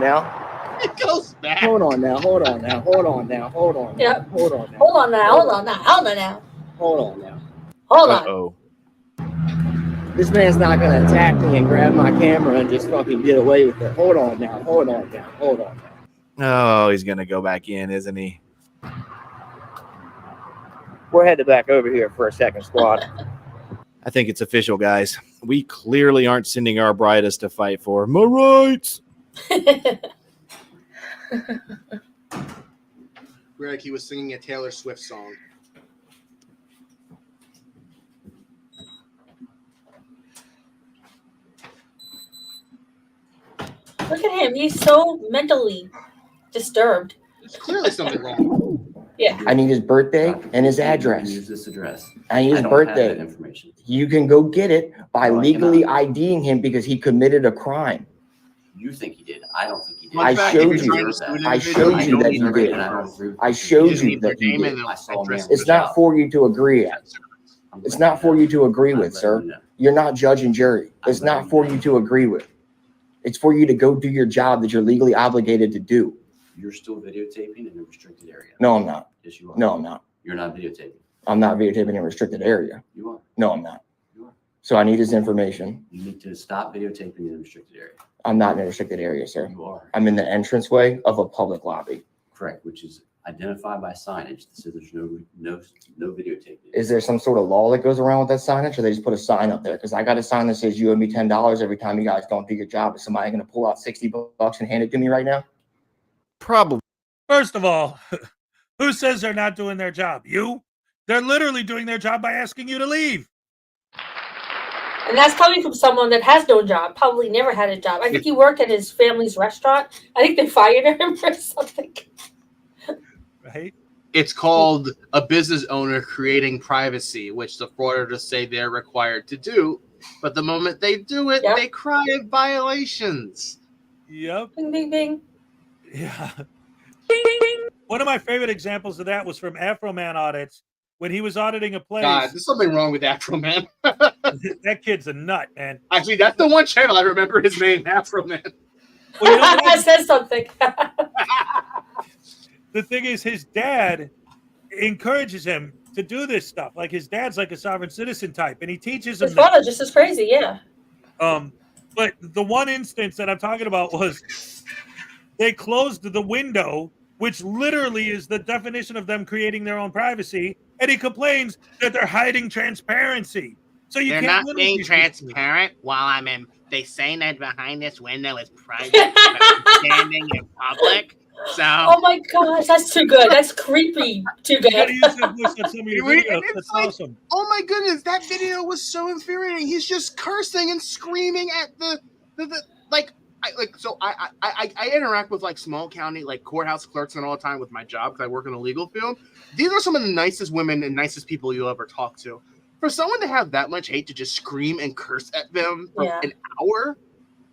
now. It goes back. Hold on now. Yep. Hold on now. Hold on now. Hold on now. Hold on. Uh-oh. This man's not gonna attack me and grab my camera and just fucking get away with it. Hold on now. Oh, he's going to go back in, isn't he? We're headed back over here for a second, squad. I think it's official, guys. We clearly aren't sending our brightest to fight for my rights. Greg, he was singing a Taylor Swift song. Look at him. He's so mentally disturbed. There's clearly something wrong. Yeah. I need his birthday and his address. Use this address. I need his don't have birthday. that information. You can go get it by No, I legally cannot. IDing him because he committed a crime. You think he did. I don't think he did. I In fact, showed if you. you're trying to sue an I individual, showed you that you did. And I don't agree with I you. showed just you need their that you name did. and I saw a man address. It's not for you to agree at. It's not for you to agree with, sir. You're not judge and jury. It's not for you to agree with. It's for you to go do your job that you're legally obligated to do. You're still videotaping in a restricted area. No, I'm not. Yes, you are. No, I'm not. You're not videotaping. I'm not videotaping in a restricted area. You are. No, I'm not. You are. So I need his information. You need to stop videotaping in a restricted area. I'm not in a restricted area, sir. You are. I'm in the entranceway of a public lobby. Correct, which is identified by signage that says there's no videotaping. Is there some sort of law that goes around with that signage, or they just put a sign up there? Because I got a sign that says you owe me $10 every time you guys don't do your job. Is somebody going to pull out $60 and hand it to me right now? Probably. First of all, who says they're not doing their job? You? They're literally doing their job by asking you to leave. And that's coming from someone that has no job, probably never had a job. I think he worked at his family's restaurant. I think they fired him for something. Right? It's called a business owner creating privacy, which the frauditors say they're required to do. But the moment they do it, they cry at violations. Yep. Bing, bing, bing. Yeah. One of my favorite examples of that was from Afro Man Audits when he was auditing a place. God, there's something wrong with Afro Man. That kid's a nut, man. Actually, that's the one channel I remember his name, Afro Man. Well, you know I said something. The thing is, his dad encourages him to do this stuff. Like his dad's like a sovereign citizen type, and he teaches him. His father just as crazy, yeah. But the one instance that I'm talking about was they closed the window, which literally is the definition of them creating their own privacy, and he complains that they're hiding transparency. So you They're can't not win being with these people. transparent while I'm in. They say that behind this window is private, but I'm standing in public. So. Oh my gosh, that's too good. That's creepy. Too good. You gotta use that voice on some of your videos. That's like, awesome. Oh my goodness, that video was so infuriating. He's just cursing and screaming at the I interact with like small county like courthouse clerks and all the time with my job because I work in the legal field. These are some of the nicest women and nicest people you'll ever talk to. For someone to have that much hate to just scream and curse at them for an hour,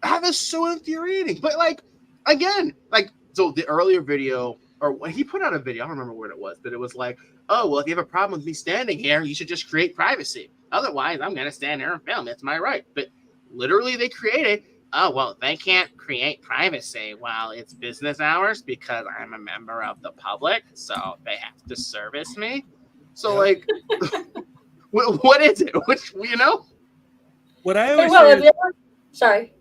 that is so infuriating. But like again, like so the earlier video, or when he put out a video, I don't remember what it was, but it was like, oh well, if you have a problem with me standing here, you should just create privacy. Otherwise, I'm gonna stand here and film. It's my right. But literally, they created. Oh, well, they can't create privacy while it's business hours because I'm a member of the public, so they have to service me. So, like, what is it? Which, you know? What I always say is, sorry.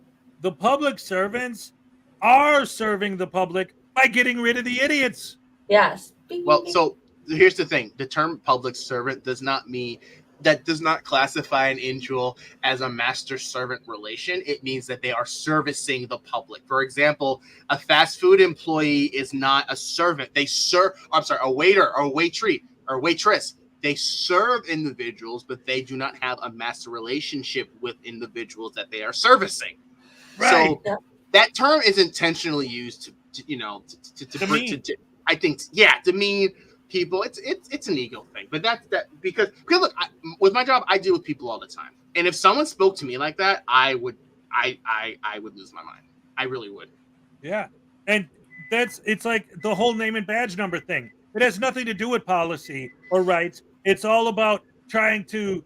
The public servants are serving the public by getting rid of the idiots. Yes. Well, so here's the thing. The term public servant does not classify an individual as a master-servant relation. It means that they are servicing the public. For example, a fast food employee is not a servant. A waiter or a waitress. They serve individuals, but they do not have a master relationship with individuals that they are servicing. Right. So that term is intentionally used to demean people. It's an ego thing, but that's because look, with my job, I deal with people all the time, and if someone spoke to me like that, I would lose my mind. I really would. Yeah, and it's like the whole name and badge number thing. It has nothing to do with policy or rights. It's all about trying to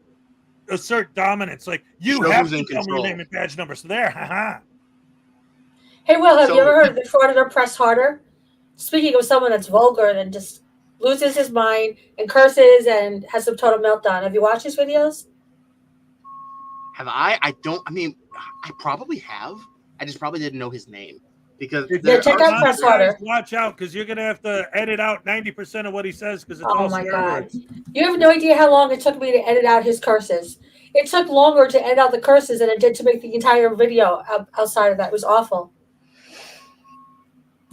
assert dominance. Like you have to tell me your name and badge number. So there, haha. Hey, Will, have you ever heard of the Frauditor press harder? Speaking of someone that's vulgar and just loses his mind and curses and has some total meltdown. Have you watched his videos? Have I? I probably have. I just probably didn't know his name because check out press harder. Watch out, because you're gonna have to edit out 90% of what he says because it's all swear words. You have no idea how long it took me to edit out his curses. It took longer to edit out the curses than it did to make the entire video outside of that. It was awful.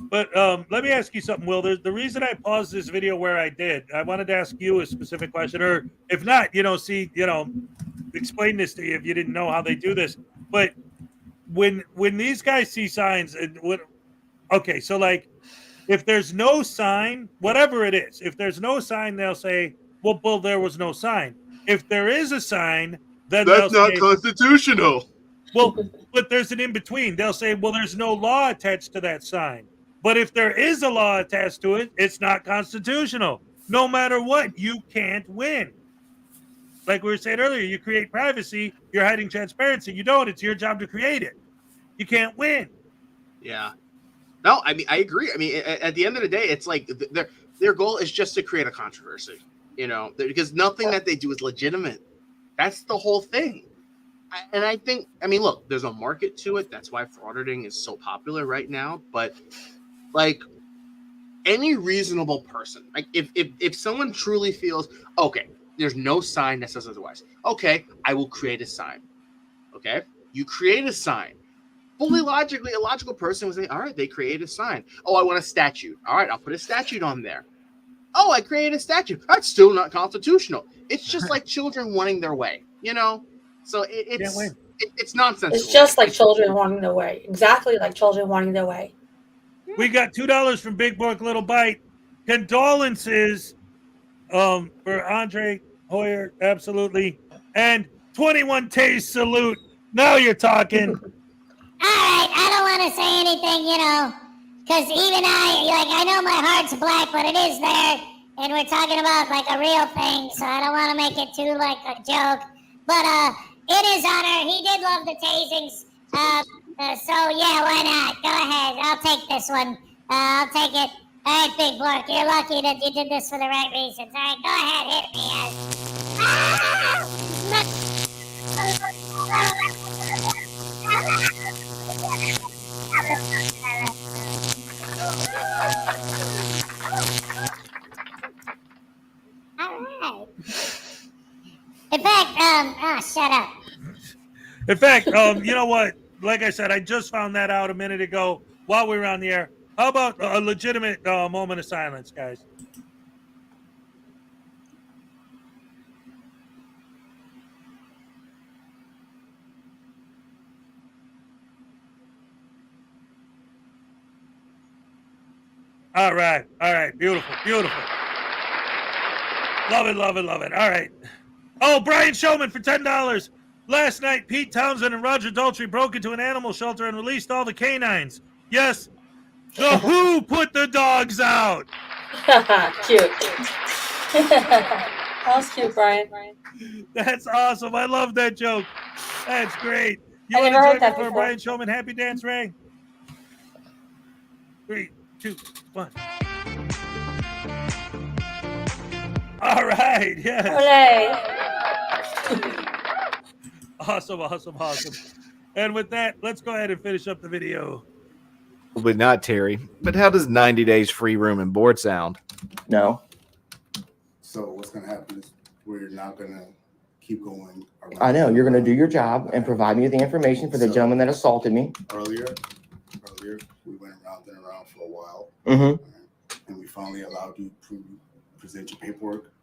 But let me ask you something, Will. The reason I paused this video where I did, I wanted to ask you a specific question, or if not, explain this to you if you didn't know how they do this. But when these guys see signs, so like if there's no sign, whatever it is, if there's no sign, they'll say, well, there was no sign. If there is a sign, then that's not constitutional. Well, but there's an in between. They'll say, well, there's no law attached to that sign. But if there is a law attached to it, it's not constitutional. No matter what, you can't win. Like we were saying earlier, you create privacy, you're hiding transparency. You don't. It's your job to create it. You can't win. Yeah. No, I mean, I agree. I mean, at the end of the day, it's like their goal is just to create a controversy, because nothing that they do is legitimate. That's the whole thing. And I think, look, there's a market to it. That's why frauditing is so popular right now. But like any reasonable person, like if someone truly feels, okay, there's no sign that says otherwise. Okay, I will create a sign. Okay, you create a sign. Fully logically, a logical person would say, all right, they create a sign. Oh, I want a statute. All right, I'll put a statute on there. Oh, I created a statute. That's still not constitutional. It's just like children wanting their way, So it's nonsense. It's just like children wanting their way. Exactly like children wanting their way. We got $2 from Big Bork Little Bite. Condolences for Andre Hoyer, absolutely. And 21 Taste salute. Now you're talking. All right, I don't want to say anything, because even I know my heart's black, but it is there, and we're talking about like a real thing, so I don't want to make it too like a joke. But in his honor, he did love the tasings. So yeah, why not? Go ahead. I'll take this one. I'll take it. All right, Big Bork, you're lucky that you did this for the right reasons. All right, go ahead, hit me. All right. In fact, shut up. In fact, you know what? Like I said, I just found that out a minute ago while we were on the air. How about a legitimate moment of silence, guys? All right, beautiful. Love it. All right. Oh, Brian Showman for $10. Last night, Pete Townsend and Roger Daltrey broke into an animal shelter and released all the canines. Yes, the Who put the dogs out. Cute. That was cute, Brian. That's awesome. I love that joke. That's great. You I want never to heard join that me for a before. Brian Showman happy dance ring? 3, 2, 1. All right. Yes. Awesome. And with that, let's go ahead and finish up the video. But not Terry. But how does 90 days free room and board sound? No. So what's going to happen is we're not going to keep going. I know you're going to do your job and provide me with the information for the gentleman that assaulted me. Earlier, we went around for a while. Mm-hmm. And we finally allowed you to present your paperwork,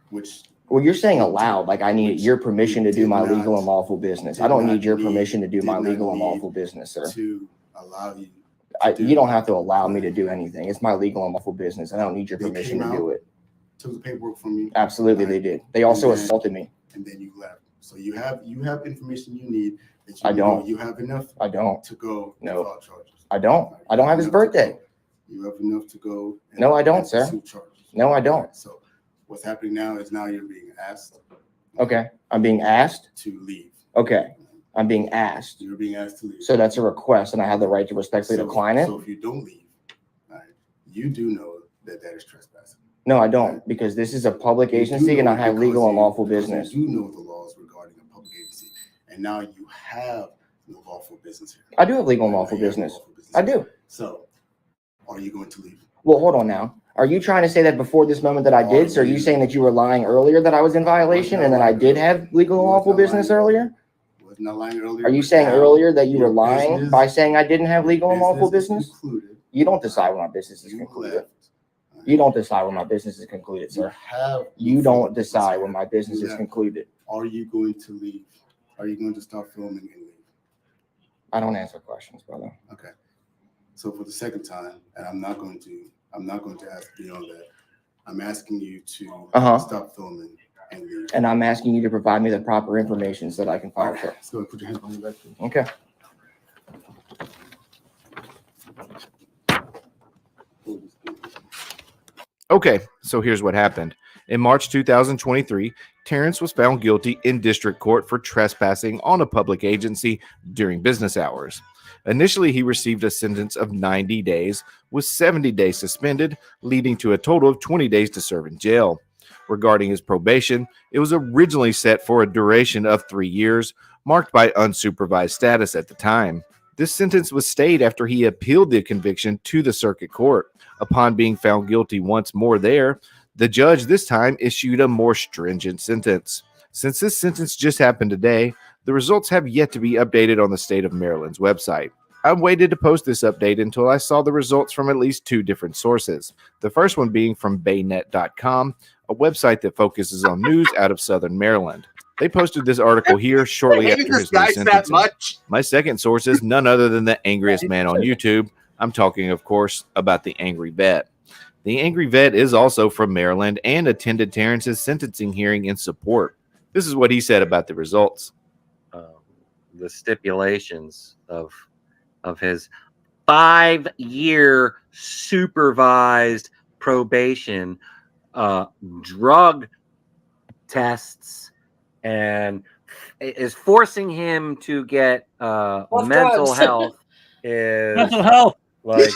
which... Well, you're saying allowed, like I need your permission to do my legal and lawful business. I don't need your permission to do my legal and lawful business, sir. To allow you. You don't have to allow me to do anything. It's my legal and lawful business. I don't need your permission to do it. Took the paperwork from you. Absolutely, they did. They also assaulted me. And then you left. So you have information you need. That you I don't. You have enough. I don't. To go. No. File charges. I don't. I don't have his birthday. You have enough to go. No, I don't, sir. No, I don't. So what's happening now is now you're being asked. Okay. I'm being asked to leave. Okay. I'm being asked. You're being asked to leave. So that's a request, and I have the right to respectfully decline it. So if you don't leave, you do know that is trespassing. No, I don't, because this is a public agency, and I have legal and lawful business. You do know the laws regarding a public agency, and now you have no lawful business here. I do have legal and lawful business. I do. So, are you going to leave? Well, hold on now. Are you trying to say that before this moment that I did? So are you saying that you were lying earlier that I was in violation and that I did have legal and lawful business earlier? Was not lying earlier. Are you saying earlier that you were lying by saying I didn't have legal and lawful business? You don't decide when my business is concluded. You don't decide when my business is concluded, sir. You don't decide when my business is concluded. Are you going to leave? Are you going to stop filming and leave? I don't answer questions, brother. Okay. So for the second time, and I'm not going to ask beyond that. I'm asking you to stop filming and leave. And I'm asking you to provide me the proper information so that I can file it. Let's go and put your hands on your back. Okay. Okay, so here's what happened. In March 2023, Terrence was found guilty in district court for trespassing on a public agency during business hours. Initially, he received a sentence of 90 days, with 70 days suspended, leading to a total of 20 days to serve in jail. Regarding his probation, it was originally set for a duration of 3 years, marked by unsupervised status at the time. This sentence was stayed after he appealed the conviction to the circuit court. Upon being found guilty once more there, the judge this time issued a more stringent sentence. Since this sentence just happened today, the results have yet to be updated on the state of Maryland's website. I waited to post this update until I saw the results from at least 2 different sources. The first one being from baynet.com, a website that focuses on news out of Southern Maryland. They posted this article here shortly after his new sentencing. My second source is none other than the angriest man on YouTube. I'm talking, of course, about the Angry Vet. The Angry Vet is also from Maryland and attended Terrence's sentencing hearing in support. This is what he said about the results. The stipulations of his 5-year supervised probation, drug tests, and is forcing him to get mental health. Is mental health. Like,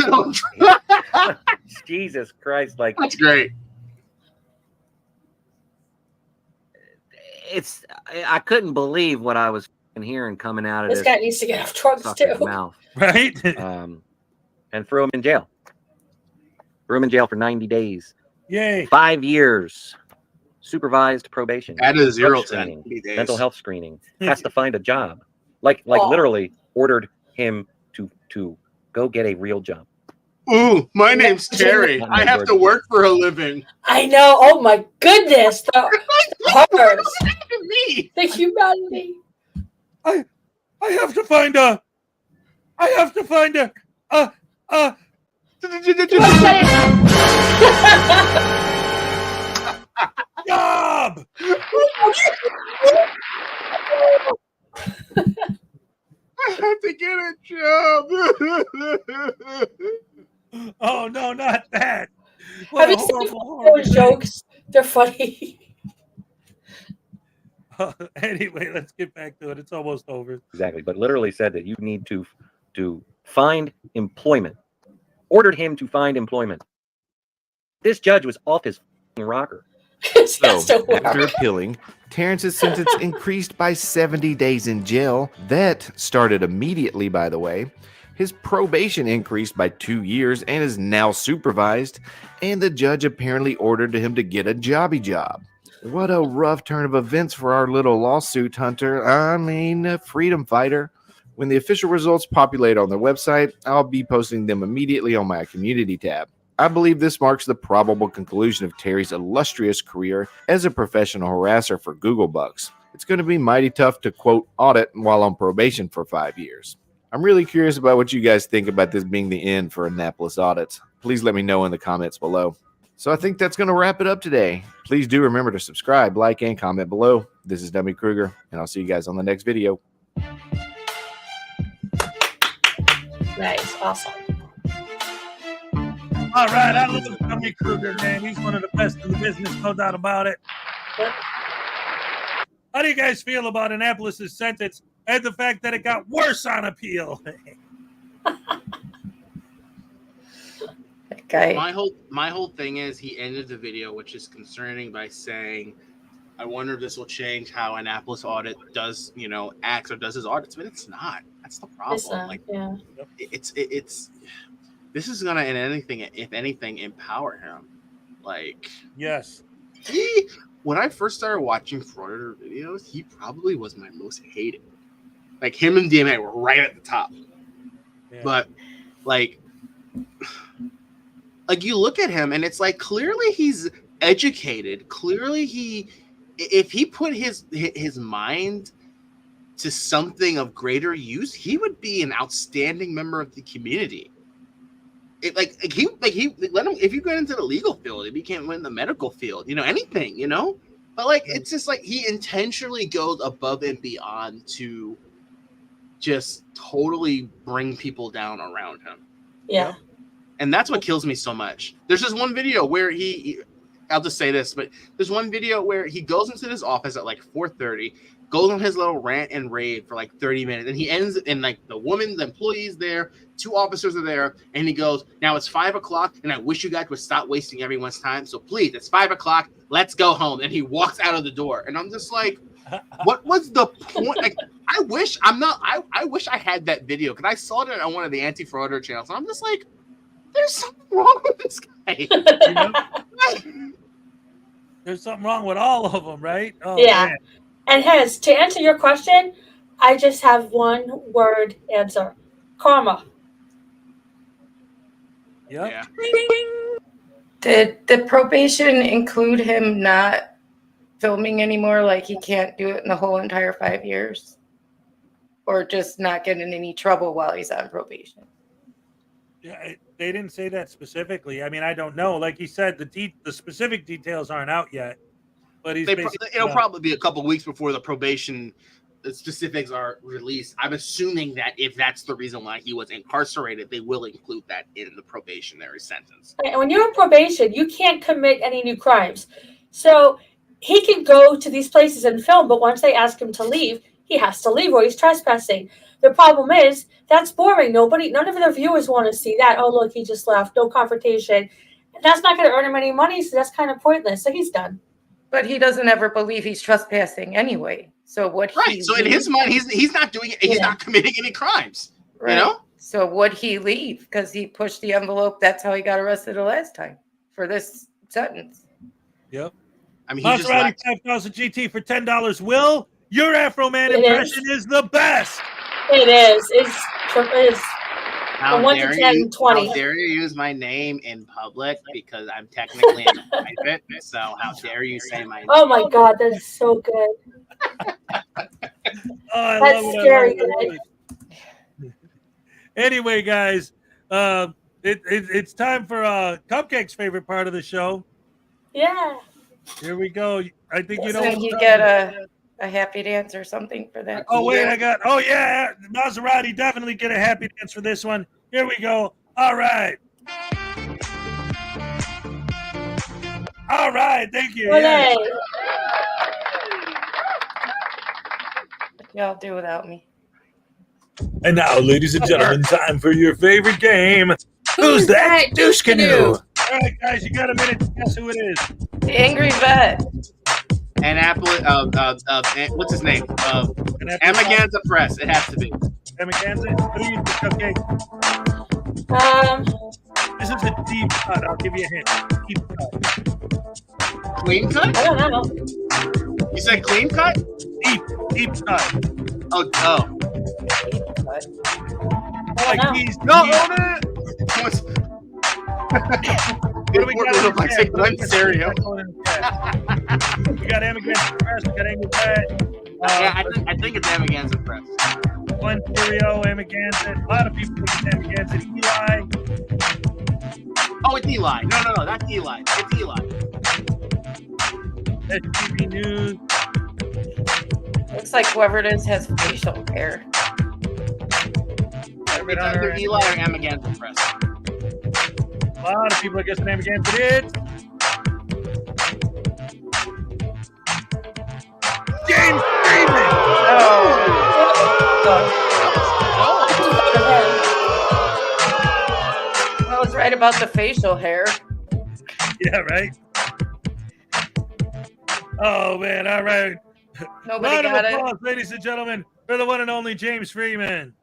Jesus Christ! Like, that's great. I couldn't believe what I was hearing coming out of this guy needs to get off drugs too. Mouth. Right? And throw him in jail. Throw him in jail for 90 days. Yay. 5 years supervised probation, Add a 0 drug to that. screening, 80 days. mental health screening, has to find a job. Like literally ordered him to go get a real job. Ooh, my name's Terry. I have to work for a living. I know. Oh my goodness. The horrors. Me. The humanity. I have to find a job. I have to get a job. Oh no, not that. Have you seen those jokes? They're funny. Anyway, let's get back to it. It's almost over. Exactly, but literally said that you need to find employment. Ordered him to find employment. This judge was off his rocker. So, after appealing, Terrence's sentence increased by 70 days in jail. That started immediately, by the way. His probation increased by 2 years and is now supervised. And the judge apparently ordered him to get a jobby job. What a rough turn of events for our little lawsuit hunter. I mean, a freedom fighter. When the official results populate on their website, I'll be posting them immediately on my community tab. I believe this marks the probable conclusion of Terry's illustrious career as a professional harasser for Google bucks. It's going to be mighty tough to, quote, audit while on probation for 5 years. I'm really curious about what you guys think about this being the end for Annapolis audits. Please let me know in the comments below. So I think that's going to wrap it up today. Please do remember to subscribe, like, and comment below. This is Dummy Kruger, and I'll see you guys on the next video. Nice. Awesome. All right, I love Dummy Kruger, man. He's one of the best in the business, no doubt about it. Yep. How do you guys feel about Annapolis' sentence and the fact that it got worse on appeal? Okay. My whole thing is he ended the video, which is concerning, by saying, I wonder if this will change how Annapolis audit does, acts or does his audits, but it's not. That's the problem. Yeah. It's this is gonna, if anything, empower him. Yes. When I first started watching Frauditor videos, he probably was my most hated. Him and DMA were right at the top. Yeah. But you look at him and it's clearly he's educated. Clearly if he put his mind to something of greater use, he would be an outstanding member of the community. If you go into the legal field, if he can't win the medical field, anything, but it's just he intentionally goes above and beyond to just totally bring people down around him. Yeah. And that's what kills me so much. There's this one video where I'll just say this, but there's one video where he goes into his office at 4:30, goes on his little rant and rave for 30 minutes, and he ends in the employees there, 2 officers are there, and he goes, now it's 5 o'clock, and I wish you guys would stop wasting everyone's time. So please, it's 5 o'clock, let's go home. And he walks out of the door, and I'm just what was the point? I wish I had that video, because I saw it on one of the anti-frauditor channels, and I'm just there's something wrong with this guy. There's something wrong with all of them, right? Oh, yeah. Man. And Hez, to answer your question, I just have one word answer. Karma. Yep. Yeah. Did the probation include him not filming anymore? He can't do it in the whole entire 5 years? Or just not getting in any trouble while he's on probation? Yeah, they didn't say that specifically. I mean, I don't know. Like he said, the specific details aren't out yet. But it'll probably be a couple weeks before the probation specifics are released. I'm assuming that if that's the reason why he was incarcerated, they will include that in the probationary sentence. And when you're on probation, you can't commit any new crimes. So he can go to these places and film, but once they ask him to leave, he has to leave or he's trespassing. The problem is that's boring. None of the viewers want to see that. Oh, look, he just left. No confrontation. And that's not going to earn him any money, so that's kind of pointless. So he's done. But he doesn't ever believe he's trespassing anyway. So what? Right. So in his mind, he's not doing it. He's not committing any crimes. Right. So would he leave because he pushed the envelope? That's how he got arrested the last time for this sentence. Yep. I mean, he just Maserati 5000 GT for $10. Will, your Afro Man impression is the best. It is. It's How 1 to dare 10, you? 20. How dare you use my name in public because I'm technically in private? So how dare you say my name? Oh my God, that's so good. I That's love it, scary I love it. Anyway, guys, it's time for Cupcake's favorite part of the show. Yeah. Here we go. I think you know. So you get a happy dance or something for that. Oh wait, oh yeah, Maserati definitely get a happy dance for this one. Here we go. All right. All right, thank you. Yes. Y'all do without me. And now, ladies and gentlemen, time for your favorite game. Who's that douche canoe? All right, guys, you got a minute to guess who it is. The Angry Vet. And Apple, what's his name? Amaganza Press. It has to be. Amaganza. What do you think, Cupcake? This is a deep cut. I'll give you a hint. Deep cut. Clean cut? I don't know. You said clean cut? Deep cut. Oh. Like he's no. What do we got? Like one stereo. We got Amaganza Press. We got Angry Vet. Yeah, I think it's Amaganza Press. One stereo, Amaganza. A lot of people think it's Amaganza. Eli. Oh, it's Eli. No, that's Eli. It's Eli. STV News. Looks like whoever it is has facial hair. It's either Eli or Amaganza Press. A lot of people are guessing Amaganza did. James Freeman. I was right about the facial hair. Yeah, right. Oh man! All right. Nobody Round of got applause, it. ladies and gentlemen, for the one and only James Freeman.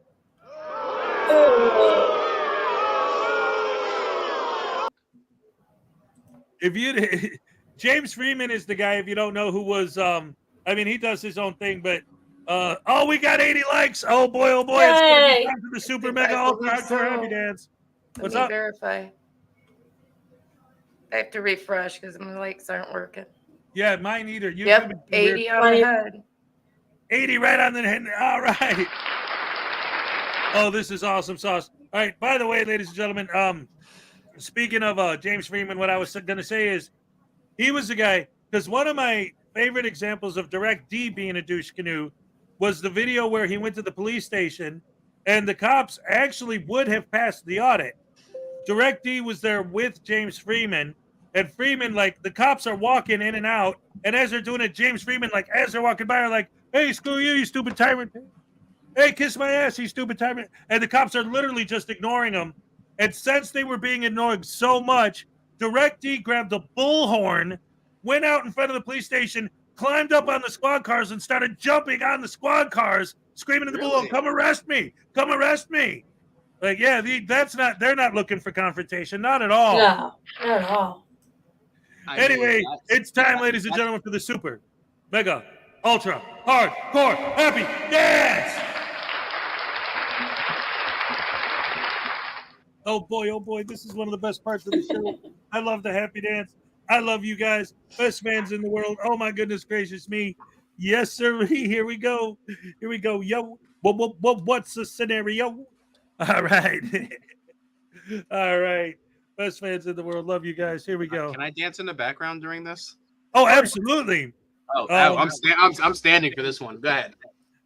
If you, James Freeman is the guy. If you don't know who was, I mean, he does his own thing, but oh, we got 80 likes. Oh boy, it's going to be time for the super mega ultra hardcore happy dance. What's Let me up? verify. I have to refresh because my likes aren't working. Yeah, mine either. YouTube Yep, is 80 weird. on the head. 80 right on the head. All right. Oh, this is awesome sauce. All right. By the way, ladies and gentlemen, speaking of James Freeman, what I was going to say is he was the guy, because one of my favorite examples of Direct D being a douche canoe was the video where he went to the police station and the cops actually would have passed the audit. Direct D was there with James Freeman, and Freeman, like, the cops are walking in and out, and as they're doing it, James Freeman, like, as they're walking by, are like, hey, screw you, you stupid tyrant. Hey, kiss my ass, you stupid tyrant. And the cops are literally just ignoring them. And since they were being ignored so much, Direct D grabbed a bullhorn, went out in front of the police station, climbed up on the squad cars, and started jumping on the squad cars, screaming at the bullhorn, come arrest me, come arrest me. Like, yeah, they're not looking for confrontation, not at all. No, not at all. Anyway, it's time, ladies and gentlemen, for the super, mega, ultra, hardcore, happy dance. Oh boy, this is one of the best parts of the show. I love the happy dance. I love you guys. Best fans in the world. Oh my goodness gracious me. Yes, sir. Here we go. Yo, what's the scenario? All right. All right. Best fans in the world. Love you guys. Here we go. Can I dance in the background during this? Oh, absolutely. Oh, I'm standing for this one. Go ahead.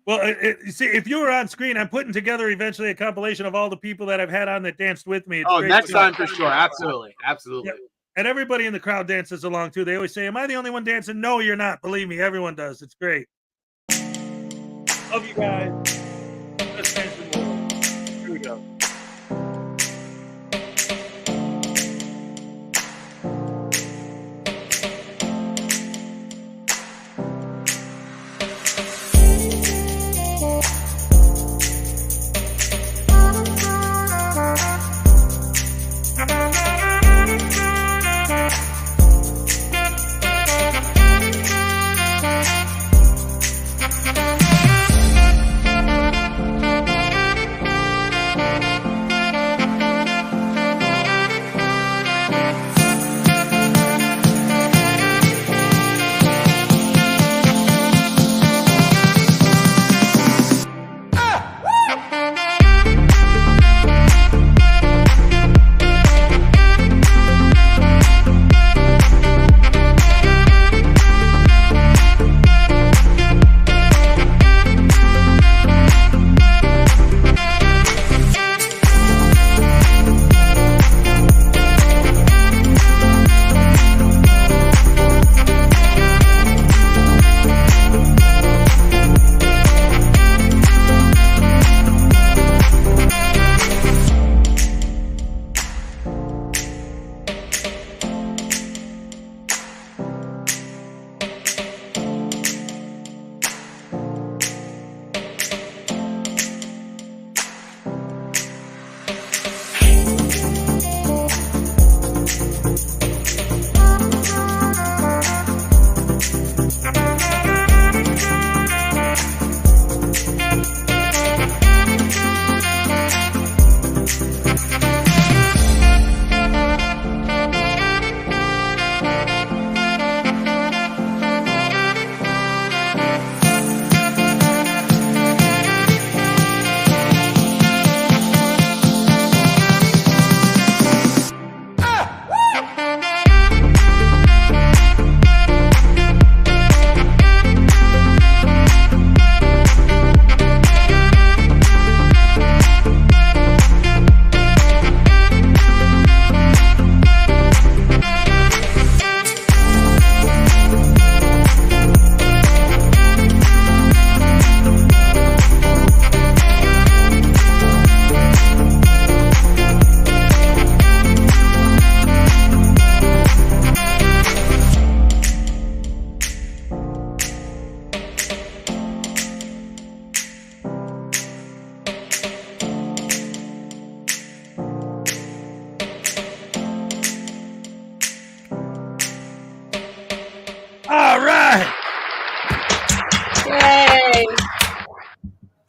Well, see, if you were on screen, I'm putting together eventually a compilation of all the people that I've had on that danced with me. It's great. Next time for sure. Absolutely. Yeah. And everybody in the crowd dances along too. They always say, am I the only one dancing? No, you're not. Believe me, everyone does. It's great. Love you guys. Let's dance in the world. Here we go.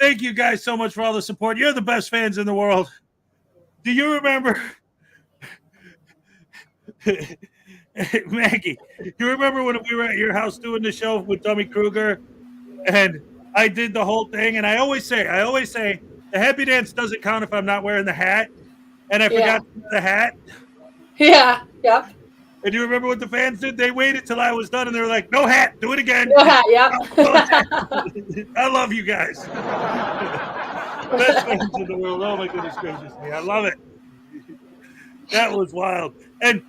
Thank you guys so much for all the support. You're the best fans in the world. Do you remember, Maggie? Do you remember when we were at your house doing the show with Dummy Kruger, and I did the whole thing? And I always say, the happy dance doesn't count if I'm not wearing the hat, and I forgot to wear the hat. Yeah. Yep. And do you remember what the fans did? They waited till I was done, and they were like, "No hat, do it again." No hat. Yep. I love you guys. Best fans in the world. Oh my goodness gracious me, I love it. That was wild. And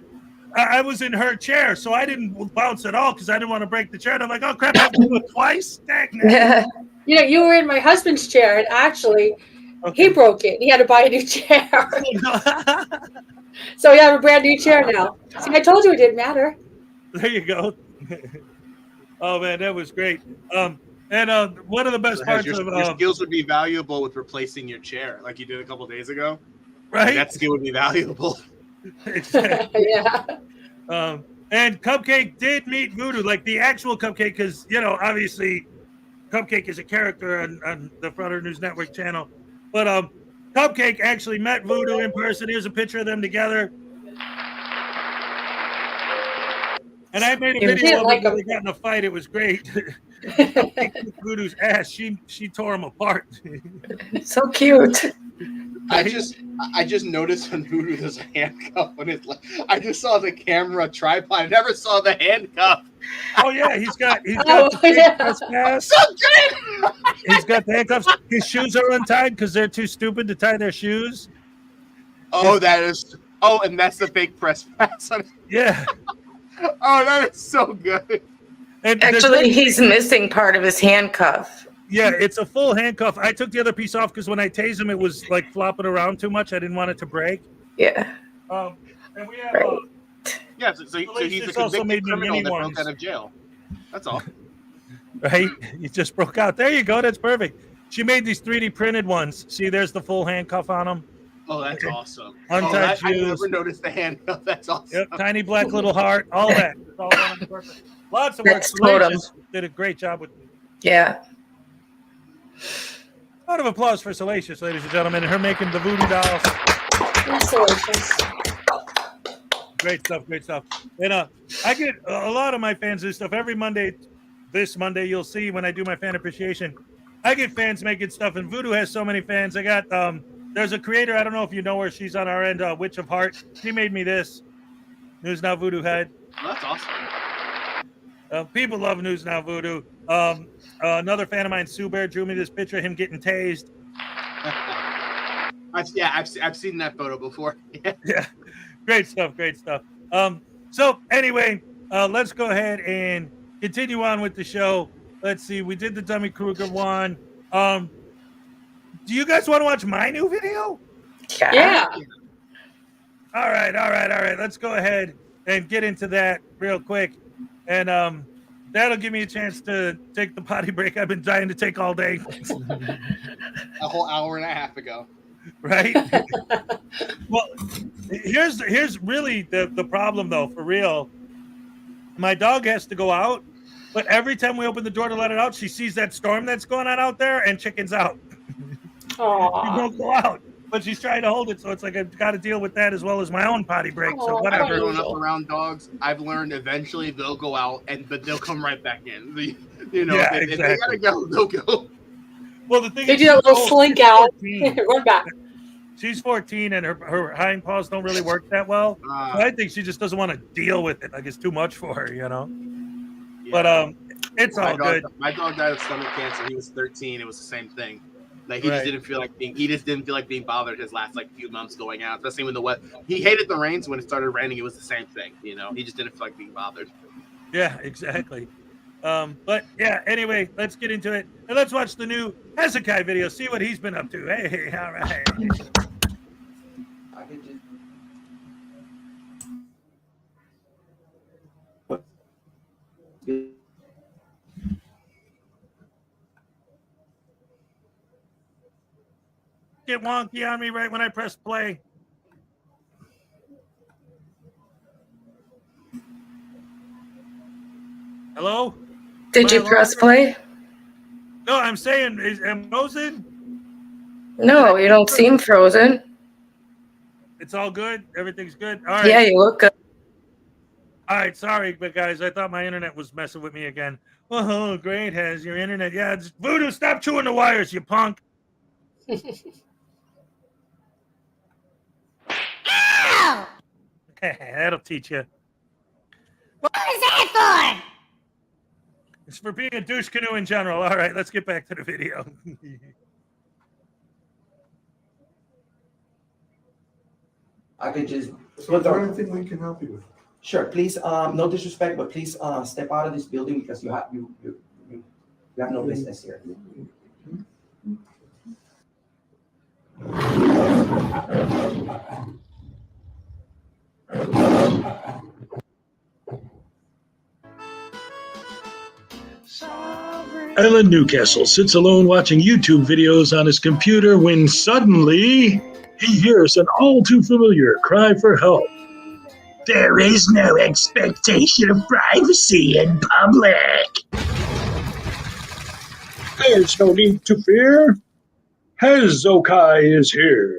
I was in her chair, so I didn't bounce at all because I didn't want to break the chair. And I'm like, oh crap, I have to do it twice. Dang. You know, you were in my husband's chair, and actually, he broke it. He had to buy a new chair. So we have a brand new chair now. See, I told you it didn't matter. There you go. Oh man, that was great. And one of the best parts your, of your skills would be valuable with replacing your chair, like you did a couple days ago. Right, that skill would be valuable. Exactly. Yeah. And Cupcake did meet Voodoo, like the actual Cupcake, because obviously, Cupcake is a character on the Frauditor News Network channel, but Cupcake actually met Voodoo in person. Here's a picture of them together. And I made a video of it when they got in a fight. It was great. Voodoo's ass. She tore him apart. So cute. I just noticed on Voodoo there's a handcuff on his leg. I just saw the camera tripod. I never saw the handcuff. Oh yeah, he's got the pass. So good. He's got the handcuffs. His shoes are untied because they're too stupid to tie their shoes. Oh, that is. Oh, and that's the fake press pass. Yeah. Oh, that is so good. And actually, he's missing part of his handcuff. Yeah, it's a full handcuff. I took the other piece off because when I tased him, it was like flopping around too much. I didn't want it to break. Yeah. And we have. Yeah, so he's a also made convicted me criminal mini that ones. broke out of jail. That's all. Right? He just broke out. There you go. That's perfect. She made these 3D printed ones. See, there's the full handcuff on them. Oh, that's awesome. Untied I shoes. never noticed the handcuff. That's awesome. Yep, tiny black little heart. All that. It's all done on purpose. Lots of work. That's totem. Salacious did a great job with me. Yeah. Round of applause for Salacious, ladies and gentlemen, and her making the voodoo dolls. Great stuff, great stuff. And I get a lot of my fans do stuff every Monday. This Monday, you'll see when I do my fan appreciation. I get fans making stuff, and Voodoo has so many fans. I got there's a creator. I don't know if you know her. She's on our end. Witch of Heart. She made me this. News Now Voodoo head. Oh, that's awesome. People love News Now Voodoo. Another fan of mine, Sue Bear, drew me this picture of him getting tased. I've seen that photo before. Yeah, great stuff, great stuff. So anyway, let's go ahead and continue on with the show. Let's see, we did the Dummy Kruger one. Do you guys want to watch my new video? Yeah. All right. Let's go ahead and get into that real quick. And that'll give me a chance to take the potty break I've been trying to take all day. A whole hour and a half ago. Right? Well, here's really the problem, though, for real. My dog has to go out, but every time we open the door to let it out, she sees that storm that's going on out there and chickens out. She won't go out, but she's trying to hold it, so it's like I've got to deal with that as well as my own potty break. So whatever. Growing up around dogs, I've learned eventually they'll go out, but they'll come right back in. If they gotta go, they'll go. Well, the thing They is, do that little slink out, run back. She's 14 and her hind paws don't really work that well. So I think she just doesn't want to deal with it. Like it's too much for her, Yeah. But it's all good. My dog died of stomach cancer. He was 13. It was the same thing. Like he just didn't feel like being bothered his last few months going out, especially when the wet. He hated the rains. When it started raining, it was the same thing. He just didn't feel like being bothered. Yeah, exactly. But yeah, anyway, let's get into it and let's watch the new Hezekiah video. See what he's been up to. Hey, all right. Get wonky on me right when I press play. Hello? Did you press play? No, I'm saying, am frozen? No, you don't seem frozen. It's all good. Everything's good. All right. Yeah, you look good. All right, sorry, but guys, I thought my internet was messing with me again. Oh, great, has your internet? Yeah, it's Voodoo. Stop chewing the wires, you punk. Ow! That'll teach you. What was that for? It's for being a douche canoe in general. All right, let's get back to the video. I could just. So is there anything we can help you with? Sure, please, no disrespect, but please step out of this building because you have no business here. Alan Newcastle sits alone watching YouTube videos on his computer when suddenly he hears an all too familiar cry for help. There is no expectation of privacy in public. There's no need to fear. Hezokai is here.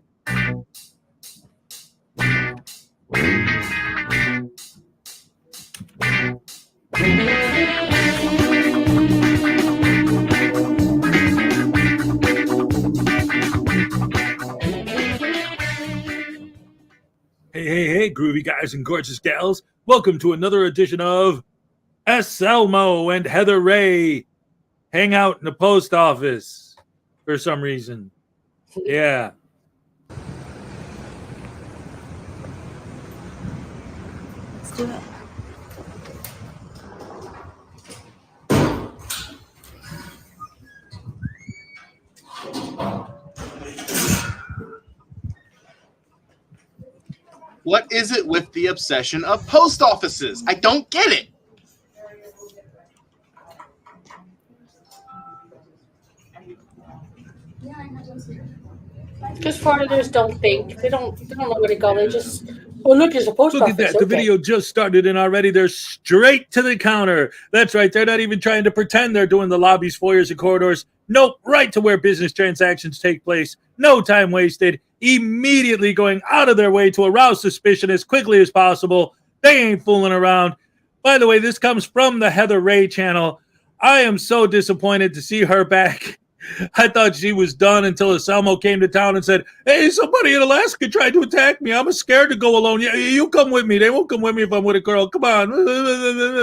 Hey, groovy guys and gorgeous gals. Welcome to another edition of S. Elmo and Heather Ray hang out in the post office for some reason. Yeah. Let's do it. What is it with the obsession of post offices? I don't get it. Because frauditors don't think. They don't know where to go. They just, oh, look, there's a post Look office. at that. Okay. The video just started and already they're straight to the counter. That's right. They're not even trying to pretend they're doing the lobbies, foyers, and corridors. Nope. Right to where business transactions take place. No time wasted. Immediately going out of their way to arouse suspicion as quickly as possible. They ain't fooling around. By the way, this comes from the Heather Ray channel. I am so disappointed to see her back. I thought she was done until Aselmo came to town and said, hey, somebody in Alaska tried to attack me. I'm scared to go alone. Yeah, you come with me. They won't come with me if I'm with a girl. Come on.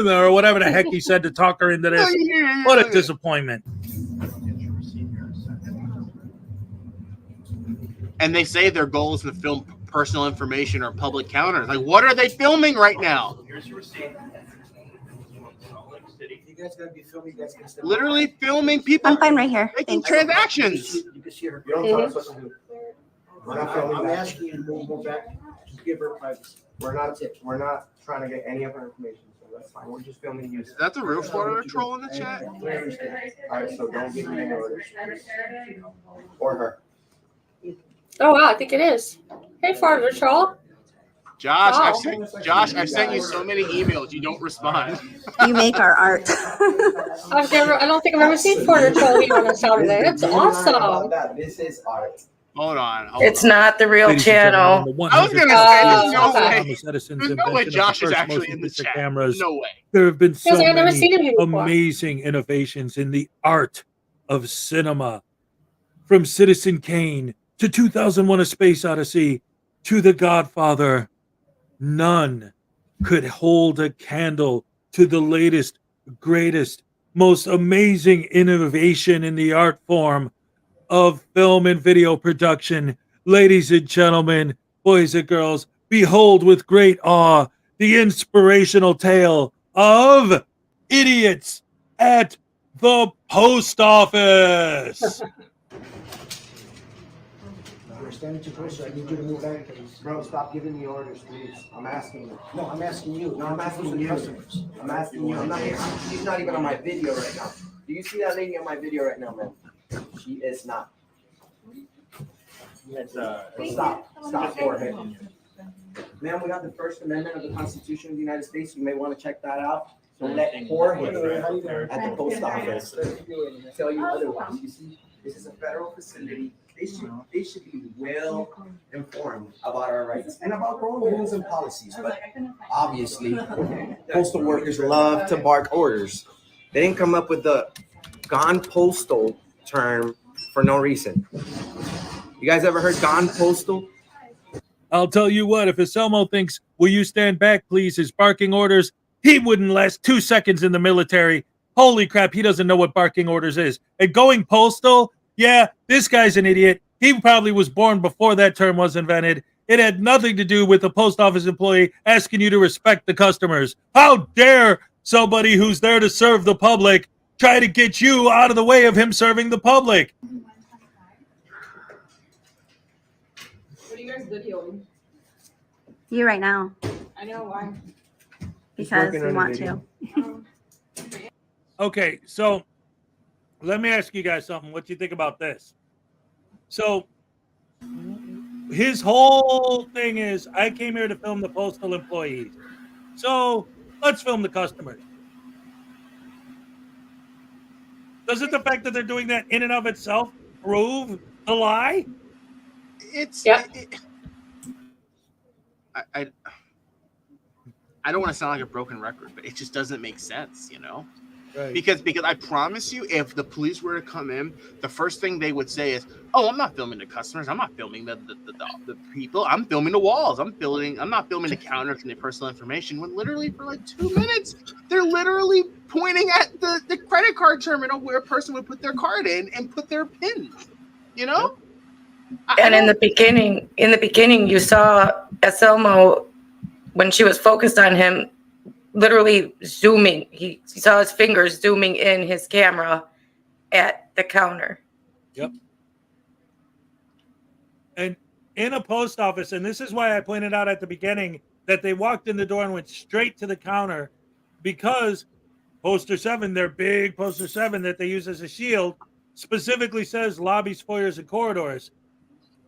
Or whatever the heck he said to talk her into this. What a disappointment. And they say their goal is to film personal information or public counters. Like, what are they filming right now? Here's your receipt. You guys gotta be filming. You guys can step Literally filming people. I'm fine right here. Making Thanks. transactions. You can see her. You don't tell us what to do. I'm asking you to move back. Just give her privacy. We're not trying to get any of her information, so that's fine. We're just filming you. Is that the real Florida troll in the chat? All right, so don't give me any orders. Or her. Oh, wow, I think it is. Hey, Frauditor troll. Josh, Wow. I've sent you so many emails. You don't respond. You make our art. I don't think I've ever seen Frauditor troll here on a Saturday. That's awesome. This is art. Hold on. It's not the real channel. I was going to say, There's there's no way Josh is actually in the chat. Cameras. No way. There have been so I've never many seen him here before. amazing innovations in the art of cinema. From Citizen Kane to 2001: A Space Odyssey to The Godfather, none could hold a candle to the latest, greatest, most amazing innovation in the art form of film and video production. Ladies and gentlemen, boys and girls, behold with great awe the inspirational tale of idiots at the post office. You're standing too close. I need you to move back. Bro, stop giving me orders, please. I'm asking you. No, I'm asking you. No, I'm asking you. Customers. I'm asking you. I'm not here. She's not even on my video right now. Do you see that lady on my video right now, man? She is not. Stop for him. Ma'am, we have the First Amendment of the Constitution of the United States. You may want to check that out. Don't let Jorge at the post office tell you otherwise. You see, this is a federal facility. They should be well informed about our rights and about our own rules and policies. But obviously, postal workers love to bark orders. They didn't come up with the gone postal term for no reason. You guys ever heard gone postal? I'll tell you what, if Anselmo thinks, will you stand back, please, his barking orders, he wouldn't last 2 seconds in the military. Holy crap, he doesn't know what barking orders is. And going postal, yeah, this guy's an idiot. He probably was born before that term was invented. It had nothing to do with a post office employee asking you to respect the customers. How dare somebody who's there to serve the public try to get you out of the way of him serving the public? What are you guys videoing? You right now. I know why. Because we want to. Okay, so let me ask you guys something. What do you think about this? So his whole thing is, I came here to film the postal employees. So let's film the customers. Doesn't the fact that they're doing that in and of itself prove the lie? It's Yep. I don't want to sound like a broken record, but it just doesn't make sense, you know? Right. Because I promise you, if the police were to come in, the first thing they would say is, "Oh, I'm not filming the customers. I'm not filming the people. I'm filming the walls. I'm not filming the counters and the personal information." When literally for like 2 minutes, they're literally pointing at the credit card terminal where a person would put their card in and put their PIN. You know? And in the beginning, you saw Anselmo, when she was focused on him, literally zooming. He saw his fingers zooming in his camera at the counter. Yep. And in a post office, and this is why I pointed out at the beginning that they walked in the door and went straight to the counter, because poster 7, their big poster 7 that they use as a shield, specifically says lobbies, foyers, and corridors.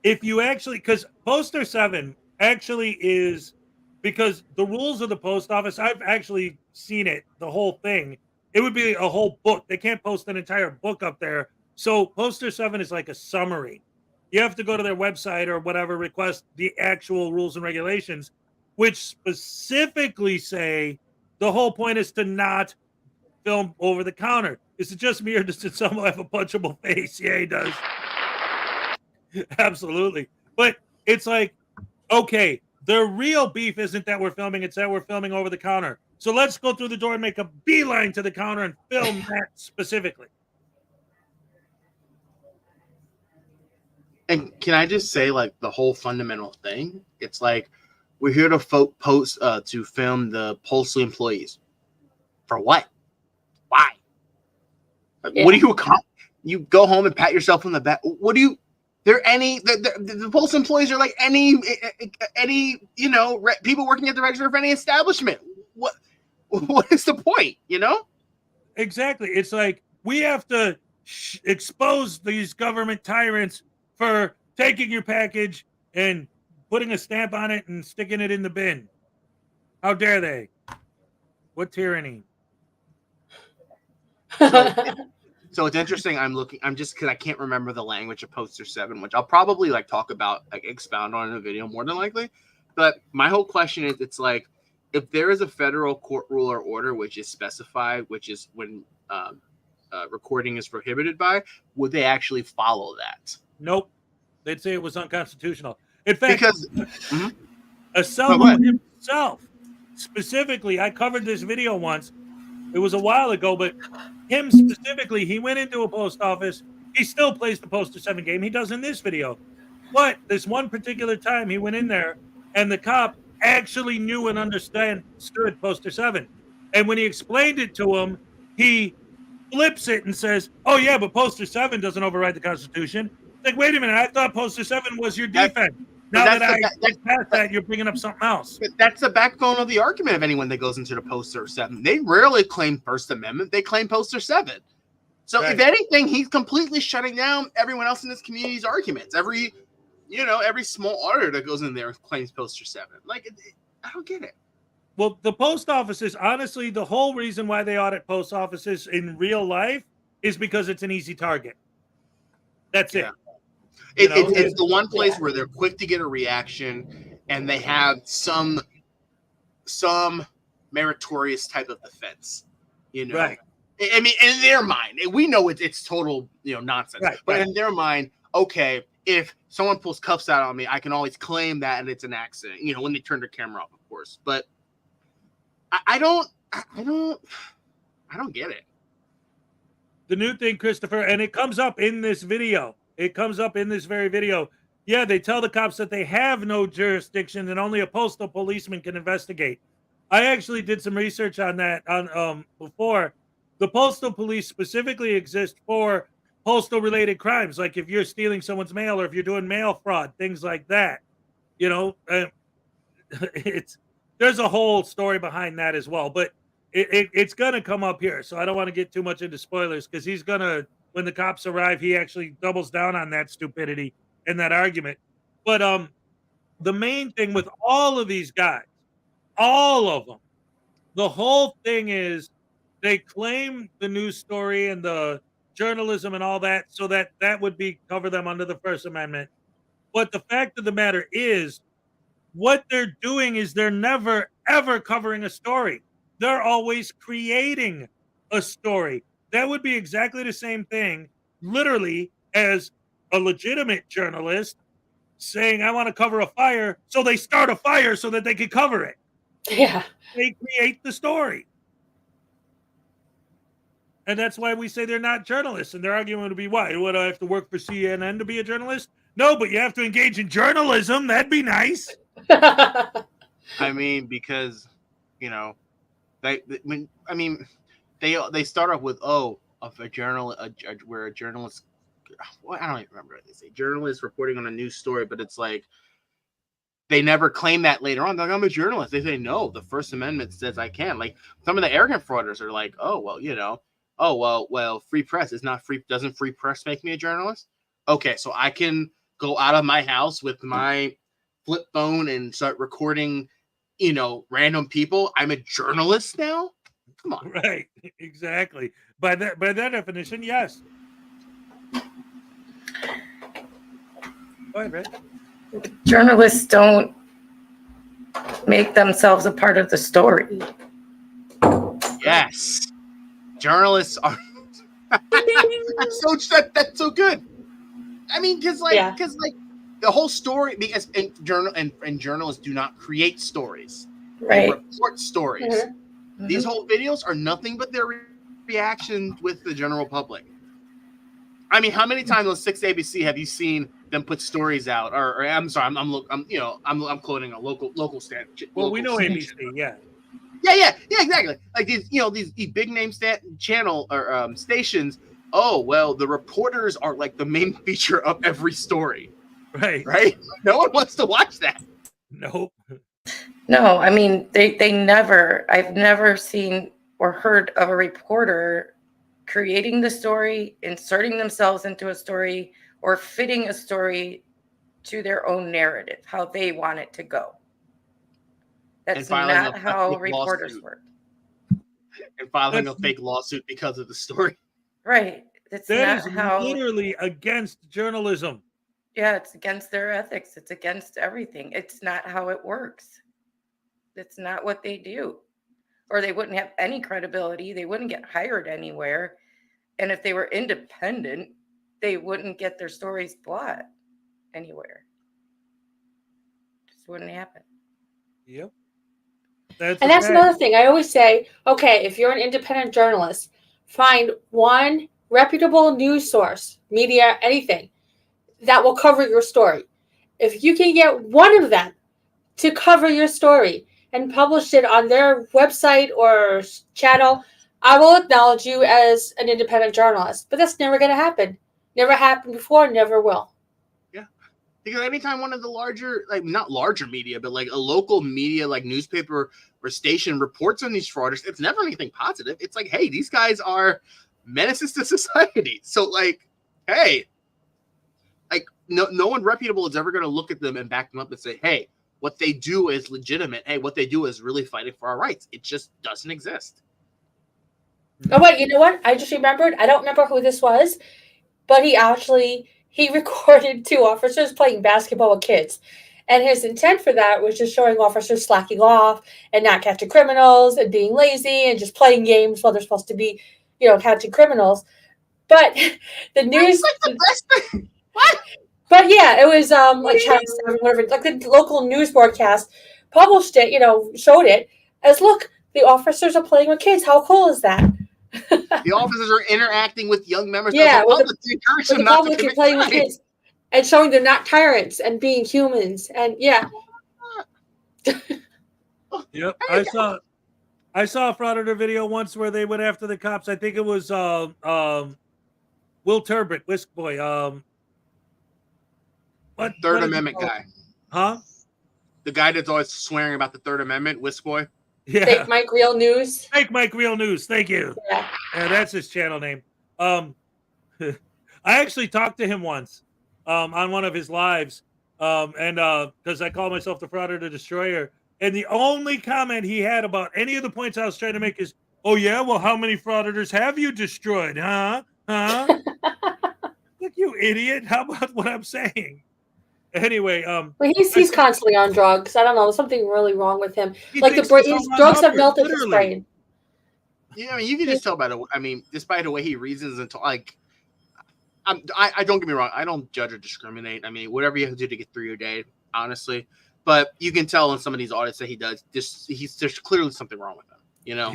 If you actually, because poster 7 actually is, because the rules of the post office, I've actually seen it, the whole thing. It would be a whole book. They can't post an entire book up there. So poster 7 is like a summary. You have to go to their website or whatever, request the actual rules and regulations, which specifically say the whole point is to not film over the counter. Is it just me, or does someone have a punchable face? Yeah, he does. Absolutely. But it's like, okay, the real beef isn't that we're filming, it's that we're filming over the counter. So let's go through the door and make a beeline to the counter and film that specifically. And can I just say, like, the whole fundamental thing? It's like, we're here to to film the postal employees. For what? Why? Yeah. What do you accomplish? You go home and pat yourself on the back. What do you? The postal employees are like any people working at the register of any establishment. What is the point? You know? Exactly. It's like we have to expose these government tyrants for taking your package and putting a stamp on it and sticking it in the bin. How dare they? What tyranny? So it's interesting. I'm just because I can't remember the language of poster 7, which I'll probably talk about, expound on in a video more than likely. But my whole question is, it's like, if there is a federal court rule or order which is specified, which is when recording is prohibited by, would they actually follow that? Nope. They'd say it was unconstitutional. In fact, because Anselmo himself, specifically, I covered this video once. It was a while ago, but him specifically, he went into a post office. He still plays the poster 7 game. He does in this video. But this one particular time he went in there and the cop actually knew and understood poster 7. And when he explained it to him, he flips it and says, "Oh yeah, but poster 7 doesn't override the Constitution." Like, wait a minute, I thought poster 7 was your defense. Now that I get past that, you're bringing up something else. But that's the backbone of the argument of anyone that goes into the poster 7. They rarely claim First Amendment. They claim poster 7. So if anything, he's completely shutting down everyone else in this community's arguments. Every small auditor that goes in there claims poster 7. Like, I don't get it. Well, the post offices, honestly, the whole reason why they audit post offices in real life is because it's an easy target. That's it. It's the one place where they're quick to get a reaction, and they have some meritorious type of defense. Right. I mean, in their mind, we know it's total nonsense. Right, but right. in their mind, okay, if someone pulls cuffs out on me, I can always claim that, and it's an accident. When they turn their camera off, of course. But I don't get it. The new thing, Christopher, and it comes up in this video. It comes up in this very video. Yeah, they tell the cops that they have no jurisdiction and only a postal policeman can investigate. I actually did some research on that before. The postal police specifically exist for postal related crimes, like if you're stealing someone's mail or if you're doing mail fraud, things like that. There's a whole story behind that as well, but it's gonna come up here, so I don't want to get too much into spoilers because he's gonna, when the cops arrive, he actually doubles down on that stupidity and that argument. But the main thing with all of these guys, all of them, the whole thing is they claim the news story and the journalism and all that, so that would cover them under the First Amendment. But the fact of the matter is, what they're doing is they're never ever covering a story. They're always creating a story. That would be exactly the same thing, literally, as a legitimate journalist saying, I want to cover a fire, so they start a fire so that they can cover it. Yeah. They create the story. And that's why we say they're not journalists. And their argument would be, why? Would I have to work for CNN to be a journalist? No, but you have to engage in journalism. That'd be nice. I mean, because, they start off with, where a journalist, well, I don't even remember what they say, journalist reporting on a news story, but it's like, they never claim that later on. They're like, I'm a journalist. They say, no, the First Amendment says I can. Like, some of the arrogant frauditors are like, free press is not free. Doesn't free press make me a journalist? Okay, so I can go out of my house with my flip phone and start recording, random people. I'm a journalist now? Come on. Right, exactly. By that definition, yes. Go ahead, Ray. Journalists don't make themselves a part of the story. Yes. Journalists are that's so good. I mean, because the whole story, because journalists do not create stories. Right. They report stories. Mm-hmm. These whole videos are nothing but their reaction with the general public. I mean, how many times on 6 ABC have you seen them put stories out? Or I'm sorry, I'm quoting a local stand. Well, we know ABC, yeah. Yeah, exactly. Like these big name channel or stations. Oh well, the reporters are like the main feature of every story. Right. No one wants to watch that. Nope. No, I mean they never. I've never seen or heard of a reporter creating the story, inserting themselves into a story, or fitting a story to their own narrative, how they want it to go. That's not how reporters work. And filing a fake lawsuit because of the story. Right. That's that not is how. Literally against journalism. Yeah, it's against their ethics. It's against everything. It's not how it works. It's not what they do. Or they wouldn't have any credibility. They wouldn't get hired anywhere. And if they were independent, they wouldn't get their stories bought anywhere. Just wouldn't happen. Yep. That's another thing. I always say, okay, if you're an independent journalist, find one reputable news source, media, anything, that will cover your story. If you can get one of them to cover your story and publish it on their website or channel, I will acknowledge you as an independent journalist. But that's never going to happen. Never happened before, never will. Yeah. Because anytime one of the larger, like not larger media, but like a local media, like newspaper or station reports on these fraudsters, it's never anything positive. It's like, hey, these guys are menaces to society. So like, hey, like no one reputable is ever going to look at them and back them up and say, hey, what they do is legitimate. Hey, what they do is really fighting for our rights. It just doesn't exist. Oh wait, you know what? I just remembered. I don't remember who this was, but he recorded 2 officers playing basketball with kids. And his intent for that was just showing officers slacking off and not catching criminals and being lazy and just playing games while they're supposed to be, catching criminals. But the news, like the best thing. What? But yeah, it was like Channel 7, whatever, like the local news broadcast published it, showed it as, look, the officers are playing with kids. How cool is that? The officers are interacting with young members of Yeah, the public to encourage them the not to public and commit playing with crimes. kids and showing they're not tyrants and being humans. And yeah. Yep, I saw a Frauditor video once where they went after the cops. I think it was Will Turbot, Whisk Boy. What Third what Amendment guy? Huh? The guy that's always swearing about the Third Amendment, Whisk Boy. Yeah. Fake Mike Real News. Fake Mike Real News. Thank you. Yeah. That's his channel name. I actually talked to him once on one of his lives, and because I call myself the Frauditor Destroyer, and the only comment he had about any of the points I was trying to make is, "Oh yeah, well, how many frauditors have you destroyed, huh? Look, you idiot! How about what I'm saying?" Anyway, well, he's constantly on drugs. I don't know. There's something really wrong with him. Like his drugs have Hubbard, melted his brain. Yeah, I mean, you can just tell by the. I mean, just by the way he reasons and like. I don't get me wrong. I don't judge or discriminate. I mean, whatever you have to do to get through your day, honestly. But you can tell in some of these audits that he does. There's clearly something wrong with him. Yeah.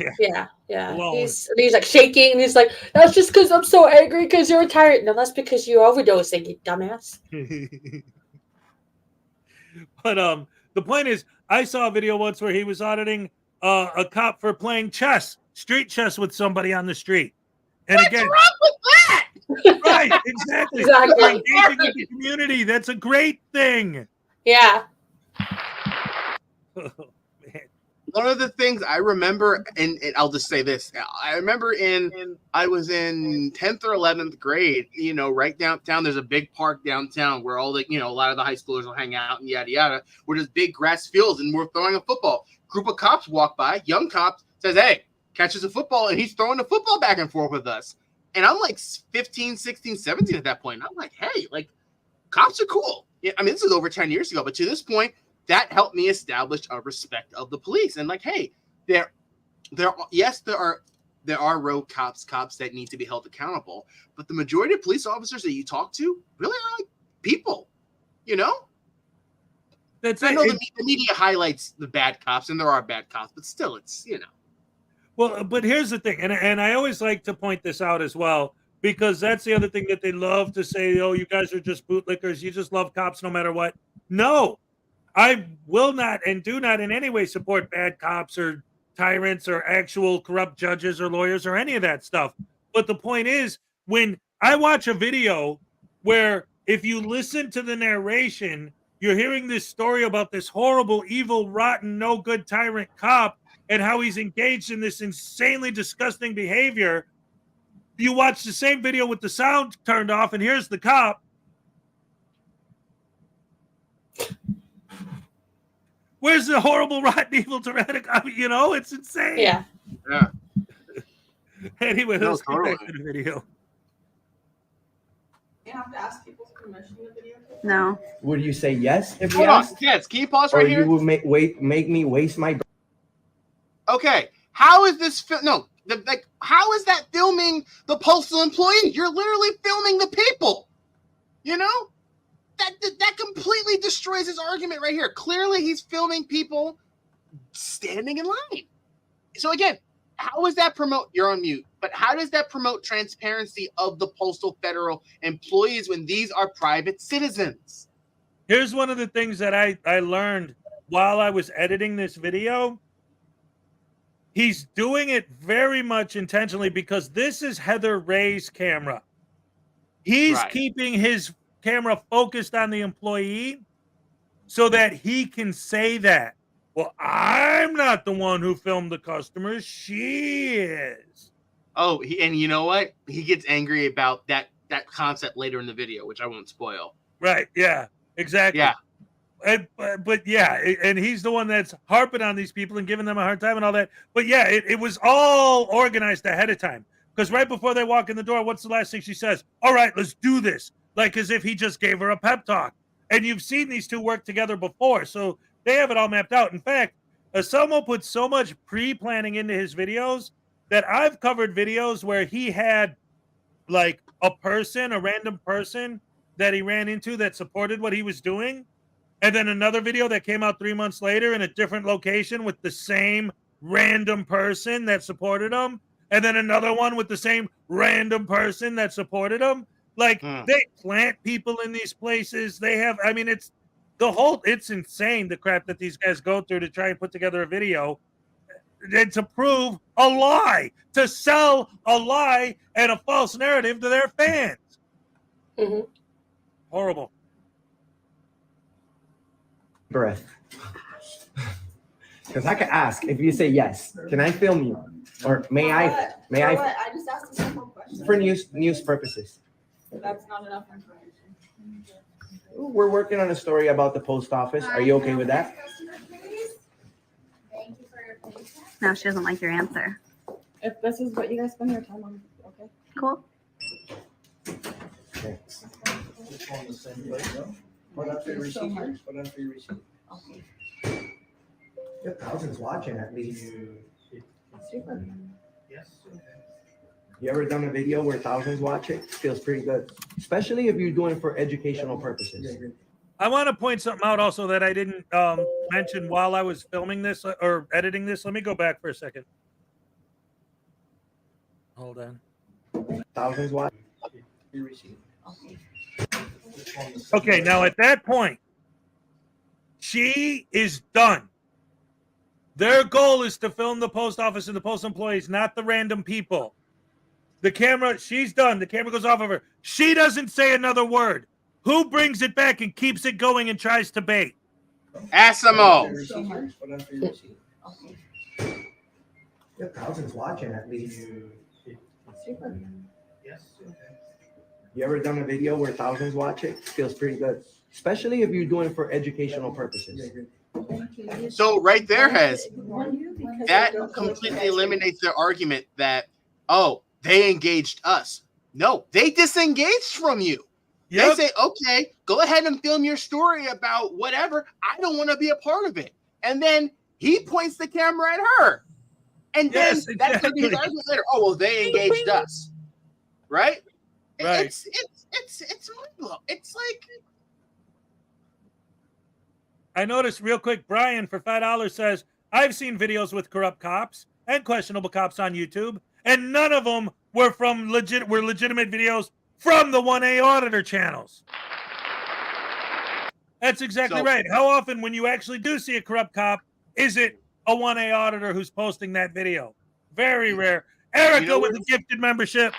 He's like shaking, and he's like, "That's just because I'm so angry because you're a tyrant." No, that's because you're overdosing, you dumbass. But the point is, I saw a video once where he was auditing a cop for playing street chess with somebody on the street. And What's again, wrong with that? Right, exactly. Exactly. You're engaging with the community. That's a great thing. Yeah. One of the things I remember, and I'll just say this: I remember I was in 10th or 11th grade. Right downtown, there's a big park downtown where all the a lot of the high schoolers will hang out and yada yada. Where there's big grass fields and we're throwing a football. Group of cops walk by. Young cops says, "Hey," catches a football and he's throwing the football back and forth with us. And I'm like 15, 16, 17 at that point. And I'm like, hey, like cops are cool. Yeah, I mean, this is over 10 years ago, but to this point, that helped me establish a respect of the police. And like, hey, there are rogue cops that need to be held accountable, but the majority of police officers that you talk to really are like people, That's I it. know the media highlights the bad cops, and there are bad cops, but still, it's Well, but here's the thing, and I always like to point this out as well, because that's the other thing that they love to say, "Oh, you guys are just bootlickers. You just love cops no matter what." No, I will not and do not in any way support bad cops or tyrants or actual corrupt judges or lawyers or any of that stuff. But the point is, when I watch a video where if you listen to the narration, you're hearing this story about this horrible, evil, rotten, no good tyrant cop and how he's engaged in this insanely disgusting behavior. You watch the same video with the sound turned off, and here's the cop. Where's the horrible, rotten, evil, tyrannic? I mean, it's insane. Yeah. Anyway, No, let's get back totally. to the video. You have to ask people's permission to video. No. Would you say yes if Hold you on, asked? yes. Can you pause Or right here? you would make me waste my. Okay, how is this? How is that filming the postal employee? You're literally filming the people. That completely destroys his argument right here. Clearly, he's filming people standing in line. So again, how does that promote? You're on mute. But how does that promote transparency of the postal federal employees when these are private citizens? Here's one of the things that I learned while I was editing this video. He's doing it very much intentionally because this is Heather Ray's camera. He's keeping his camera focused on the employee so that he can say that, well, I'm not the one who filmed the customers. She is. Oh, and you know what? He gets angry about that concept later in the video, which I won't spoil. Right. Yeah, exactly. Yeah. but yeah, and he's the one that's harping on these people and giving them a hard time and all that. But yeah, it was all organized ahead of time, because right before they walk in the door, what's the last thing she says? All right, let's do this. Like as if he just gave her a pep talk. And you've seen these two work together before, so they have it all mapped out. In fact, Asomo puts so much pre-planning into his videos that I've covered videos where he had like a random person that he ran into that supported what he was doing. And then another video that came out 3 months later in a different location with the same random person that supported him. And then another one with the same random person that supported him. Like they plant people in these places. They have, I mean, it's insane the crap that these guys go through to try and put together a video and to prove a lie, to sell a lie and a false narrative to their fans. Horrible. Breath. Because I can ask if you say yes. Can I film you, or may I? I just asked a simple question. For news purposes. That's not enough information. We're working on a story about the post office. Are you okay with that? No, she doesn't like your answer. If this is what you guys spend your time on, okay. Cool. Okay. What else for your receipt? What else for your receipt? You have thousands watching at least. Super. Yes. You ever done a video where thousands watch it? Feels pretty good, especially if you're doing it for educational purposes. I want to point something out also that I didn't mention while I was filming this or editing this. Let me go back for a second. Hold on. Thousands watch. Okay, now at that point, she is done. Their goal is to film the post office and the post employees, not the random people. The camera, she's done. The camera goes off of her. She doesn't say another word. Who brings it back and keeps it going and tries to bait? Asimo. You have thousands watching at least. Super. Yes. You ever done a video where thousands watch it? Feels pretty good, especially if you're doing it for educational purposes. So right there, that completely eliminates their argument that, oh, they engaged us. No, they disengaged from you. They say, okay, go ahead and film your story about whatever. I don't want to be a part of it. And then he points the camera at her. And then that's going to be his argument later. Oh, well, they engaged us. Right? Right. It's mind-blowing. It's like, I noticed real quick, Brian for $5 says, I've seen videos with corrupt cops and questionable cops on YouTube, and none of them were from legitimate videos from the 1A auditor channels. That's exactly right. How often when you actually do see a corrupt cop, is it a 1A auditor who's posting that video? Very rare. Erica with a gifted membership.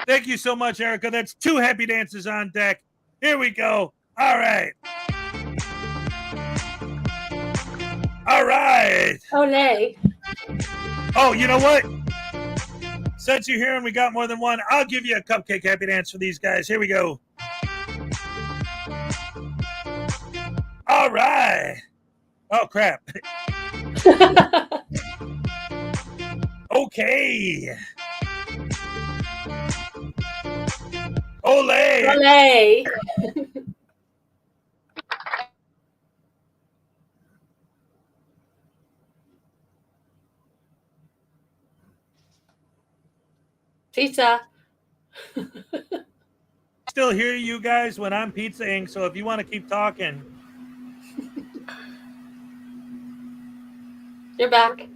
Thank you so much, Erica. That's 2 happy dances on deck. Here we go. All right. All right. Oh, nay. Oh, you know what? Since you're here and we got more than one, I'll give you a cupcake happy dance for these guys. Here we go. All right. Oh, crap. Okay. Ole. Ole. Pizza. Still hear you guys when I'm pizzaing, so if you want to keep talking. You're back.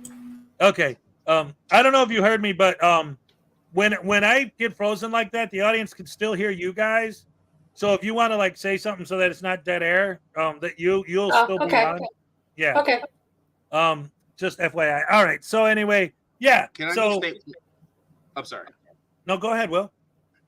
Okay. I don't know if you heard me, but when I get frozen like that, the audience can still hear you guys. So if you want to like say something so that it's not dead air, that you'll still be on. Okay. Yeah. Okay. Just FYI. All right. So anyway, yeah. can I so just say, I'm sorry. No, go ahead, Will.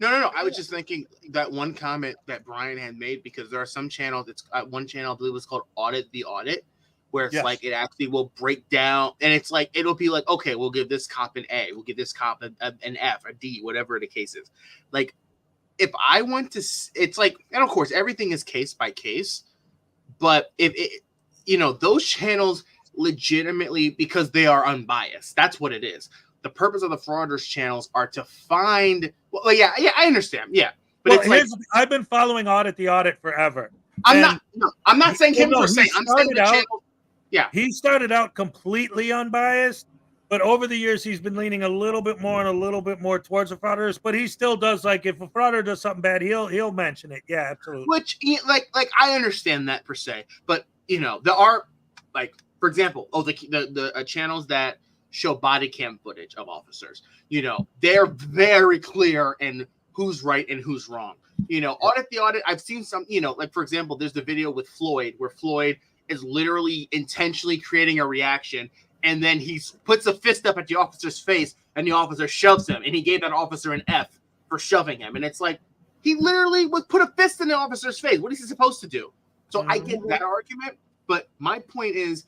No. I was just thinking that one comment that Brian had made, because there are some channels. It's one channel, I believe it's called Audit the Audit, where it's like it actually will break down, and it's like it'll be like, okay, we'll give this cop an A, we'll give this cop an F, a D, whatever the case is. Like if I went to, it's like, and of course, everything is case by case, but if it, those channels legitimately, because they are unbiased, that's what it is. The purpose of the Frauditors channels are to find, yeah, I understand. Yeah. But well, I've been following the audit forever. I'm not saying him per se. I'm saying the channel. Yeah. He started out completely unbiased, but over the years he's been leaning a little bit more and a little bit more towards the Frauditors. But he still does, like, if a Frauditor does something bad, he'll mention it. Yeah, absolutely. Which, like I understand that per se, but there are, like, for example, the channels that show body cam footage of officers. They're very clear in who's right and who's wrong. Audit the audit. I've seen some. Like, for example, there's the video with Floyd where Floyd is literally intentionally creating a reaction, and then he puts a fist up at the officer's face, and the officer shoves him, and he gave that officer an F for shoving him. And it's like, he literally would put a fist in the officer's face. What is he supposed to do? So I get that argument, but my point is,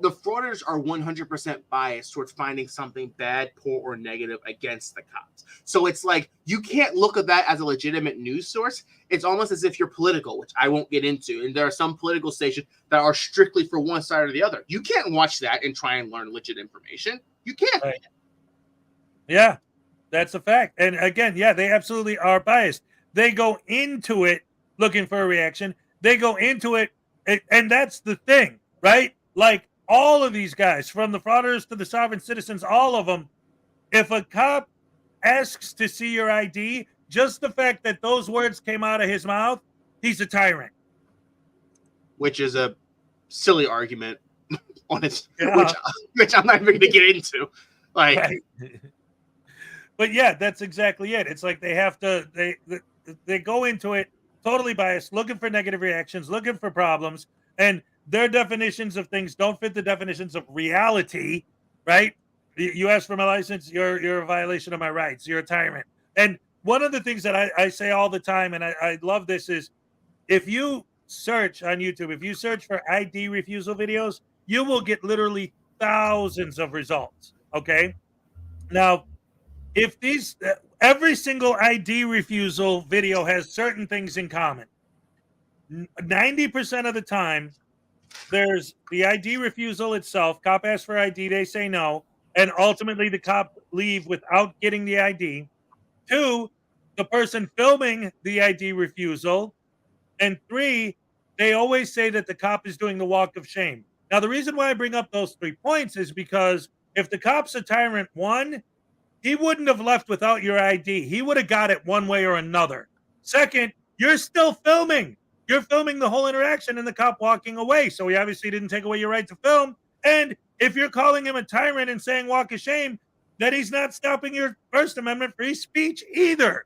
the Frauditors are 100% biased towards finding something bad, poor, or negative against the cops. So it's like, you can't look at that as a legitimate news source. It's almost as if you're political, which I won't get into. And there are some political stations that are strictly for one side or the other. You can't watch that and try and learn legit information. You can't. Right. Yeah, that's a fact. And again, yeah, they absolutely are biased. They go into it looking for a reaction. They go into it, and that's the thing, right? Like, all of these guys, from the Frauditors to the sovereign citizens, all of them, if a cop asks to see your ID, just the fact that those words came out of his mouth, he's a tyrant. Which is a silly argument, honest, which I'm not even going to get into. Like, right. But yeah, that's exactly it. It's like they have to, they go into it totally biased, looking for negative reactions, looking for problems, and their definitions of things don't fit the definitions of reality, right? You ask for my license, you're a violation of my rights. You're a tyrant. And one of the things that I say all the time, and I love this, is if you search on YouTube, if you search for ID refusal videos, you will get literally thousands of results, okay? Now, if every single ID refusal video has certain things in common. 90% of the time, there's the ID refusal itself. Cop asks for ID, they say no, and ultimately the cop leave without getting the ID. 2, the person filming the ID refusal. And 3, they always say that the cop is doing the walk of shame. Now, the reason why I bring up those 3 points is because if the cop's a tyrant, 1, he wouldn't have left without your ID. He would have got it one way or another. 2nd, you're still filming. You're filming the whole interaction and the cop walking away. So he obviously didn't take away your right to film. And if you're calling him a tyrant and saying walk of shame, then he's not stopping your First Amendment free speech either.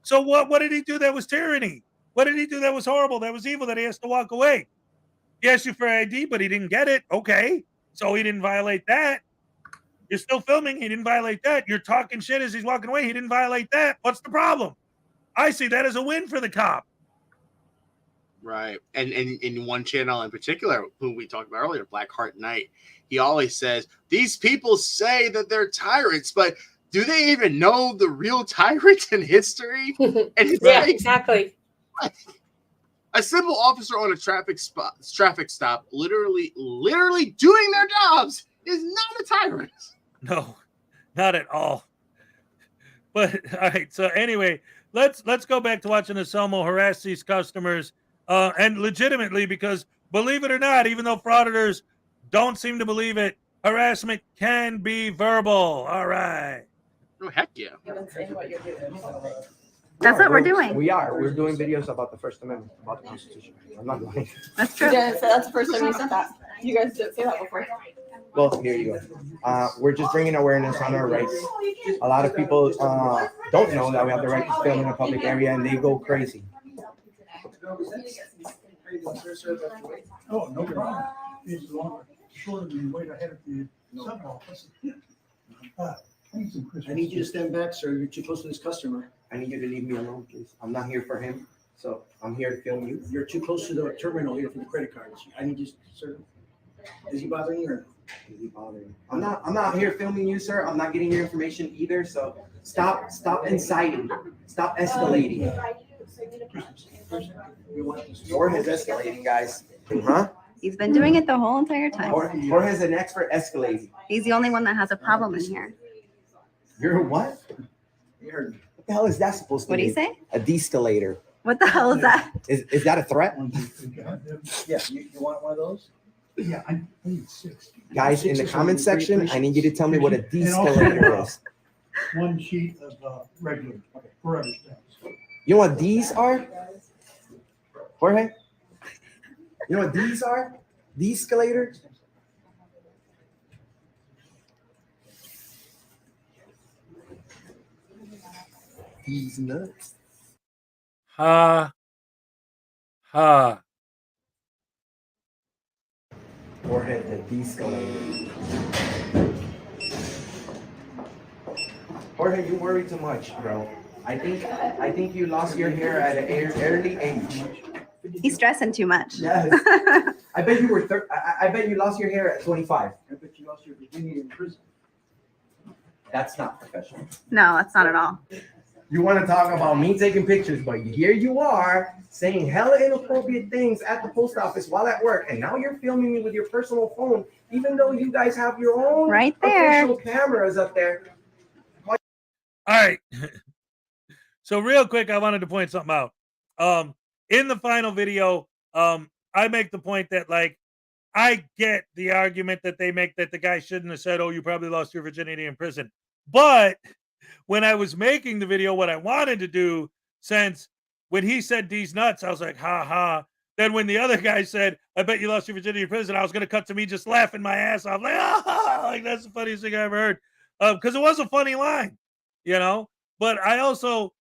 So what did he do that was tyranny? What did he do that was horrible, that was evil, that he has to walk away? He asked you for ID, but he didn't get it. Okay. So he didn't violate that. You're still filming. He didn't violate that. You're talking shit as he's walking away. He didn't violate that. What's the problem? I see that as a win for the cop. Right. And in one channel in particular, who we talked about earlier, Blackheart Knight, he always says, these people say that they're tyrants, but do they even know the real tyrants in history? And it's like, exactly. A simple officer on a traffic stop, literally doing their jobs, is not a tyrant. No, not at all. But all right. So anyway, let's go back to watching Anselmo harass these customers. And legitimately, because believe it or not, even though frauditors don't seem to believe it, harassment can be verbal. All right. Oh, heck yeah. That's what we're doing. We are. We're doing videos about the First Amendment, about the Constitution. I'm not lying. That's true. Yeah, so that's the first time you said that. You guys didn't say that before. Well, here you go. We're just bringing awareness on our rights. A lot of people don't know that we have the right to film in a public area, and they go crazy. Oh, no problem. It's longer, shorter than the wait ahead of the sub office. I need you to stand back, sir. You're too close to this customer. I need you to leave me alone, please. I'm not here for him, so I'm here to film you. You're too close to the terminal here for the credit cards. I need you, sir. Is he bothering you or? I'm not here filming you, sir. I'm not getting your information either. So stop inciting. Stop escalating. Jorge's escalating, guys. Huh? He's been doing it the whole entire time. Jorge's an expert escalating. He's the only one that has a problem in here. You're what? What the hell is that supposed to What be? do you say? A de-escalator. What the hell is that? Is that a threat? Yeah, you want one of those? Yeah, I need 6. Guys, in the comment section, I need you to tell me what a de-escalator is. One sheet of regular, okay, forever stamps. You know what these are? Jorge? You know what these are? De-escalators? These nuts. Ha. Jorge, the de-escalator. Jorge, you worry too much, bro. I think you lost your hair at an early age. He's stressing too much. Yes. I bet you were. I bet you lost your hair at 25. I bet you lost your virginity in prison. That's not professional. No, that's not at all. You want to talk about me taking pictures, but here you are saying hella inappropriate things at the post office while at work, and now you're filming me with your personal phone, even though you guys have your own right there official cameras up there. All right. So real quick, I wanted to point something out. In the final video, I make the point that, like, I get the argument that they make that the guy shouldn't have said, "Oh, you probably lost your virginity in prison." But when I was making the video, what I wanted to do, since when he said these nuts, I was like, ha ha. Then when the other guy said, "I bet you lost your virginity in prison," I was going to cut to me just laughing my ass off. Like, ah, like that's the funniest thing I ever heard. Because it was a funny line, you know? But I also,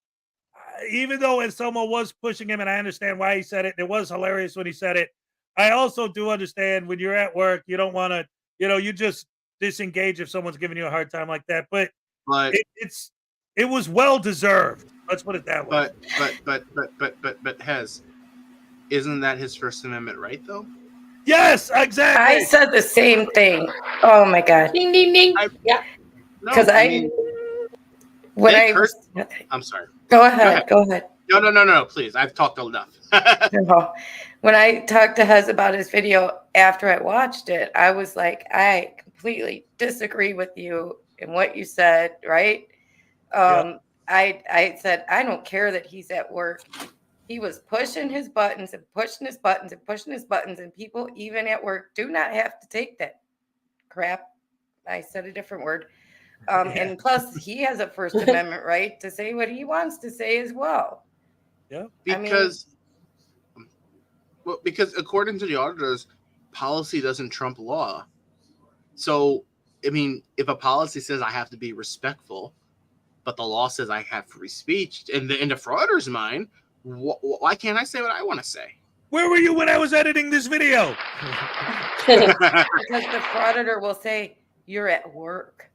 even though if someone was pushing him and I understand why he said it, and it was hilarious when he said it, I also do understand when you're at work, you don't want to, you just disengage if someone's giving you a hard time like that. But it was well deserved. Let's put it that way. But Hez, isn't that his First Amendment right though? Yes, exactly. I said the same thing. Oh my god. Ding ding ding. Yeah. Because I'm sorry. Go ahead. No, please. I've talked enough. No. When I talked to Hez about his video after I watched it, I was like, I completely disagree with you in what you said, right? I said, I don't care that he's at work. He was pushing his buttons and pushing his buttons and pushing his buttons, and people even at work do not have to take that crap. I said a different word. And plus, he has a First Amendment right to say what he wants to say as well. Yeah, because according to the auditors, policy doesn't trump law. So, I mean, if a policy says I have to be respectful, but the law says I have free speech, in the frauditor's mind, why can't I say what I want to say? Where were you when I was editing this video? Because the frauditor will say, you're at work.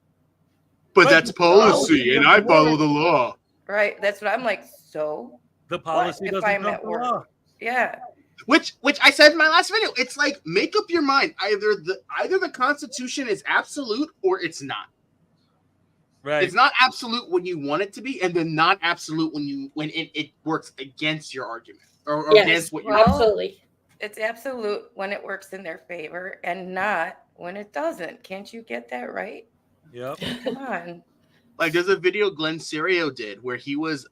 But that's policy, and I follow the law. Right. That's what I'm like. So the policy doesn't trump the law. Yeah. Which I said in my last video. It's like, make up your mind. Either the Constitution is absolute or it's not. Right. It's not absolute when you want it to be, and then not absolute when it works against your argument or against what you're absolutely. It's absolute when it works in their favor and not when it doesn't. Can't you get that right? Yep. Come on. Like, there's a video Glenn Serio did where he was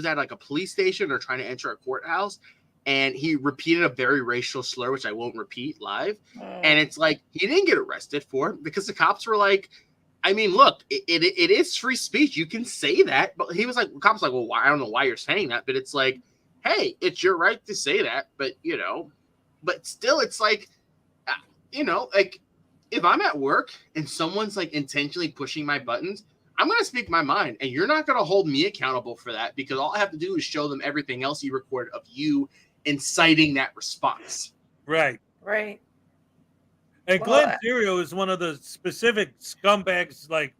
at like a police station or trying to enter a courthouse, and he repeated a very racial slur, which I won't repeat live. And it's like, he didn't get arrested for it because the cops were like, I mean, look, it is free speech. You can say that. But he was like, the cops were like, well, I don't know why you're saying that. But it's like, hey, it's your right to say that. But, but still, it's like, like, if I'm at work and someone's like intentionally pushing my buttons, I'm going to speak my mind, and you're not going to hold me accountable for that, because all I have to do is show them everything else you recorded of you inciting that response. Right. Right. And Glenn Serio is one of the specific scumbags, like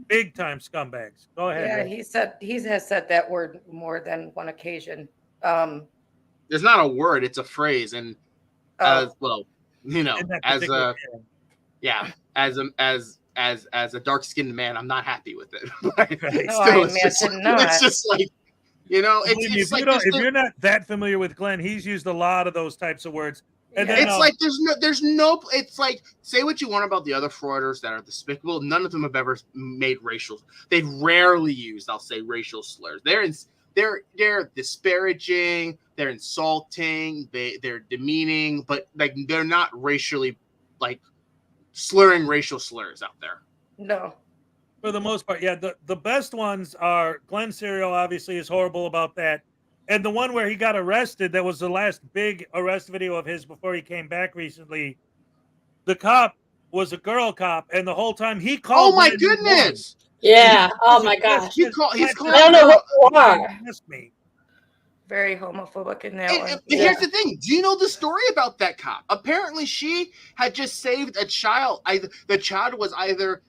big time scumbags. Go ahead. Yeah, Ray. he has said that word more than one occasion. There's not a word; it's a phrase, and as Yeah, as a dark skinned man, I'm not happy with it. But No, still, I imagine not. it's just like, you know, Believe me, it's if like if you're not that familiar with Glenn, he's used a lot of those types of words. And then, it's like there's no. It's like, say what you want about the other frauders that are despicable. None of them have ever made racial. They've rarely used, I'll say, racial slurs. They're disparaging. They're insulting. They're demeaning, but like they're not racially like slurring racial slurs out there. No. For the most part, yeah. The best ones are Glenn Serial, obviously, is horrible about that. And the one where he got arrested, that was the last big arrest video of his before he came back recently. The cop was a girl cop, and the whole time he called. Oh my goodness! Yeah. Oh my gosh. He's called. I don't know who you are. Me. Very homophobic in that one. And here's the thing. Do you know the story about that cop? Apparently, she had just saved a child. The child was either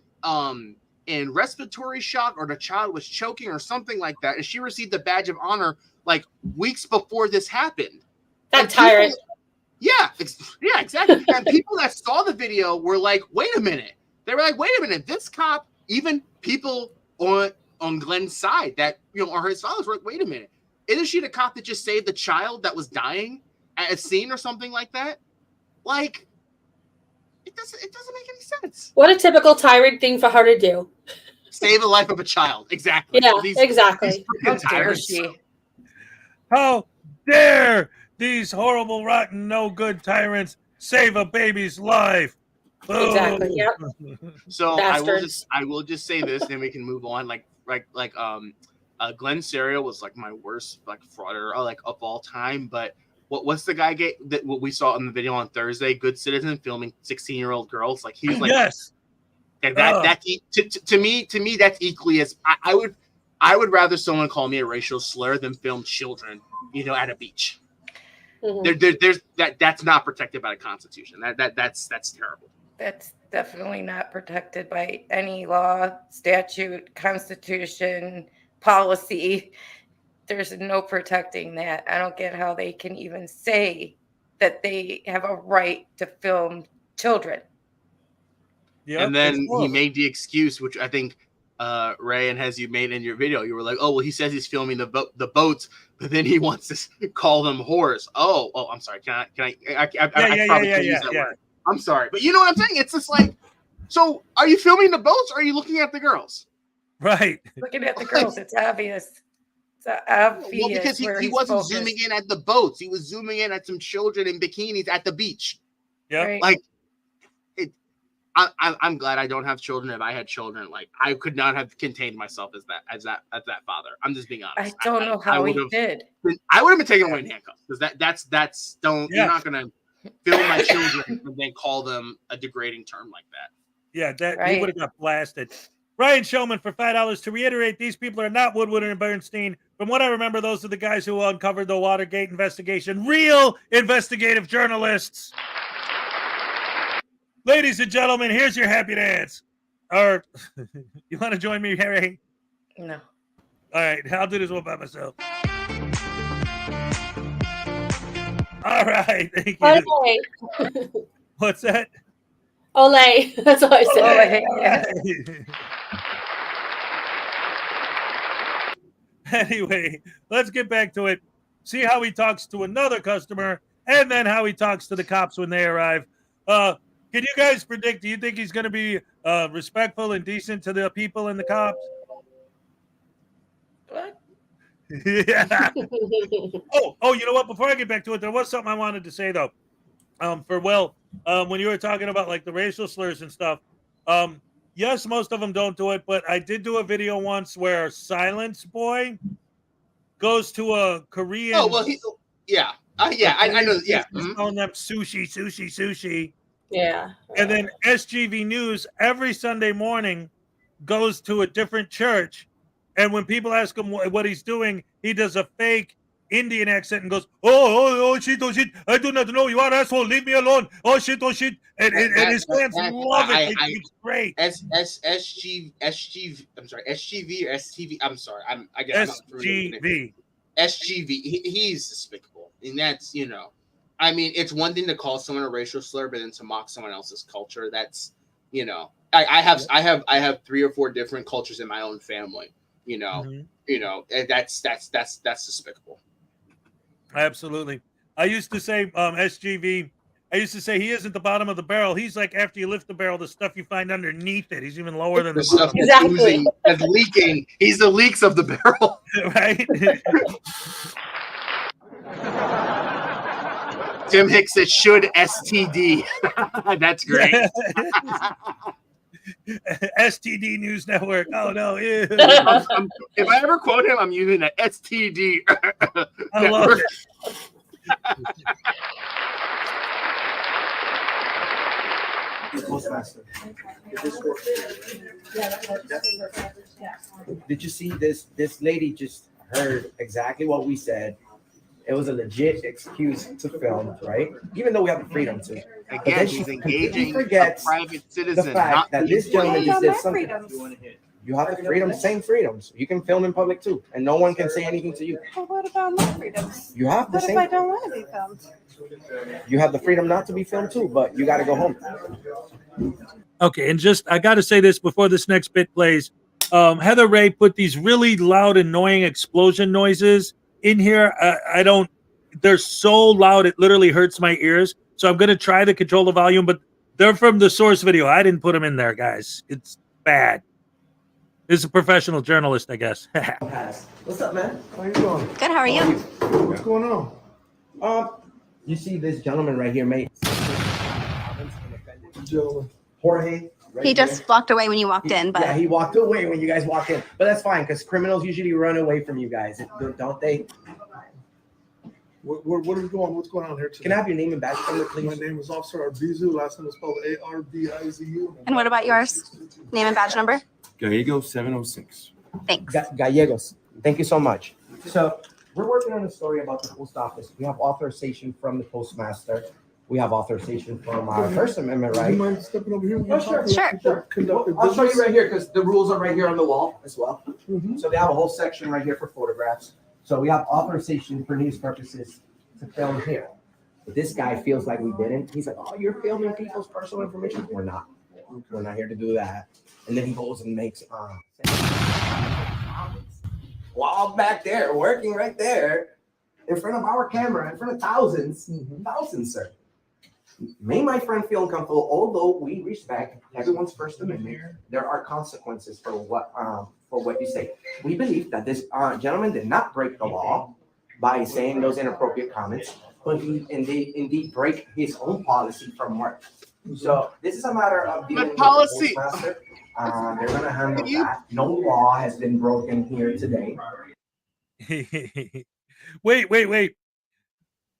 in respiratory shock or the child was choking or something like that. And she received the badge of honor like weeks before this happened. That tyrant. Yeah, exactly. And people that saw the video were like, wait a minute. They were like, wait a minute. This cop, even people on Glenn's side that, you know, are his followers were like, wait a minute. Isn't she the cop that just saved the child that was dying at a scene or something like that? Like, it doesn't make any sense. What a typical tyrant thing for her to do. Save the life of a child. Exactly. Yeah, exactly. These tyrants. How dare these horrible, rotten, no good tyrants save a baby's life? Exactly. Boom. Yep. So Bastards. I will just say this, then we can move on. Glenn Serial was like my worst like frauder like of all time. But what's the guy that what we saw in the video on Thursday? Good Citizen filming 16-year-old girls. Like he was like, yes. And to me that's equally as I would rather someone call me a racial slur than film children, you know, at a beach. Mm-hmm. There's that's not protected by the Constitution. That's terrible. That's definitely not protected by any law, statute, constitution, policy. There's no protecting that. I don't get how they can even say that they have a right to film children. Yeah. And then he made the excuse, which I think Ray and Hez, you made in your video. You were like, "Oh, well, he says he's filming the boats, but then he wants to call them whores." Oh, I'm sorry. I probably can't use that word. I'm sorry, but you know what I'm saying? It's just like, so are you filming the boats or are you looking at the girls? Right. Looking at the girls, it's obvious. It's obvious. Well, because he wasn't zooming in at the boats. He was zooming in at some children in bikinis at the beach. Yeah. Right. Like, I'm glad I don't have children. If I had children, like I could not have contained myself as that father. I'm just being honest. I don't know how he did. I would have been taken away in handcuffs because that's you're not gonna film my children and then call them a degrading term like that. Yeah, he would have got blasted. Ryan Showman for $5 to reiterate, these people are not Woodward and Bernstein. From what I remember, those are the guys who uncovered the Watergate investigation. Real investigative journalists. Ladies and gentlemen, here's your happy dance. Or you want to join me, Harry? No. All right, I'll do this one by myself. All right, thank you. Ole. What's that? Ole. That's what I said. Ole, yeah. Anyway, let's get back to it. See how he talks to another customer, and then how he talks to the cops when they arrive. Can you guys predict? Do you think he's going to be respectful and decent to the people and the cops? What? Yeah. Oh, you know what? Before I get back to it, there was something I wanted to say though. For Will, when you were talking about like the racial slurs and stuff. Yes, most of them don't do it, but I did do a video once where Silence Boy goes to a Korean. Oh well, I know. Yeah, he's calling them sushi. Yeah. And then SGV News every Sunday morning goes to a different church. And when people ask him what he's doing, he does a fake Indian accent and goes, oh, shit, I do not know. You are asshole. Leave me alone. Oh, shit. And his fans love it. It's great. SGV or STV. I'm sorry. SGV. SGV. He's despicable. And that's, I mean, it's one thing to call someone a racial slur, but then to mock someone else's culture, that's You know, I have 3 or 4 different cultures in my own family. You know, and that's despicable. Absolutely. I used to say, SGV. I used to say he isn't the bottom of the barrel. He's like after you lift the barrel, the stuff you find underneath it. He's even lower than the stuff bottom. that's oozing, that's leaking. He's the leaks of the barrel, right? Tim Hicks said, "Should STD." That's great. STD News Network. Oh no! Ew. If I ever quote him, I'm using an STD. I love it. Postmaster. Did you see this? This lady just heard exactly what we said. It was a legit excuse to film, right? Even though we have the freedom to. Again, he's engaging a private citizen. The fact that this gentleman just did something. You have the freedom, same freedoms. You can film in public too, and no one can say anything to you. Well, what about my freedoms? You have the What same. if I don't want to be filmed? You have the freedom not to be filmed too, but you got to go home. Okay, and just I got to say this before this next bit plays. Heather Ray put these really loud, annoying explosion noises in here. I don't. They're so loud it literally hurts my ears. So I'm gonna try to control the volume, but they're from the source video. I didn't put them in there, guys. It's bad. This is a professional journalist, I guess. What's up, man? How you doing? Good. How are you? What's going on? You see this gentleman right here, mate? Jorge. Right He just walked away when you walked in, but yeah, he walked away when you guys walked in. But that's fine because criminals usually run away from you guys, don't they? What are we doing? What's going on here today? Can I have your name and badge number, please? My name is Officer Arbizu. Last name is spelled Arbizu. And what about yours? Name and badge number? Gallego 706. Thanks. Gallegos. Thank you so much. So we're working on a story about the post office. We have authorization from the postmaster. We have authorization from our First Amendment, right? Do you mind stepping over here? Oh, sure. Sure. I'll show you right here because the rules are right here on the wall as well. So they have a whole section right here for photographs. So we have authorization for news purposes to film here. But this guy feels like we didn't. He's like, "Oh, you're filming people's personal information." We're not. We're not here to do that. And then he goes and makes while back there, working right there, in front of our camera, in front of thousands, sir. Me and my friend feel uncomfortable, although we respect everyone's First Amendment. There are consequences for what you say. We believe that this gentleman did not break the law by saying those inappropriate comments, but he indeed break his own policy from work. So this is a matter of dealing with policy. the postmaster. They're going to handle that. No law has been broken here today. Wait.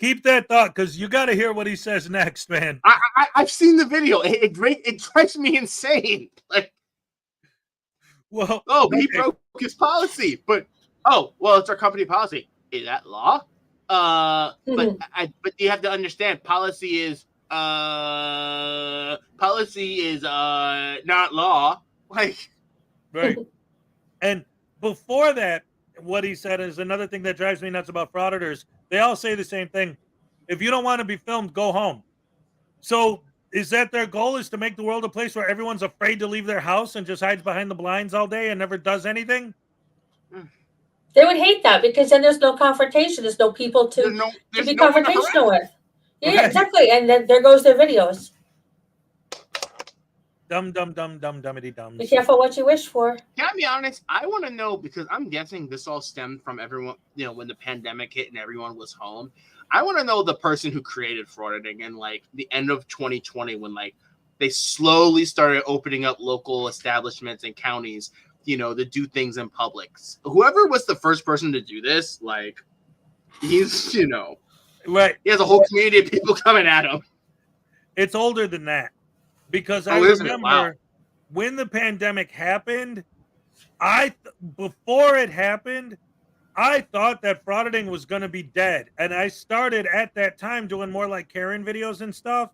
Keep that thought because you got to hear what he says next, man. I've seen the video. It drives me insane. Like, well, he broke his policy, but it's our company policy. Is that law? But you have to understand, policy is not law. Like, right. And before that, what he said is another thing that drives me nuts about frauditors. They all say the same thing. If you don't want to be filmed, go home. So is that their goal, is to make the world a place where everyone's afraid to leave their house and just hides behind the blinds all day and never does anything? They would hate that because then there's no confrontation. There's no people to be confrontational with. Yeah, Right. exactly. And then there goes their videos. Dummity dum. Be careful what you wish for. Can I be honest? I want to know, because I'm guessing this all stemmed from everyone, when the pandemic hit and everyone was home. I want to know the person who created Frauditing in like the end of 2020 when like they slowly started opening up local establishments and counties, to do things in public. Whoever was the first person to do this, like, he's, right. He has a whole community of people coming at him. It's older than that. Because I remember when the pandemic happened, before it happened, I thought that Frauditing was going to be dead. And I started at that time doing more like Karen videos and stuff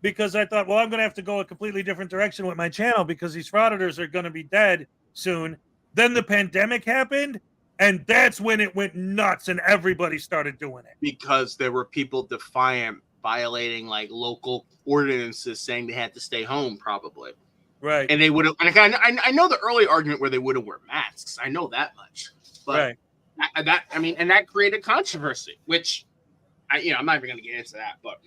because I thought, well, I'm going to have to go a completely different direction with my channel because these Frauditors are going to be dead soon. Then the pandemic happened, and that's when it went nuts and everybody started doing it. Because there were people violating like local ordinances saying they had to stay home, probably. Right. And they would have. And I know the early argument where they would have wear masks. I know that much. But and that created controversy, which I'm not even going to get into that. But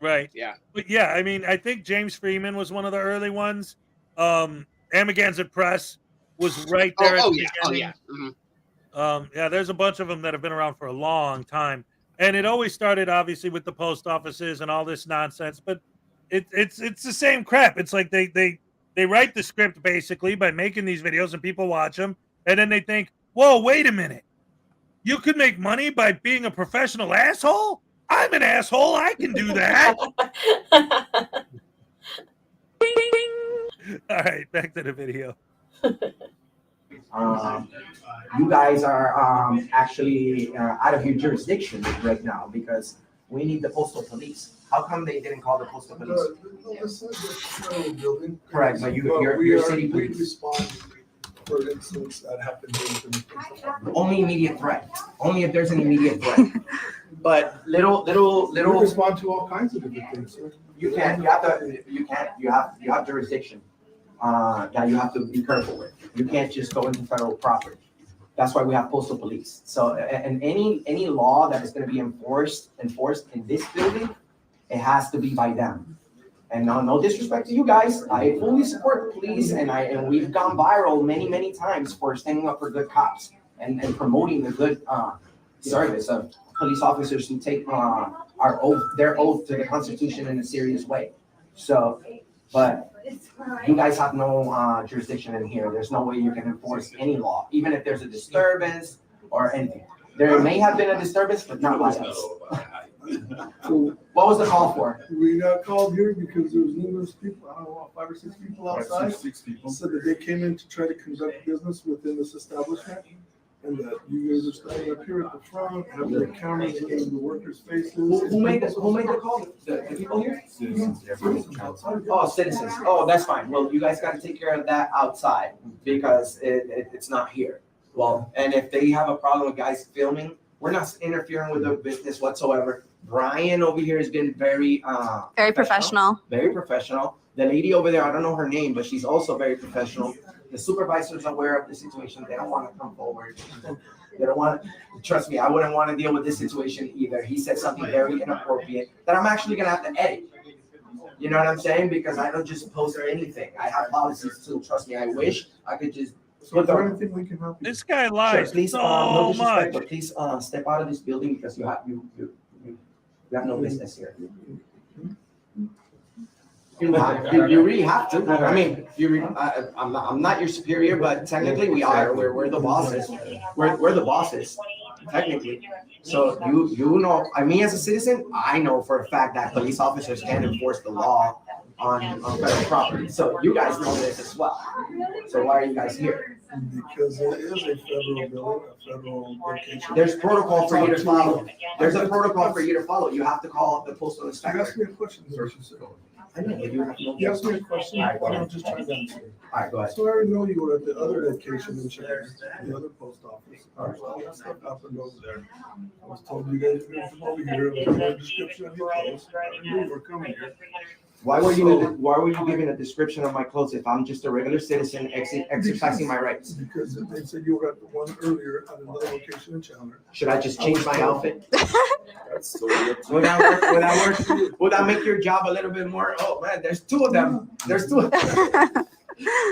right, yeah, but yeah, I mean, I think James Freeman was one of the early ones. Amagansett Press was right there. At the beginning. Mm-hmm. Yeah, there's a bunch of them that have been around for a long time, and it always started obviously with the post offices and all this nonsense. But it's the same crap. It's like they write the script basically by making these videos and people watch them, and then they think, whoa, wait a minute, you could make money by being a professional asshole? I'm an asshole. I can do that. All right, back to the video. You guys are actually out of your jurisdiction right now because we need the postal police. How come they didn't call the postal police? Correct, but your city police. Respond for incidents that happen during Only immediate threat. Only if there's an immediate threat. But little. We respond to all kinds of different things, sir. You have jurisdiction that you have to be careful with. You can't just go into federal property. That's why we have postal police. So, and any law that is going to be enforced in this building, it has to be by them. And no disrespect to you guys, I fully support the police, and we've gone viral many times for standing up for good cops and promoting the good service of police officers who take their oath to the Constitution in a serious way. So, but you guys have no jurisdiction in here. There's no way you can enforce any law, even if there's a disturbance or anything. There may have been a disturbance, but not like us. So what was the call for? We got called here because there was numerous people, I don't know, 5 or 6 people outside. 6 people. Said that they came in to try to conduct business within this establishment. And that you guys are standing up here at the front, have the cameras in the workers' faces. Who made the call? The people here? Citizens. Oh, citizens. Oh, that's fine. Well, you guys got to take care of that outside because it's not here. Well, and if they have a problem with guys filming, we're not interfering with their business whatsoever. Brian over here has been very professional. Very professional. The lady over there, I don't know her name, but she's also very professional. The supervisor's aware of the situation. They don't want to come forward. They don't want to, trust me, I wouldn't want to deal with this situation either. He said something very inappropriate that I'm actually going to have to edit. You know what I'm saying? Because I don't just post anything. I have policies too. Trust me, I wish I could just. This guy lies. Sure, please, so no disrespect, much. but please step out of this building because you have no business here. You really have to. I mean, I'm not your superior, but technically we are. We're the bosses. We're the bosses, technically. So you know, me as a citizen, I know for a fact that police officers can enforce the law on federal property. So you guys know this as well. So why are you guys here? Because it is a federal building, a federal location. There's protocol for you to follow. There's a protocol for you to follow. You have to call the postal inspector. You asked me a question. I know, but you have no. You asked me a question. All right, go ahead. I'm just trying to answer. All right, go ahead. So I already know you were at the other location in China, the other post office. All that stuff happened over there. I was told you guys were from over here. It was a description of your clothes. I knew you were coming here. Why were you giving a description of my clothes if I'm just a regular citizen exercising my rights? Because they said you were at the one earlier at another location in Chandler. Should I just change my outfit? Would that make your job a little bit more? Oh man, there's 2 of them. There's 2 of them.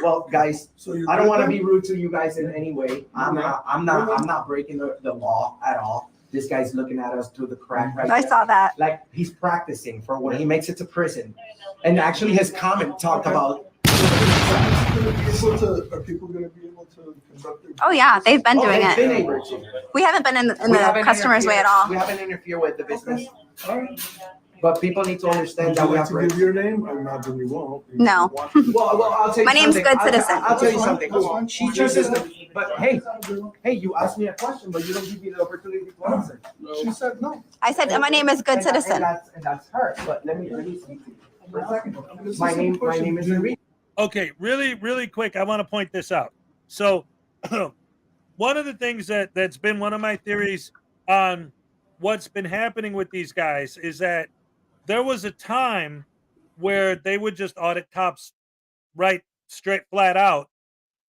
Well, guys, I don't want to be rude to you guys in any way. I'm not breaking the law at all. This guy's looking at us through the crack right I saw that. Like he's practicing for when he makes it to prison. And actually his comment talked about. Are people going to be able to conduct their... Oh yeah, they've been doing they've been it. able to. We haven't been in the customer's way at all. We haven't interfered with the business. But people need to understand that we have to give your name. I imagine you won't. No. Well, I'll tell you My name's something. Good Citizen. I'll tell you something. She chooses but hey, you asked me a question, but you don't give me the opportunity to answer. She said no. I said my name is Good Citizen. And that's her. But let me speak to you for a second. My name is Enrique. Okay, really quick, I want to point this out. So one of the things that's been one of my theories on what's been happening with these guys is that there was a time where they would just audit cops right straight flat out.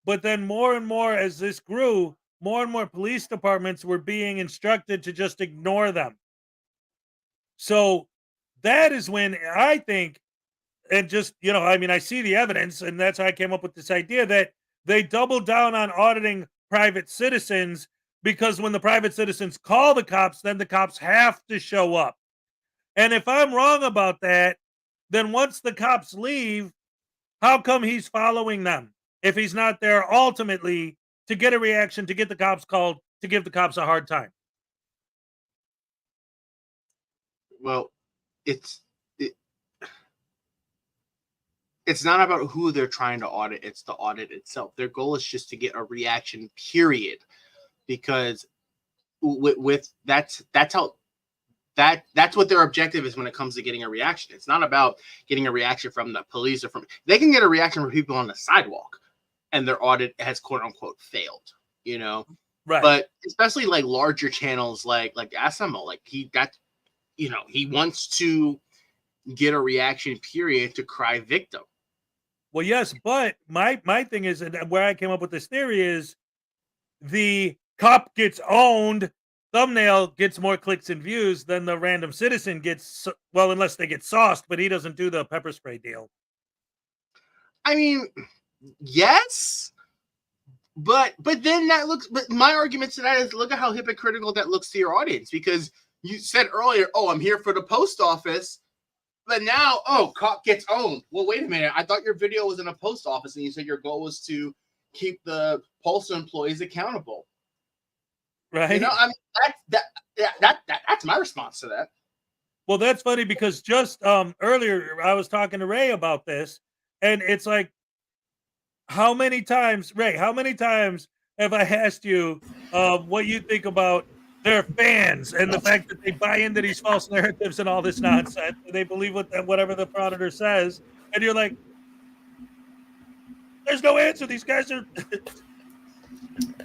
But then more and more as this grew, more and more police departments were being instructed to just ignore them. So that is when I think, and just, I mean, I see the evidence, and that's how I came up with this idea that they doubled down on auditing private citizens, because when the private citizens call the cops, then the cops have to show up. And if I'm wrong about that, then once the cops leave, how come he's following them if he's not there ultimately to get a reaction, to get the cops called, to give the cops a hard time? Well, it's not about who they're trying to audit. It's the audit itself. Their goal is just to get a reaction, period. Because with that's what their objective is when it comes to getting a reaction. It's not about getting a reaction from the police or they can get a reaction from people on the sidewalk and their audit has quote unquote failed, Right. But especially like larger channels like SMO, like he wants to get a reaction, period, to cry victim. Well, yes, but my thing is, and where I came up with this theory is, the cop gets owned, thumbnail gets more clicks and views than the random citizen gets, well, unless they get sauced, but he doesn't do the pepper spray deal. I mean, yes, but then but my argument to that is, look at how hypocritical that looks to your audience, because you said earlier, oh, I'm here for the post office. But now, cop gets owned. Well, wait a minute. I thought your video was in a post office, and you said your goal was to keep the postal employees accountable. Right. I mean, that's my response to that. Well, that's funny, because just earlier I was talking to Ray about this, and it's like, how many times have I asked you what you think about their fans and the fact that they buy into these false narratives and all this nonsense, and they believe whatever the Frauditor says, and you're like, there's no answer. These guys are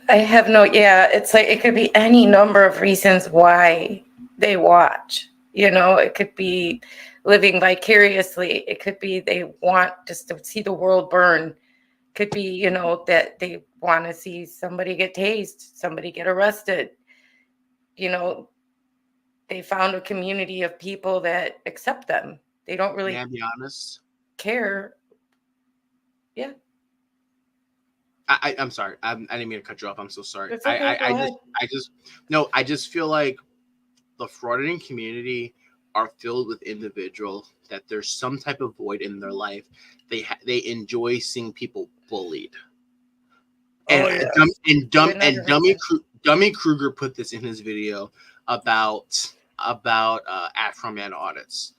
I have it's like, it could be any number of reasons why they watch. It could be living vicariously. It could be they want just to see the world burn. Could be, that they want to see somebody get tased, somebody get arrested. They found a community of people that accept them. They don't really be honest. care. Yeah. I'm sorry. I didn't mean to cut you off. I'm so sorry. It's okay, I just feel like the frauditing community are filled with individuals that there's some type of void in their life. They enjoy seeing people bullied. And Dummy Kruger put this in his video about Afro-Man audits,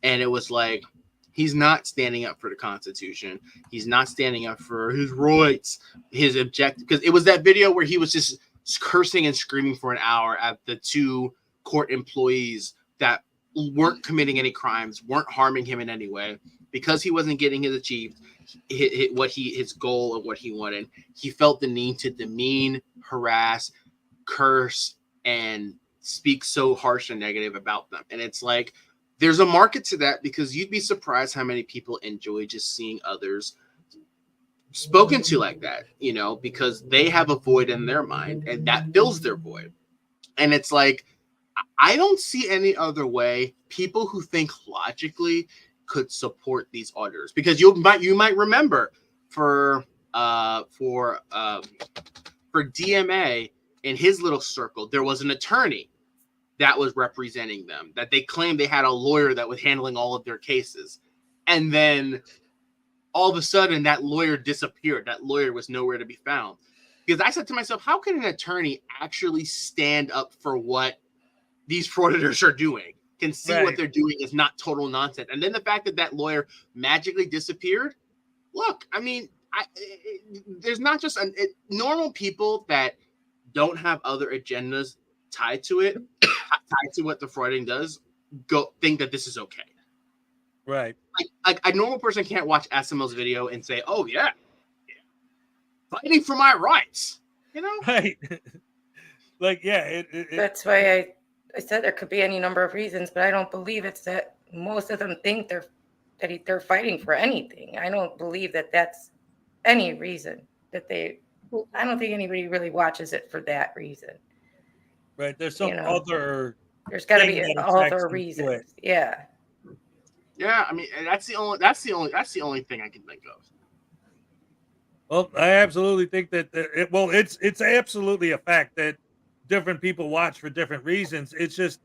and it was like, he's not standing up for the Constitution. He's not standing up for his rights, his objective. Because it was that video where he was just cursing and screaming for an hour at the two court employees that weren't committing any crimes, weren't harming him in any way, because he wasn't getting his goal of what he wanted. He felt the need to demean, harass, curse, and speak so harsh and negative about them. And it's like, there's a market to that, because you'd be surprised how many people enjoy just seeing others spoken to like that, because they have a void in their mind and that fills their void. And it's like, I don't see any other way people who think logically could support these auditors, because you might remember for DMA, in his little circle, there was an attorney that was representing them, that they claimed they had a lawyer that was handling all of their cases. And then all of a sudden that lawyer disappeared. That lawyer was nowhere to be found. Because I said to myself, how can an attorney actually stand up for what these frauditors are doing, can see what they're doing is not total nonsense? And then the fact that that lawyer magically disappeared. Look, I mean, there's not just normal people that don't have other agendas tied to it, tied to what the frauding does, think that this is okay. Right. Like a normal person can't watch SML's video and say, oh yeah, fighting for my rights, Right. Like, yeah. That's why I said there could be any number of reasons, but I don't believe it's that most of them think they're that they're fighting for anything. I don't believe that that's any reason that they. I don't think anybody really watches it for that reason. Right. There's some other. There's got to be thing that other attracts them to reasons. it. Yeah. Yeah, I mean, that's the only thing I can think of. Well, I absolutely think that it's absolutely a fact that different people watch for different reasons. It's just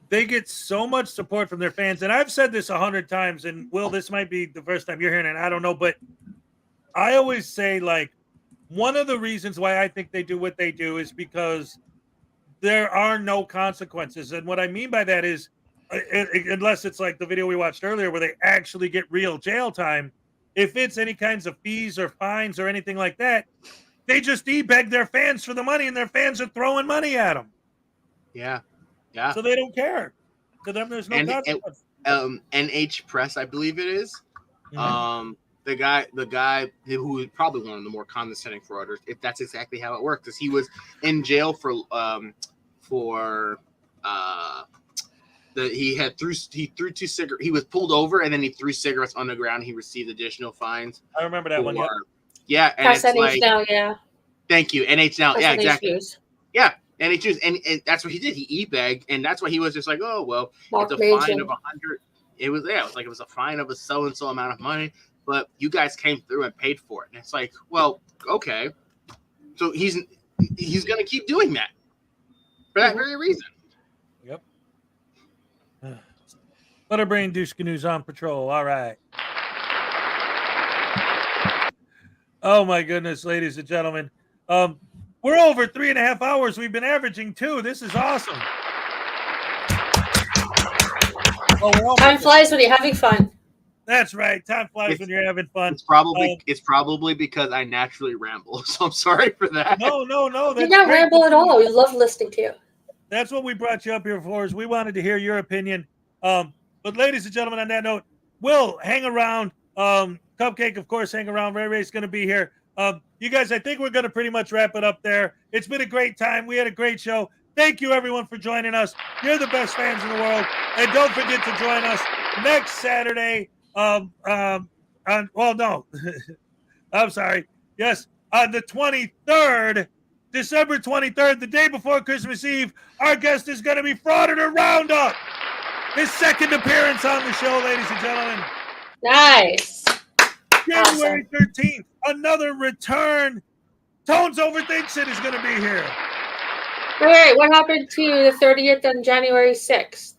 they get so much support from their fans, and I've said this 100 times. And Will, this might be the first time you're hearing it. I don't know, but I always say, like, one of the reasons why I think they do what they do is because there are no consequences, and what I mean by that is, unless it's like the video we watched earlier where they actually get real jail time. If it's any kinds of fees or fines or anything like that, they just e-beg their fans for the money, and their fans are throwing money at them. Yeah. So they don't care. To them, there's no consequence. NH Press, I believe it is. Mm-hmm. The guy who is probably one of the more condescending frauditors, if that's exactly how it worked, because he was in jail he threw two cigarettes. He was pulled over and then he threw cigarettes on the ground. He received additional fines. I remember that one. Yeah, and Press it's NH like, now, yeah. Thank you, NH now. Press Yeah, NH exactly. News. Yeah, NH News, and that's what he did. He e-begged, and that's why he was just like, oh well, Mark it's a fine Mason. of 100. It was a fine of a so and so amount of money, but you guys came through and paid for it. And it's like, well, okay, so he's gonna keep doing that for that very reason. Yep. Butterbrain Douche Canoes on patrol. All right. Oh my goodness, ladies and gentlemen. We're over 3.5 hours. We've been averaging 2. This is awesome. Time flies when you're having fun. That's right. Time flies when you're having fun. It's probably because I naturally ramble, so I'm sorry for that. No. You're not ramble at all. We love listening to you. That's what we brought you up here for, is we wanted to hear your opinion. But ladies and gentlemen, on that note, Will, hang around. Cupcake, of course, hang around. Ray Ray's going to be here. You guys, I think we're going to pretty much wrap it up there. It's been a great time. We had a great show. Thank you, everyone, for joining us. You're the best fans in the world. And don't forget to join us next Saturday. I'm sorry. Yes, on the 23rd, December 23rd, the day before Christmas Eve, our guest is going to be Frauditor Roundup. His second appearance on the show, ladies and gentlemen. Nice. January 13th, another return. Tones Overthinks It is going to be here. Wait, what happened to the 30th and January 6th?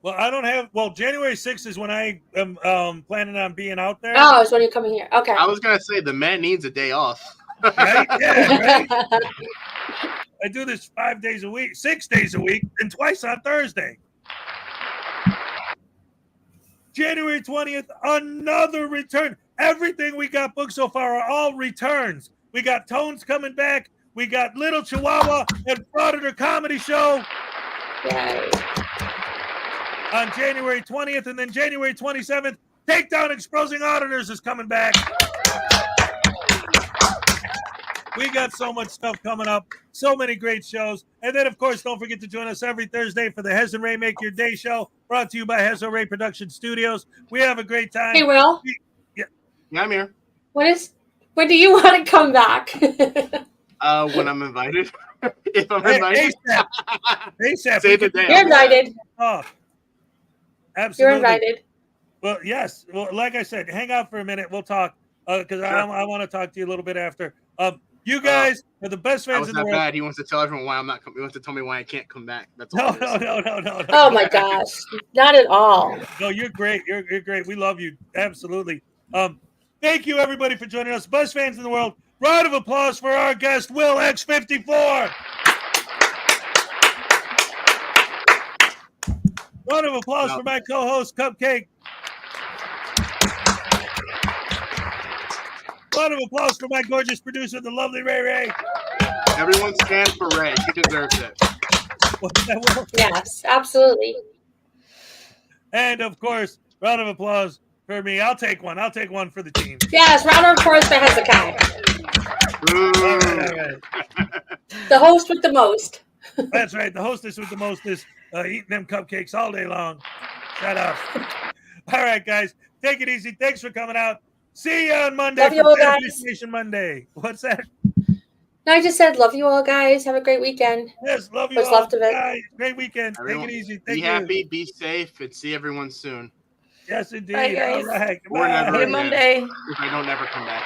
Well, January 6th is when I am planning on being out there. Oh, it's when you're coming here. Okay. I was going to say the man needs a day off. Right? Yeah, right. I do this 5 days a week, 6 days a week, and twice on Thursday. January 20th, another return. Everything we got booked so far are all returns. We got Tones coming back. We got Little Chihuahua and Frauditor Comedy Show. Yay. On January 20th, and then January 27th, Takedown Exposing Auditors is coming back. We got so much stuff coming up, so many great shows. And then, of course, don't forget to join us every Thursday for the Hez and Ray Make Your Day show, brought to you by Hez and Ray Production Studios. We have a great time. Hey, Will. Yeah, I'm here. When do you want to come back? When I'm invited. If I'm invited. ASAP. Save the day. You're invited. Oh, absolutely. You're invited. Well, yes. Well, like I said, hang out for a minute. We'll talk because I want to talk to you a little bit after. You guys are the best fans in the world. Bad. He wants to tell everyone why I'm not coming. He wants to tell me why I can't come back. That's No. Oh my gosh, not at all. No, you're great. You're great. We love you. Absolutely. Thank you, everybody, for joining us. Best fans in the world. Round of applause for our guest, Willx054. Round of applause for my co-host, Cupcake. Round of applause for my gorgeous producer, the lovely Ray Ray. Everyone stand for Ray. He deserves it. Yes, absolutely. And, of course, round of applause for me. I'll take one. I'll take one for the team. Yes, round of applause for Hezekiah. All right. The host with the most. That's right. The hostess with the mostest, eating them cupcakes all day long. Shut up. All right, guys, take it easy. Thanks for coming out. See you on Monday. Love you for all, Fan guys. Appreciation Monday. What's that? No, I just said love you all, guys. Have a great weekend. Yes, love you What's all. left of it. Guys, great weekend. Everyone, Take it easy. be Thank you. happy, be safe, and see everyone soon. Yes, indeed. Bye, guys. All right. Or never Happy again. Monday. If I don't ever come back.